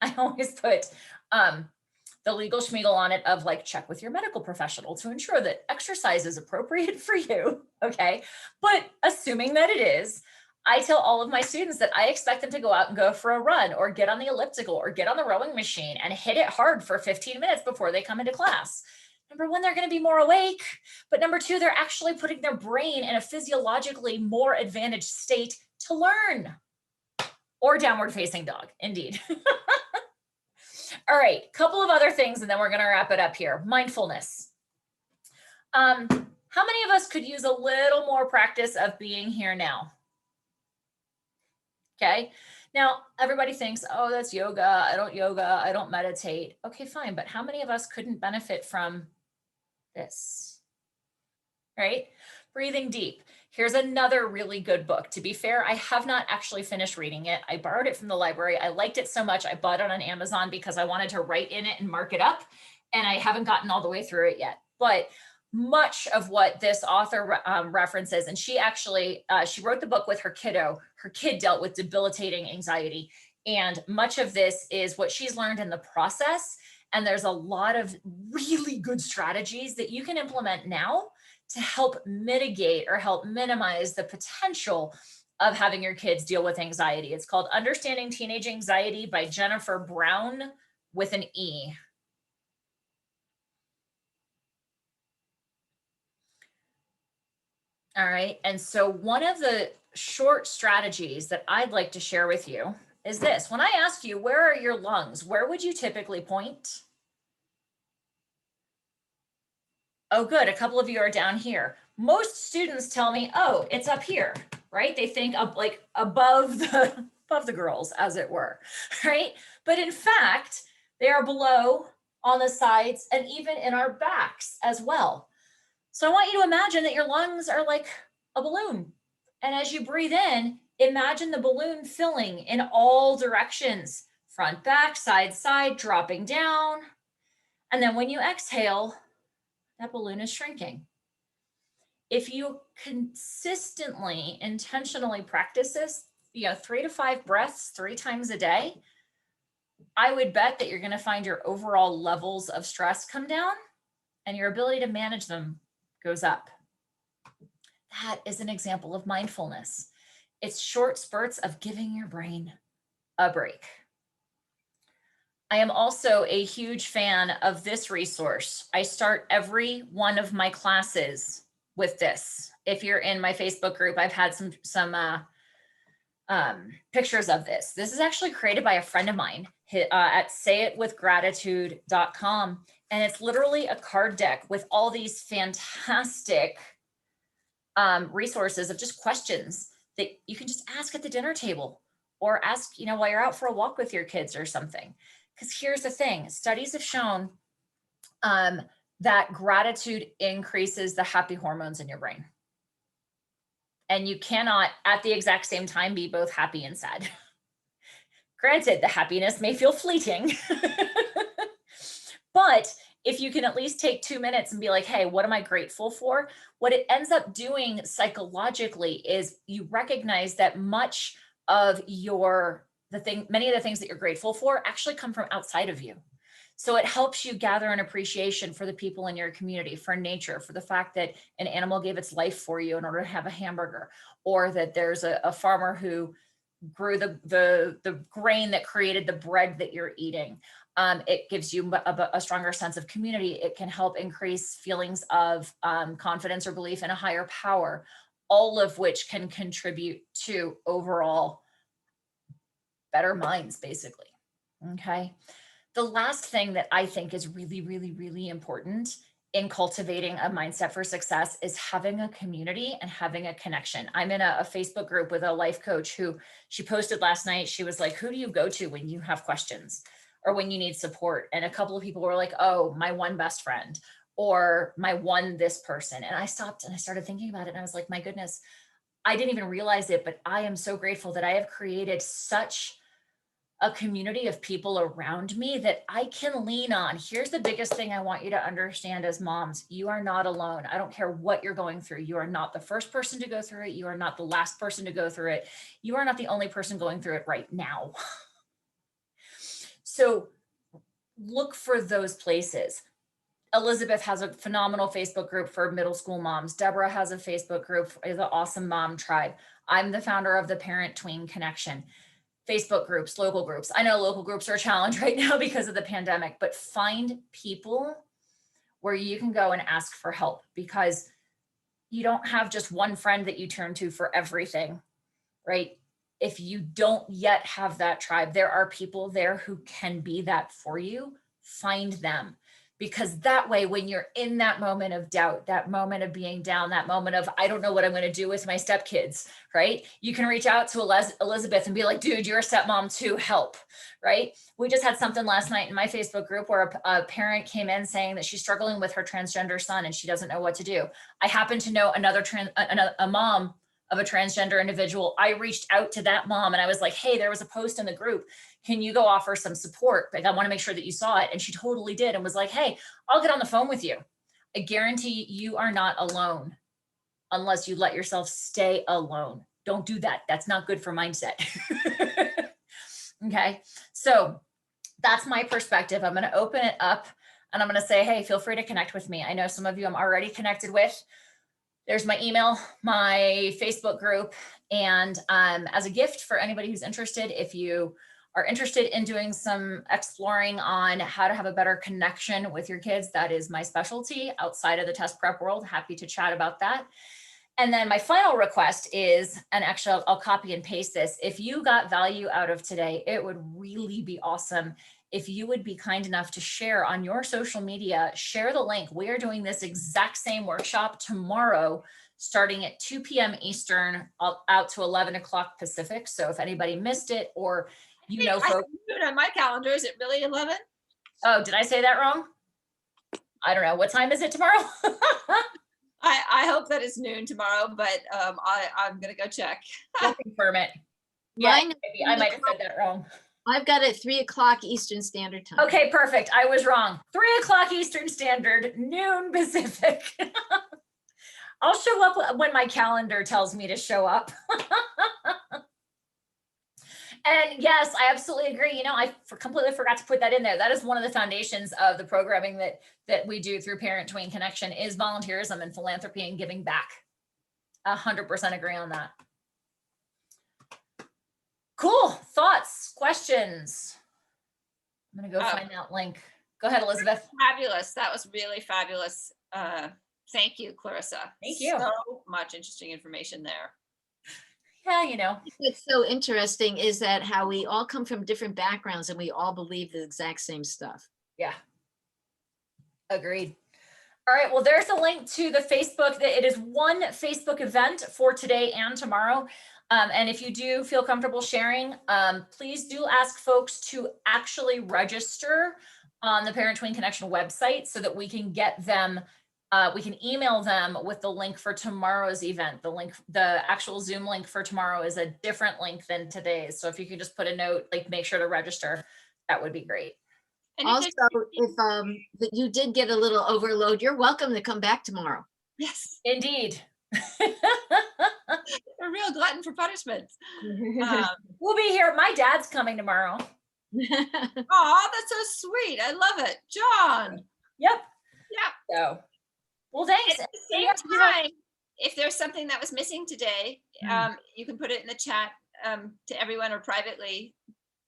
I always put the legal schmiegel on it of like, check with your medical professional to ensure that exercise is appropriate for you, okay? But assuming that it is, I tell all of my students that I expect them to go out and go for a run or get on the elliptical or get on the rowing machine and hit it hard for 15 minutes before they come into class. Number one, they're going to be more awake, but number two, they're actually putting their brain in a physiologically more advantaged state to learn. Or downward facing dog, indeed. All right, couple of other things and then we're going to wrap it up here. Mindfulness. How many of us could use a little more practice of being here now? Okay, now everybody thinks, oh, that's yoga. I don't meditate. Okay, fine. But how many of us couldn't benefit from this? Right? Breathing deep. Here's another really good book. To be fair, I have not actually finished reading it. I borrowed it from the library. I liked it so much. I bought it on Amazon because I wanted to write in it and mark it up. And I haven't gotten all the way through it yet. But much of what this author references, and she actually, she wrote the book with her kiddo. Her kid dealt with debilitating anxiety. And much of this is what she's learned in the process. And there's a lot of really good strategies that you can implement now to help mitigate or help minimize the potential of having your kids deal with anxiety. It's called Understanding Teenage Anxiety by Jennifer Brown with an E. All right, and so one of the short strategies that I'd like to share with you is this. When I ask you, where are your lungs? Where would you typically point? Oh, good. A couple of you are down here. Most students tell me, oh, it's up here, right? They think up like above the girls, as it were, right? But in fact, they are below, on the sides, and even in our backs as well. So I want you to imagine that your lungs are like a balloon. And as you breathe in, imagine the balloon filling in all directions, front, back, side, dropping down. And then when you exhale, that balloon is shrinking. If you consistently, intentionally practice this, 3 to 5 breaths 3 times a day, I would bet that you're going to find your overall levels of stress come down and your ability to manage them goes up. That is an example of mindfulness. It's short spurts of giving your brain a break. I am also a huge fan of this resource. I start every one of my classes with this. If you're in my Facebook group, I've had some pictures of this. This is actually created by a friend of mine at sayitwithgratitude.com. And it's literally a card deck with all these fantastic resources of just questions that you can just ask at the dinner table or ask, while you're out for a walk with your kids or something. Because here's the thing, studies have shown that gratitude increases the happy hormones in your brain. And you cannot at the exact same time be both happy and sad. Granted, the happiness may feel fleeting, but if you can at least take 2 minutes and be like, hey, what am I grateful for? What it ends up doing psychologically is you recognize that much of many of the things that you're grateful for actually come from outside of you. So it helps you gather an appreciation for the people in your community, for nature, for the fact that an animal gave its life for you in order to have a hamburger, or that there's a farmer who grew the grain that created the bread that you're eating. It gives you a stronger sense of community. It can help increase feelings of confidence or belief in a higher power, all of which can contribute to overall better minds, basically. Okay. The last thing that I think is really, really, really important in cultivating a mindset for success is having a community and having a connection. I'm in a Facebook group with a life coach who she posted last night. She was like, who do you go to when you have questions or when you need support? And a couple of people were like, oh, my one best friend or my one this person. And I stopped and I started thinking about it. And I was like, my goodness, I didn't even realize it, but I am so grateful that I have created such a community of people around me that I can lean on. Here's the biggest thing I want you to understand as moms. You are not alone. I don't care what you're going through. You are not the first person to go through it. You are not the last person to go through it. You are not the only person going through it right now. So look for those places. Elisabeth has a phenomenal Facebook group for middle school moms. Deborah has a Facebook group for the Awesome Mom Tribe. I'm the founder of the Parent Tween Connection. Facebook groups, local groups. I know local groups are a challenge right now because of the pandemic, but find people where you can go and ask for help, because you don't have just one friend that you turn to for everything, right? If you don't yet have that tribe, there are people there who can be that for you. Find them. Because that way, when you're in that moment of doubt, that moment of being down, that moment of, I don't know what I'm going to do with my stepkids, right? You can reach out to Elisabeth and be like, dude, you're a stepmom too, help, right? We just had something last night in my Facebook group where a parent came in saying that she's struggling with her transgender son and she doesn't know what to do. I happen to know a mom of a transgender individual. I reached out to that mom and I was like, hey, there was a post in the group. Can you go offer some support? Like, I want to make sure that you saw it. And she totally did and was like, hey, I'll get on the phone with you. I guarantee you are not alone unless you let yourself stay alone. Don't do that. That's not good for mindset. Okay. So that's my perspective. I'm going to open it up and I'm going to say, hey, feel free to connect with me. I know some of you I'm already connected with. There's my email, my Facebook group, and as a gift for anybody who's interested, if you are interested in doing some exploring on how to have a better connection with your kids, that is my specialty outside of the test prep world. Happy to chat about that. And then my final request is, and actually I'll copy and paste this. If you got value out of today, it would really be awesome if you would be kind enough to share on your social media, share the link. We are doing this exact same workshop tomorrow, starting at 2 p.m. Eastern, out to 11 o'clock Pacific. So if anybody missed it, or you know, folks, on my calendar, is it really 11? Oh, did I say that wrong? I don't know. What time is it tomorrow? I hope that it's noon tomorrow, but I'm gonna go check. We'll confirm it. Yeah, Mine is maybe I might have said that wrong. I've got it 3 o'clock Eastern Standard Time. Okay, perfect. I was wrong. 3 o'clock Eastern Standard, noon Pacific. I'll show up when my calendar tells me to show up. And yes, I absolutely agree. You know, I completely forgot to put that in there. That is one of the foundations of the programming that we do through Parent Tween Connection is volunteerism and philanthropy and giving back. 100% agree on that. Cool. Thoughts, questions? I'm going to go find that link. Go ahead, Elisabeth. Fabulous. That was really fabulous. Thank you, Clarissa. Thank you. So much interesting information there. Yeah, you know. What's so interesting is that how we all come from different backgrounds and we all believe the exact same stuff. Yeah. Agreed. All right. Well, there's a link to the Facebook. It is one Facebook event for today and tomorrow. And if you do feel comfortable sharing, please do ask folks to actually register on the Parent Tween Connection website so that we can get them, we can email them with the link for tomorrow's event. The actual Zoom link for tomorrow is a different link than today's. So if you could just put a note, like make sure to register, that would be great. And Also, if that you did get a little overload, you're welcome to come back tomorrow. yes, Indeed. a real glutton for punishment. We'll be here. My dad's coming tomorrow. Oh, that's so sweet. I love it. John. Yep. Yeah. So, well, thanks. At the same time, if there's something that was missing today, you can put it in the chat to everyone or privately,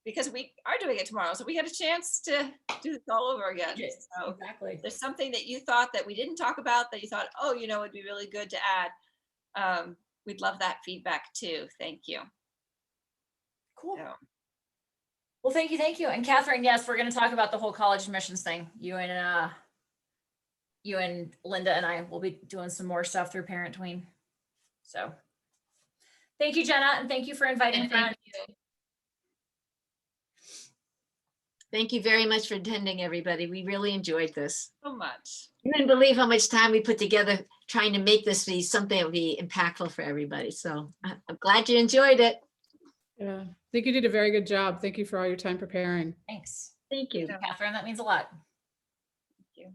because we are doing it tomorrow. So we had a chance to do this all over again. So Exactly. if there's something that you thought that we didn't talk about that you thought, oh, you know, it'd be really good to add. We'd love that feedback too. Thank you. Cool. So, Well, thank you. Thank you. And Catherine, yes, we're going to talk about the whole college admissions thing. You and Linda and I will be doing some more stuff through Parent Tween. So thank you, Jenna. And thank you for inviting And friends. thank you. Thank you very much for attending, everybody. We really enjoyed this. so much. You wouldn't believe how much time we put together trying to make this be something that would be impactful for everybody. So I'm glad you enjoyed it. Yeah, I think you did a very good job. Thank you for all your time preparing. Thanks, Thank you. Catherine. That means a lot. Thank you.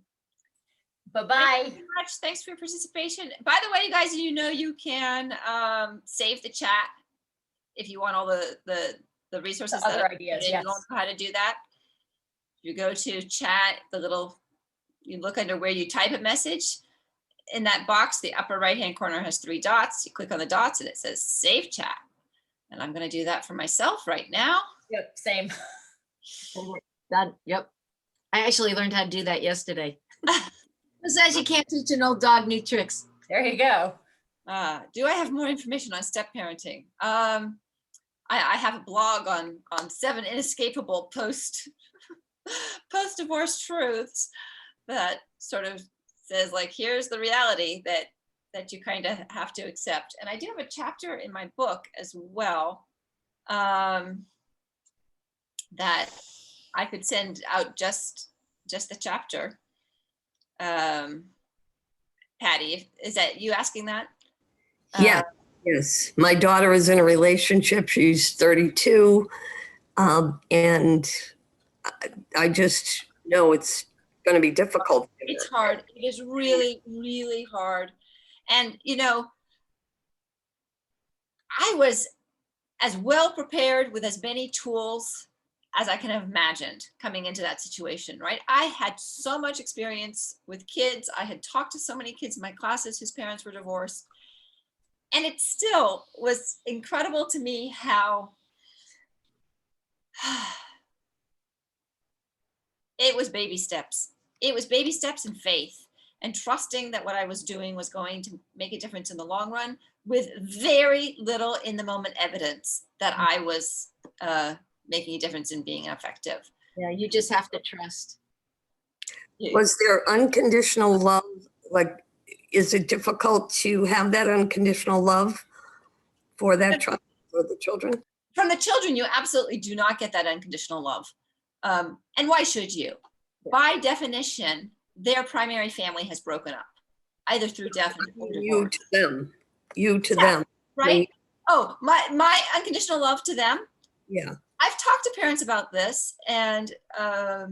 Bye-bye. Thank you so much. Thanks for your participation. By the way, you guys, you know, you can save the chat if you want all the resources. The other that ideas, you yes. don't know how to do that. You go to chat, you look under where you type a message. In that box, the upper right-hand corner has 3 dots. You click on the dots and it says save chat. And I'm going to do that for myself right now. Yep, same. Done. Yep. I actually learned how to do that yesterday. Besides, you can't teach an old dog new tricks. There you go. Do I have more information on step parenting? I have a blog on 7 inescapable post-divorce truths that sort of says, like, here's the reality that you kind of have to accept. And I do have a chapter in my book as well that I could send out just the chapter. Patty, is that you asking that? Yeah, yes. My daughter is in a relationship. She's 32. And I just know it's going to be difficult. It's hard. It is really, really hard. And, you know, I was as well prepared with as many tools as I can have imagined coming into that situation, right? I had so much experience with kids. I had talked to so many kids in my classes whose parents were divorced. And it still was incredible to me how it was baby steps. It was baby steps in faith and trusting that what I was doing was going to make a difference in the long run, with very little in the moment evidence that I was making a difference in being effective. Yeah, you just have to trust. Was there unconditional love? Like, is it difficult to have that unconditional love for that child, for the children? From the children, you absolutely do not get that unconditional love. And why should you? By definition, their primary family has broken up, either through death or You divorce. to them. You to Yeah. them. Right? Oh, my unconditional love to them. Yeah. I've talked to parents about this, and I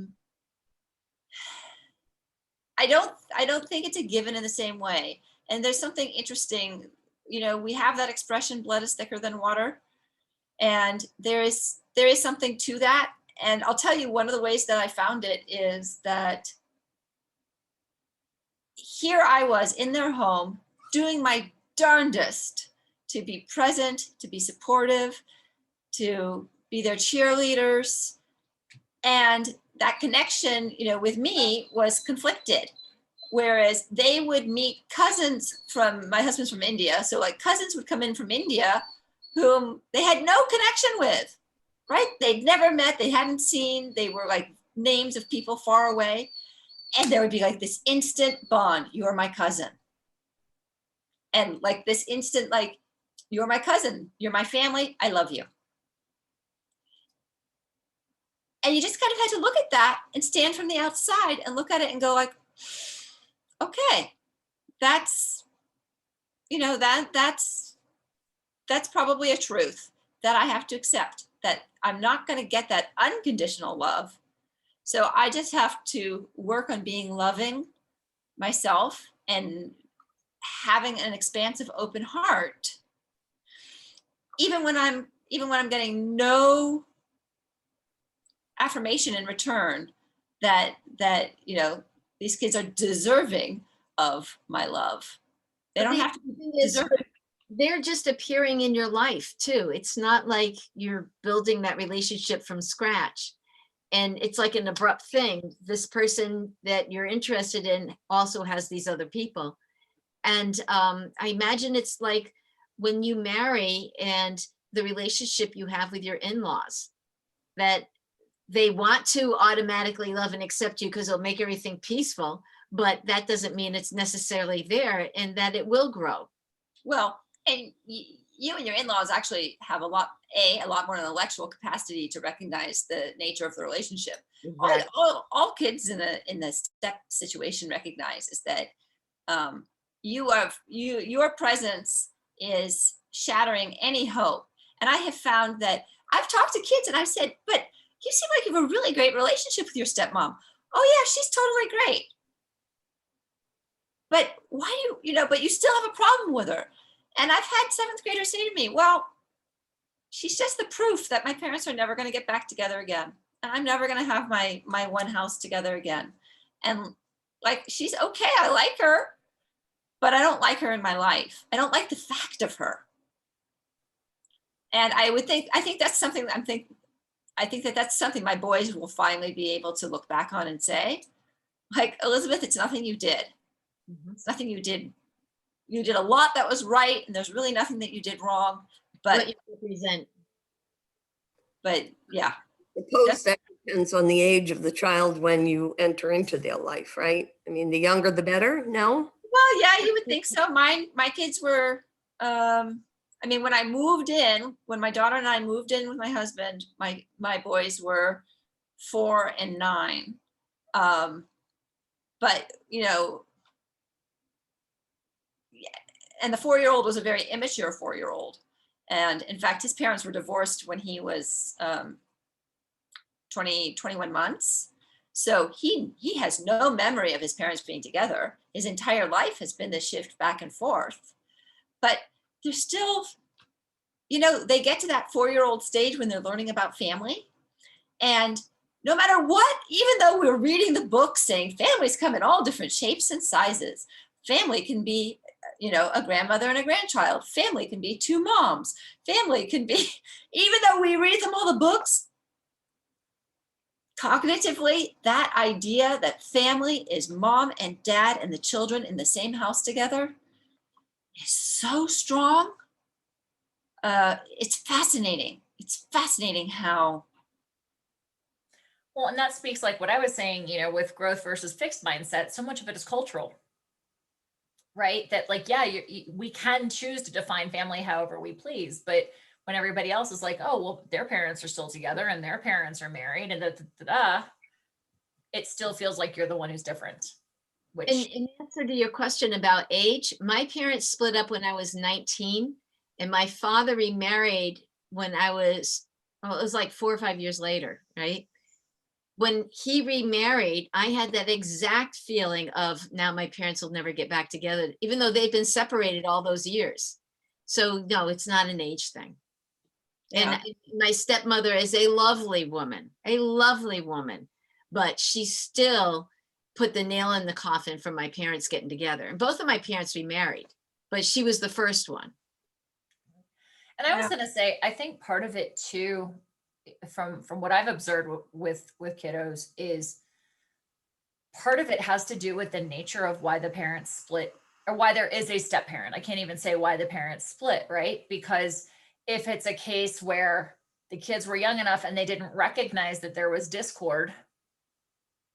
don't think it's a given in the same way. And there's something interesting, you know, we have that expression, blood is thicker than water. And there is something to that. And I'll tell you, one of the ways that I found it is that here I was in their home doing my darndest to be present, to be supportive, to be their cheerleaders. And that connection, you know, with me was conflicted. Whereas they would meet cousins from, my husband's from India. So like cousins would come in from India whom they had no connection with, right? They'd never met, they hadn't seen, they were like names of people far away. And there would be like this instant bond, you're my cousin. And like this instant, like, you're my cousin, you're my family, I love you. And you just kind of had to look at that and stand from the outside and look at it and go like, okay, that's, you know, that's probably a truth that I have to accept, that I'm not going to get that unconditional love. So I just have to work on being loving myself and having an expansive, open heart, even when I'm getting no affirmation in return that you know, these kids are deserving of my love. They don't have to be deserving. they're just appearing in your life too. It's not like you're building that relationship from scratch. And it's like an abrupt thing. This person that you're interested in also has these other people. And I imagine it's like when you marry and the relationship you have with your in-laws, that they want to automatically love and accept you because it'll make everything peaceful, but that doesn't mean it's necessarily there, and that it will grow. Well, and you and your in-laws actually have a lot more intellectual capacity to recognize the nature of the relationship. Exactly. All kids in the step situation recognize is that your presence is shattering any hope. And I have found that I've talked to kids and I've said, but you seem like you have a really great relationship with your stepmom. Oh yeah, she's totally great. But why but you still have a problem with her. And I've had 7th graders say to me, well, she's just the proof that my parents are never going to get back together again. And I'm never going to have my one house together again. And like, she's okay. I like her, but I don't like her in my life. I don't like the fact of her. And I think that's something I think that that's something my boys will finally be able to look back on and say, like, Elisabeth, it's nothing you did. It's nothing you did. You did a lot that was right, and there's really nothing that you did wrong. But What you represent. But yeah. Suppose that depends on the age of the child when you enter into their life, right? I mean, the younger the better, no? Well, yeah, you would think so. My kids were, I mean, when my daughter and I moved in with my husband, my boys were 4 and 9. But, and the 4-year-old was a very immature 4-year-old. And in fact, his parents were divorced when he was 21 months. So he has no memory of his parents being together. His entire life has been this shift back and forth. But they're still, they get to that 4-year-old stage when they're learning about family. And no matter what, even though we're reading the book saying families come in all different shapes and sizes, family can be, a grandmother and a grandchild. Family can be 2 moms. Family can be, even though we read them all the books, cognitively, that idea that family is mom and dad and the children in the same house together is so strong. It's fascinating. It's fascinating how. Well, and that speaks like what I was saying, with growth versus fixed mindset, so much of it is cultural, right? That like, yeah, we can choose to define family however we please, but when everybody else is like, oh, well, their parents are still together and their parents are married and it still feels like you're the one who's different. Which, In answer to your question about age, my parents split up when I was 19, and my father remarried when it was like 4 or 5 years later, right? When he remarried, I had that exact feeling of, now my parents will never get back together, even though they've been separated all those years. So no, it's not an age thing. Yeah. And my stepmother is a lovely woman, but she still put the nail in the coffin for my parents getting together. And both of my parents remarried, but she was the first one. and I was going to say, I think part of it too, from what I've observed with kiddos, is part of it has to do with the nature of why the parents split, or why there is a step parent. I can't even say why the parents split, right? Because if it's a case where the kids were young enough and they didn't recognize that there was discord,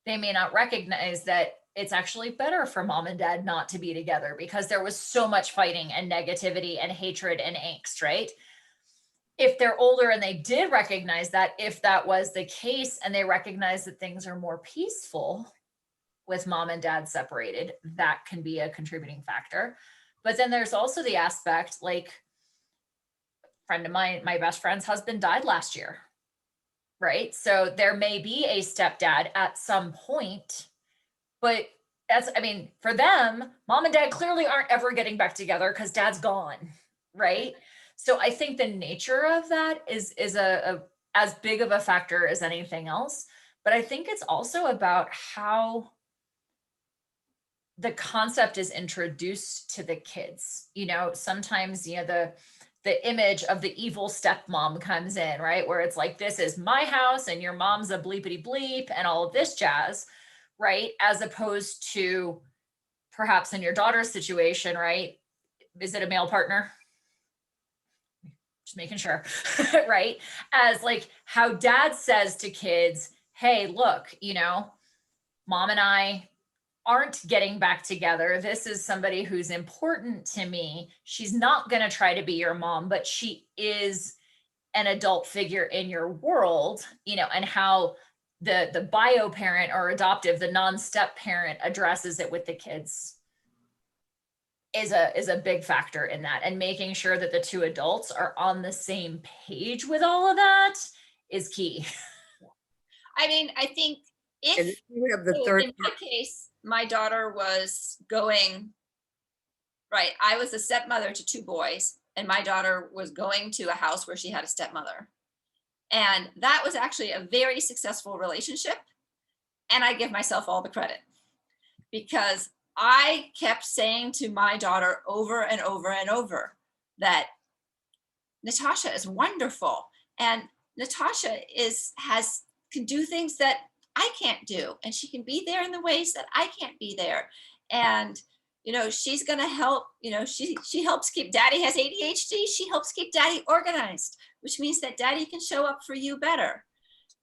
they may not recognize that it's actually better for mom and dad not to be together because there was so much fighting and negativity and hatred and angst, right? If they're older and they did recognize that, if that was the case and they recognize that things are more peaceful with mom and dad separated, that can be a contributing factor. But then there's also the aspect, like, friend of mine, my best friend's husband died last year, right? So there may be a stepdad at some point, but for them, mom and dad clearly aren't ever getting back together because dad's gone, right? So I think the nature of that is a as big of a factor as anything else. But I think it's also about how the concept is introduced to the kids. You know, sometimes, you know, the image of the evil stepmom comes in, right? Where it's like, this is my house and your mom's a bleepity bleep and all of this jazz, right? As opposed to perhaps in your daughter's situation, right? Is it a male partner? Just making sure, right? As like how dad says to kids, hey, look, you know, mom and I aren't getting back together. This is somebody who's important to me. She's not going to try to be your mom, but she is an adult figure in your world, you know, and how the bio parent or adoptive, the non-step parent addresses it with the kids is a big factor in that. And making sure that the two adults are on the same page with all of that is key. I mean, I think And if, you have the so third, in my case, my daughter was going, right, I was a stepmother to 2 boys, and my daughter was going to a house where she had a stepmother. And that was actually a very successful relationship. And I give myself all the credit because I kept saying to my daughter over and over and over that Natasha is wonderful. And Natasha can do things that I can't do. And she can be there in the ways that I can't be there. And, you know, she's going to help, you know, she helps keep, daddy has ADHD. She helps keep daddy organized, which means that daddy can show up for you better.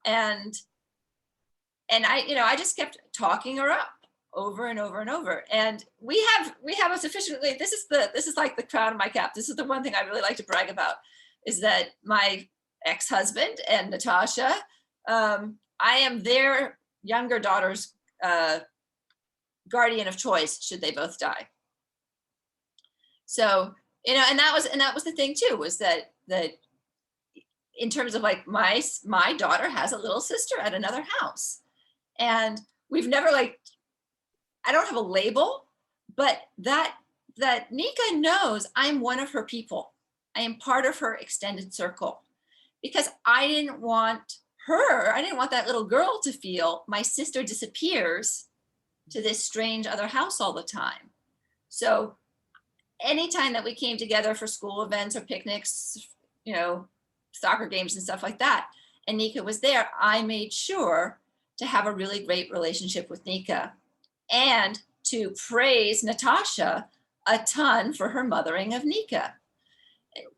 And I, you know, I just kept talking her up over and over and over. And we have a sufficiently, this is like the crown of my cap. This is the one thing I really like to brag about, is that my ex-husband and Natasha, I am their younger daughter's guardian of choice should they both die. So, you know, and that was the thing too, was that in terms of like my daughter has a little sister at another house, and we've never like, I don't have a label, but that Nika knows I'm one of her people. I am part of her extended circle, because I didn't want that little girl to feel my sister disappears to this strange other house all the time. So anytime that we came together for school events or picnics, you know, soccer games and stuff like that, and Nika was there, I made sure to have a really great relationship with Nika and to praise Natasha a ton for her mothering of Nika,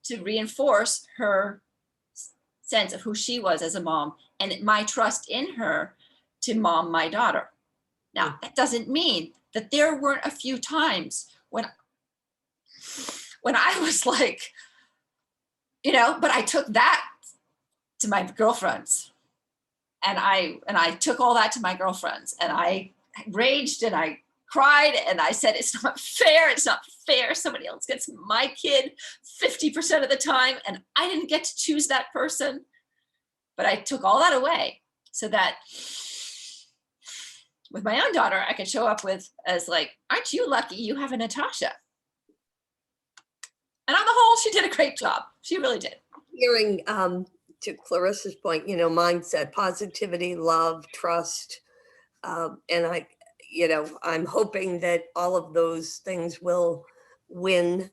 to reinforce her sense of who she was as a mom and my trust in her to mom my daughter. Now, that doesn't mean that there weren't a few times when I was like, you know, but I took that to my girlfriends, and I took all that to my girlfriends, and I raged and I cried and I said, it's not fair. Somebody else gets my kid 50% of the time, and I didn't get to choose that person. But I took all that away so that with my own daughter, I could show up with as like, aren't you lucky you have a Natasha? And on the whole, she did a great job. She really did. hearing to Clarissa's point, you know, mindset, positivity, love, trust. And I'm hoping that all of those things will win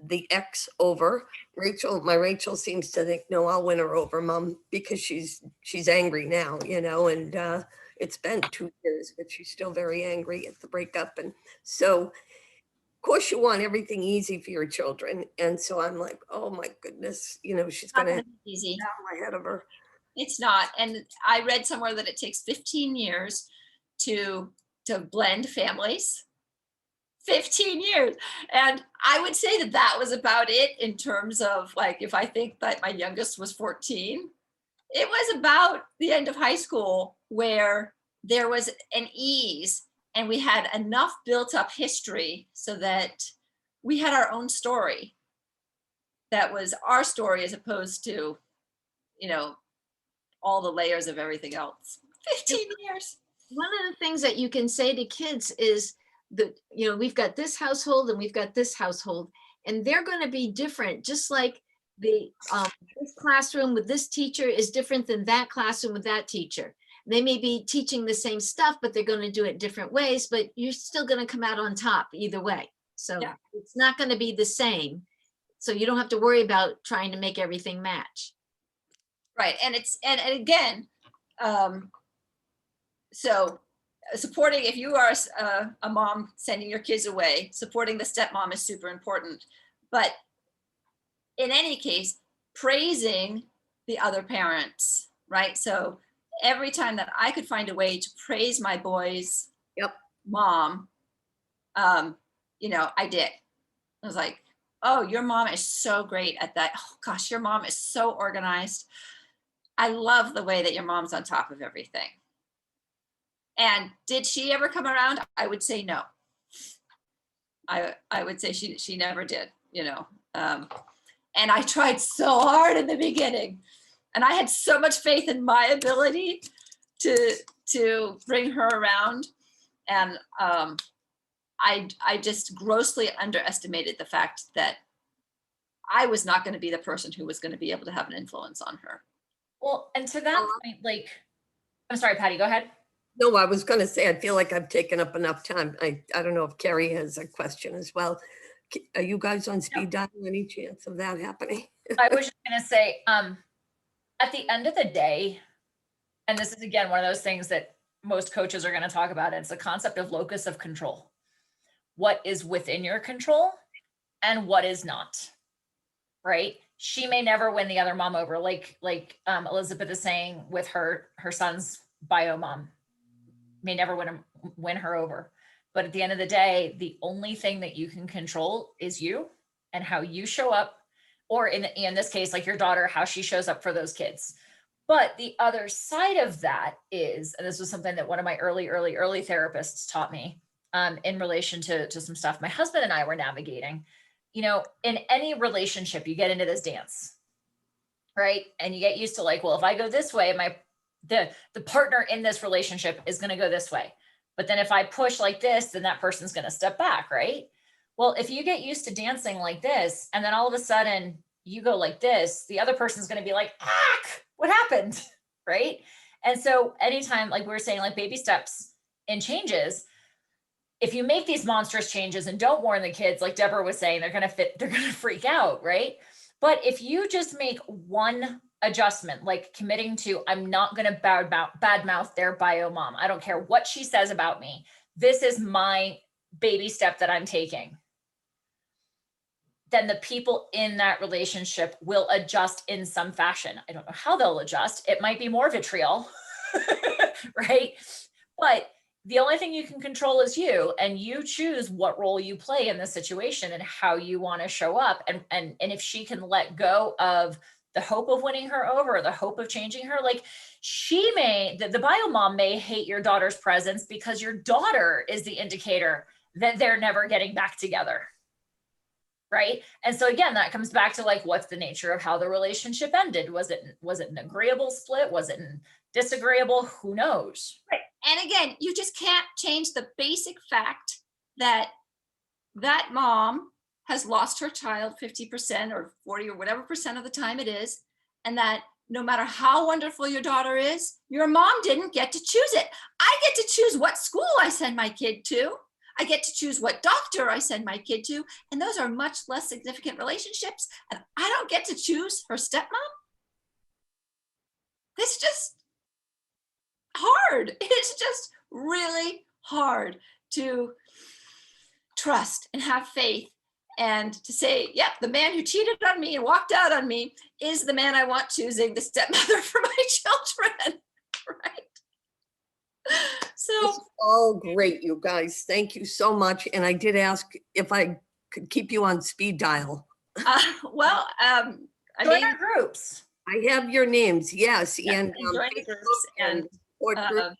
the ex over. My Rachel seems to think, no, I'll win her over, Mom, because she's angry now, you know, and it's been 2 years, but she's still very angry at the breakup. And so, of course, you want everything easy for your children. And so I'm like, oh my goodness, you know, she's going to have easy. down ahead of her. It's not. And I read somewhere that it takes 15 years to blend families. 15 years. And I would say that was about it in terms of like, if I think that my youngest was 14, it was about the end of high school where there was an ease and we had enough built up history so that we had our own story. That was our story as opposed to, you know, all the layers of everything else. 15 years. One of the things that you can say to kids is that, you know, we've got this household and we've got this household, and they're going to be different, just like the this classroom with this teacher is different than that classroom with that teacher. They may be teaching the same stuff, but they're going to do it different ways, but you're still going to come out on top either way. So Yeah. it's not going to be the same. So you don't have to worry about trying to make everything match. Right, and it's, and again, so supporting, if you are a mom sending your kids away, supporting the stepmom is super important. But in any case, praising the other parents, right? So every time that I could find a way to praise my boy's mom, you know, I did. I was like, oh, your mom is so great at that. Oh gosh, your mom is so organized. I love the way that your mom's on top of everything. And did she ever come around? I would say no. I would say she never did, you know. And I tried so hard in the beginning, and I had so much faith in my ability to bring her around. And I just grossly underestimated the fact that I was not going to be the person who was going to be able to have an influence on her. Well, and to that point, like, I'm sorry, Patty, go ahead. No, I was going to say, I feel like I've taken up enough time. I don't know if Carrie has a question as well. Are you guys on speed dial? Any chance of that happening? I was just going to say, at the end of the day, and this is again, one of those things that most coaches are going to talk about, it's the concept of locus of control. What is within your control and what is not, right? She may never win the other mom over, like Elisabeth is saying with her son's bio mom, may never win her over. But at the end of the day, the only thing that you can control is you and how you show up, or in this case, like your daughter, how she shows up for those kids. But the other side of that is, and this was something that one of my early therapists taught me in relation to some stuff my husband and I were navigating. You know, in any relationship, you get into this dance, right? And you get used to like, well, if I go this way, the partner in this relationship is going to go this way. But then if I push like this, then that person's going to step back, right? Well, if you get used to dancing like this, and then all of a sudden you go like this, the other person's going to be like, what happened? Right? And so anytime, like we were saying, like baby steps and changes, if you make these monstrous changes and don't warn the kids, like Deborah was saying, they're going to freak out, right? But if you just make one adjustment, like committing to, I'm not going to badmouth their bio mom. I don't care what she says about me. This is my baby step that I'm taking. Then the people in that relationship will adjust in some fashion. I don't know how they'll adjust. It might be more vitriol, right? But the only thing you can control is you, and you choose what role you play in the situation and how you want to show up. And if she can let go of the hope of winning her over, the hope of changing her, like the bio mom may hate your daughter's presence because your daughter is the indicator that they're never getting back together. Right. And so again, that comes back to like, what's the nature of how the relationship ended? Was it an agreeable split? Was it disagreeable? Who knows? Right. And again, you just can't change the basic fact that that mom has lost her child 50% or 40 or whatever percent of the time it is. And that no matter how wonderful your daughter is, your mom didn't get to choose it. I get to choose what school I send my kid to. I get to choose what doctor I send my kid to. And those are much less significant relationships. And I don't get to choose her stepmom. It's just hard. It's just really hard to trust and have faith and to say, yep, the man who cheated on me and walked out on me is the man I want choosing the stepmother for my children, right? So it's all great, you guys. Thank you so much. And I did ask if I could keep you on speed dial. I Join mean, our groups. I have your names, yes, yeah, and join the groups and support group.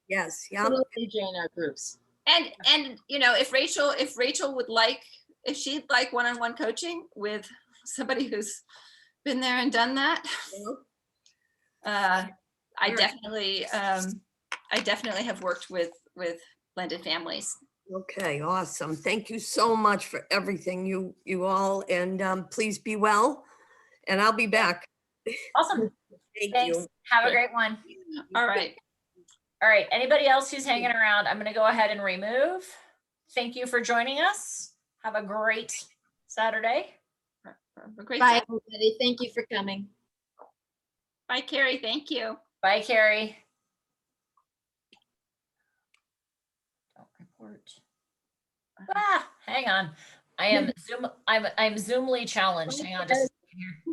Yes, yeah. Absolutely join our groups. and you know, if Rachel would like, if she'd like one-on-one coaching with somebody who's been there and done that, I definitely have worked with blended families. Okay, awesome. Thank you so much for everything, you all, and please be well. And I'll be back. Awesome. Thank Thanks. you. Have a great one. All right. All right, anybody else who's hanging around, I'm gonna go ahead and remove. Thank you for joining us. Have a great Saturday. Have a great Bye, time. everybody. Thank you for coming. Bye, Carrie. Thank you. Bye, Carrie. Don't report. Ah, hang on. I am I'm Zoomly challenged. Hang on just a second here.